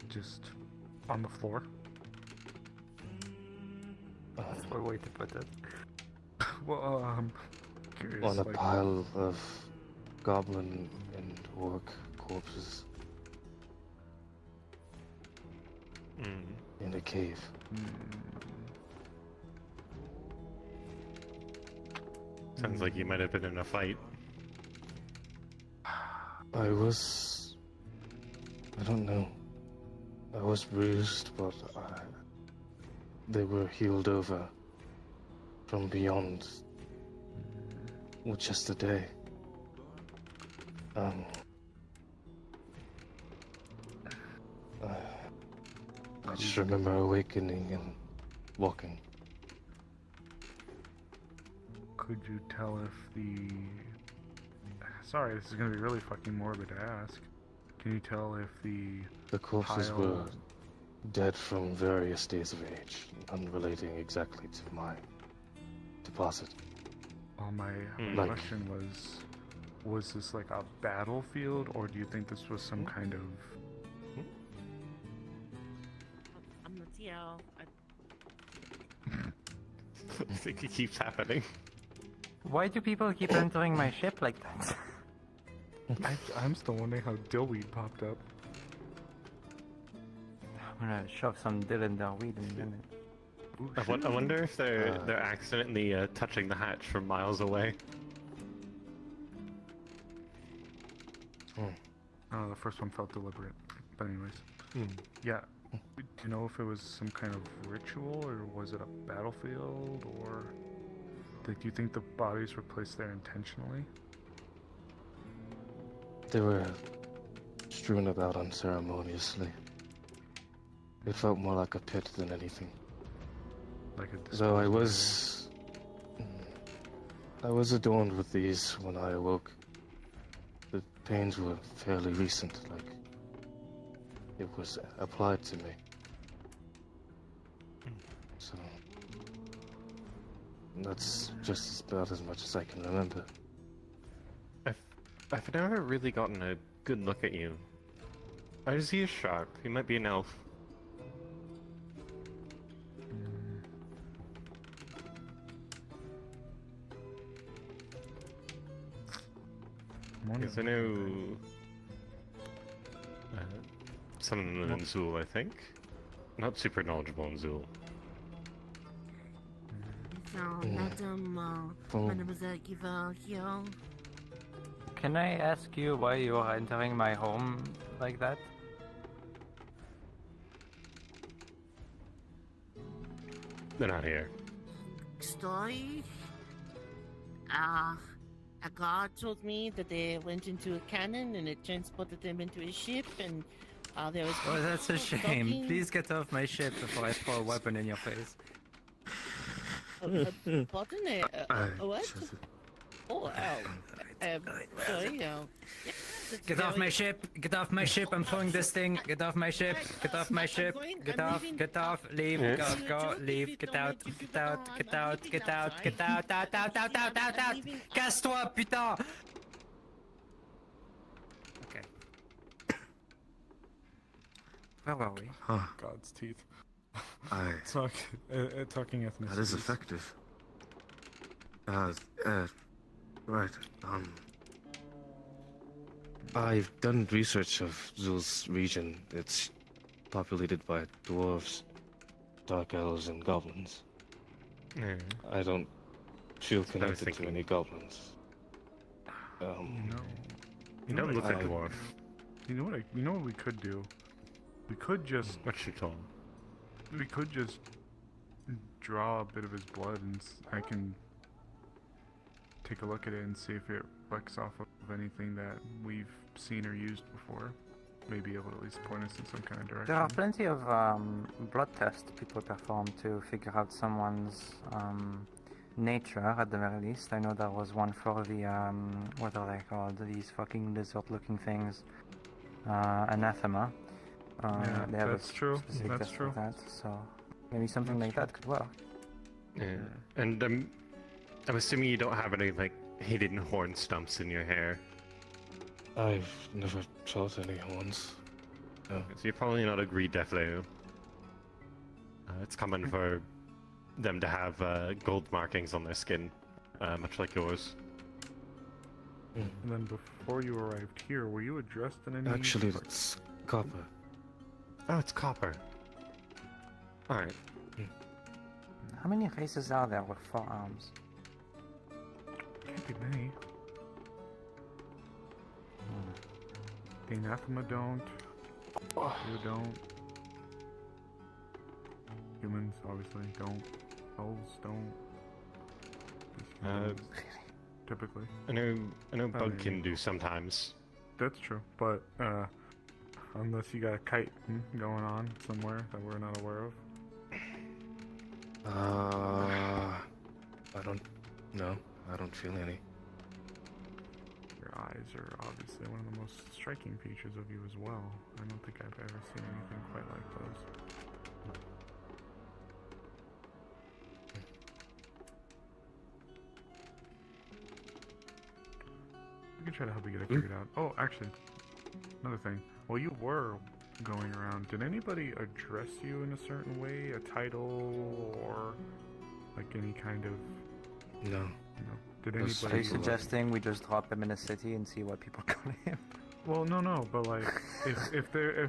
Just on the floor? That's one way to put it. Well, curious. On a like, pile of goblin and orc corpses. In a cave. Sounds like you might have been in a fight. I don't know. I was bruised, but they were healed over from beyond with just a day. I just remember awakening and walking. Could you tell if the... Sorry, this is gonna be really fucking morbid to ask. Can you tell if the corpses pile... were dead from various days of age, unrelating exactly to my deposit. My Like- question was this like a battlefield, or do you think this was some kind of... I'm not here. I think it keeps happening. Why do people keep entering my ship like that? I'm still wondering how dillweed popped up. I'm gonna shove some dill in their weed in a minute. I wonder if they're accidentally touching the hatch from miles away. The first one felt deliberate, but anyways. Yeah. Do you know if it was some kind of ritual, or was it a battlefield, or do you think the bodies were placed there intentionally? They were strewn about unceremoniously. It felt more like a pit than anything. Like a Though I was adorned with these when I awoke. The pains were fairly recent, like it was applied to me. So that's just about as much as I can remember. I've never really gotten a good look at you. Is he a sharp? He might be an elf. Because I know someone in Zool, I think. Not super knowledgeable in Zool. So, Madam, Mademoiselle Giver here. Can I ask you why you are entering my home like that? They're not here. Story? A guard told me that they went into a cannon and it transported them into a ship, and there was... Oh, that's a people shame. talking. Please get off my ship before I throw a weapon in your face. Pardon? What? Oh, sorry, Get off my ship! Get off my ship! I'm throwing this thing! Get off my ship! Get off my ship! Get off! Get off! Leave! Go! Leave! Get out! Get out! Get out! Get out! Get out! Out! Casse-toi, putain! Okay. Where were we? God's teeth. Aye. Talking ethnicities. That is effective. Right. I've done research of Zul's region. It's populated by dwarves, dark elves, and goblins. Yeah. I don't feel That's what I was connected to thinking. any goblins. You don't look like a I- dwarf. You know what we could do? We could just... What's your tone? We could just draw a bit of his blood, and I can take a look at it and see if it reflects off of anything that we've seen or used before. Maybe able to at least point us in some kind of direction. There are plenty of blood tests people perform to figure out someone's nature, at the very least. I know there was one for the, what are they called? These fucking lizard-looking things. Anathema. Yeah, they have that's a true. specific That's test true. for that, so maybe something like that could work. Yeah. And I'm assuming you don't have any like hidden horn stumps in your hair. I've never felt any horns. No. So you're probably not a Greed Defleo. It's common for them to have gold markings on their skin, much like yours. And then before you arrived here, were you addressed in any... Actually, it's copper. Oh, it's copper. Alright. How many races are there with 4 arms? Can't be many. The anathema don't. You don't. Humans obviously don't. Elves don't. Typically. I know Bug can do sometimes. That's true, but unless you got a kite going on somewhere that we're not aware of. I don't. No, I don't feel any. Your eyes are obviously one of the most striking features of you as well. I don't think I've ever seen anything quite like those. try to help you get it figured out. Oh, actually, another thing. While you were going around, did anybody address you in a certain way? A title or like any kind of... No. No. Did Are anybody... you suggesting we just drop him in a city and see what people call him? Well, no, but like, if there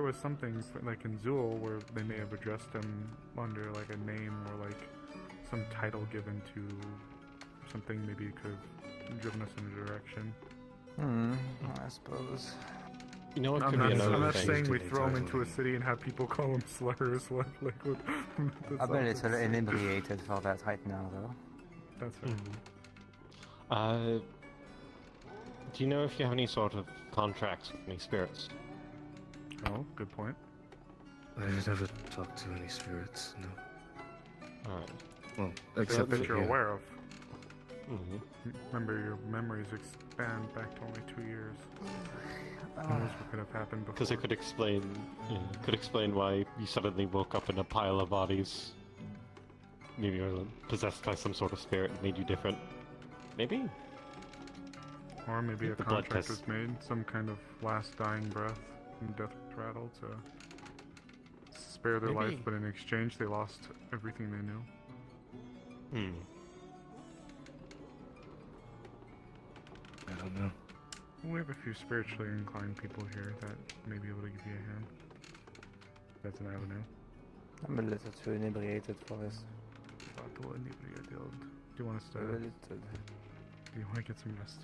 was something like in Zool where they may have addressed him under like a name or like some title given to something, maybe it could have driven us in a direction. I suppose. You know what I'm could not, be another I'm not thing? saying we throw him into a city and have people call him slurs. Like, I'm a little inebriated for that right now, though. That's fair. Do you know if you have any sort of contracts with any spirits? Oh, good point. I never talked to any spirits, no. Alright. Well, Except that you're here. aware of. Mm-hmm. Remember, your memories expand back to only 2 years. Who knows what could have happened before? Because it could explain why you suddenly woke up in a pile of bodies. Maybe you were possessed by some sort of spirit and made you different. Maybe. Or maybe a The blood contract test. was made, some kind of last dying breath and death rattle to spare their life, Maybe. but in exchange they lost everything they knew. I don't know. We have a few spiritually inclined people here that may be able to give you a hand. That's an avenue. I'm a little too inebriated for this. Do you want us to... A little. Do you want to get some rest?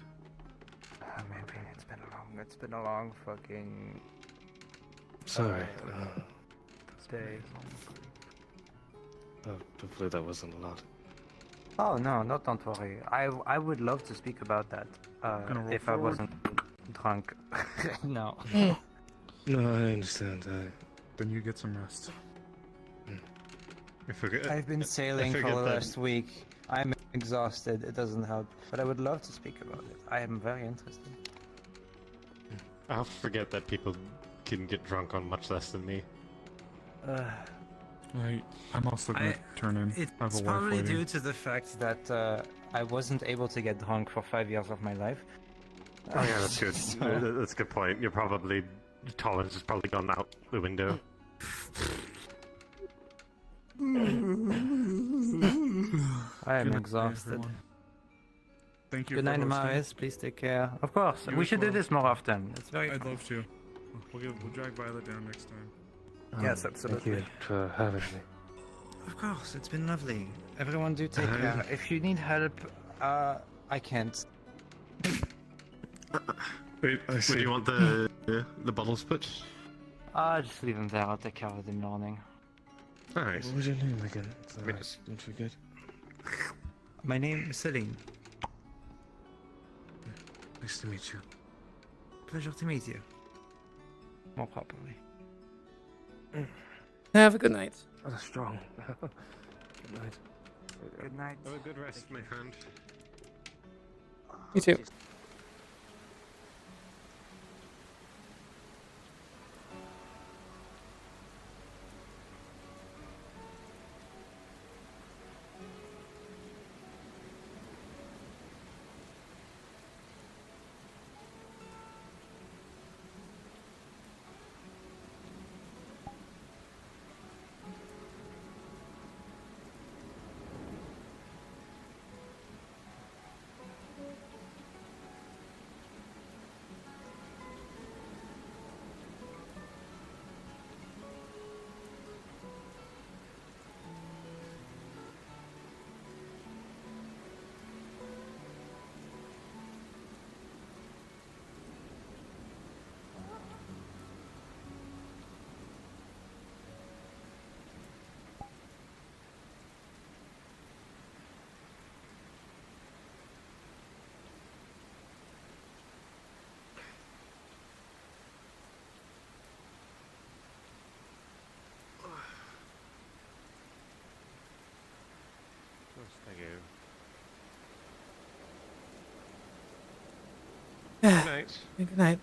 Maybe it's been a long fucking Sorry. day. Hopefully that wasn't a lot. Oh no, don't worry. I would love to speak about that if I wasn't drunk. No. No, I understand. Then you get some rest. I've been sailing for the last week. I'm exhausted. It doesn't help, but I would love to speak about it. I am very interested. I'll forget that people can get drunk on much less than me. I'm also gonna turn in. I have It's a wife probably waiting. due to the fact that I wasn't able to get drunk for 5 years of my life. Oh yeah, that's good. That's a good point. You're probably... tolerance has probably gone out the window. I am Good night, exhausted. everyone. Thank you Good for night, hosting. Maris. Please take care. Of course, You we as should do well. this more often. It's very I'd fun. love to. We'll drag Violet down next time. Yes, absolutely. Thank you for having me. Of course, it's been lovely. Everyone do take care. If you need help, I can't. Wait, I would see. you want the bottles put? Just leave them there. I'll take care of it in the morning. Alright. What was your name again? Sorry, Yes. don't forget. My name is Celine. Nice to meet you. Pleasure to meet you. More properly. Have a good night. That's strong. Good night. Good night. Have a good rest, my friend. You too. Thank you. Good night. Good night.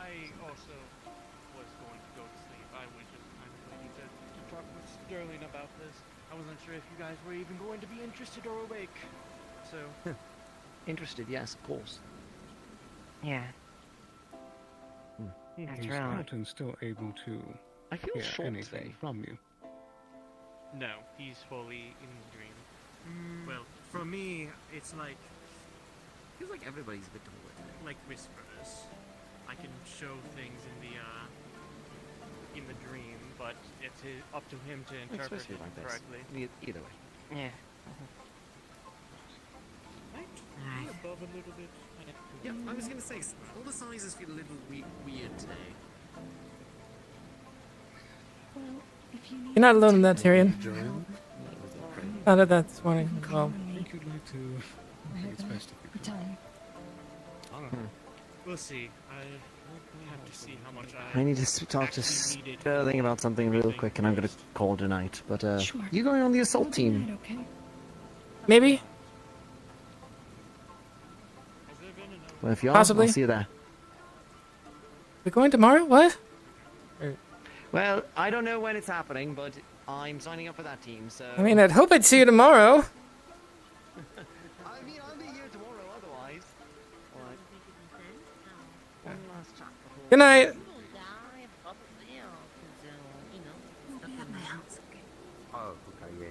I also was going to go to sleep. I was just kind of waiting to talk with Sterling about this. I wasn't sure if you guys were even going to be interested or awake. So. Interested, yes, of course. Yeah. Is That's right. Martin still able to I feel hear short anything today. from you? No, he's fully in the dream. Well, for me, it's like Feels like everybody's a bit taller today. like whispers. I can show things in the dream, but it's up to him to It's interpret supposed to be it like this. correctly. Either way. Yeah. Be above a little bit. Yeah, I was gonna say, all the sizes feel a little weird today. Well, if you need You're not alone in that, Tyrion. Join? Found out that this morning as well. I think you'd like to. I think it's best if you time. I don't know. We'll see. I have to see how much I need to talk to Sterling about something real quick, and I'm gonna call tonight. But you going on the assault team? Okay. Maybe? Well, if you are, Possibly. I'll see you there. We're going tomorrow? What? Well, I don't know when it's happening, but I'm signing up for that team. So. I mean, I'd hope I'd see you tomorrow. I mean, I'll be here tomorrow. Otherwise. All right. One last chat before. Good night. Oh, okay, yeah.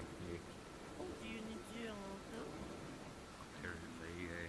Apparently,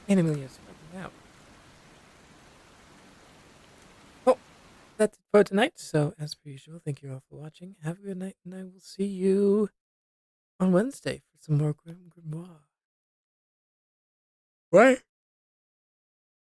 And Amelia's freaking out. Oh, that's it for tonight. So, as per usual, thank you all for watching. Have a good night, and I will see you on Wednesday for some more Grimoire. What?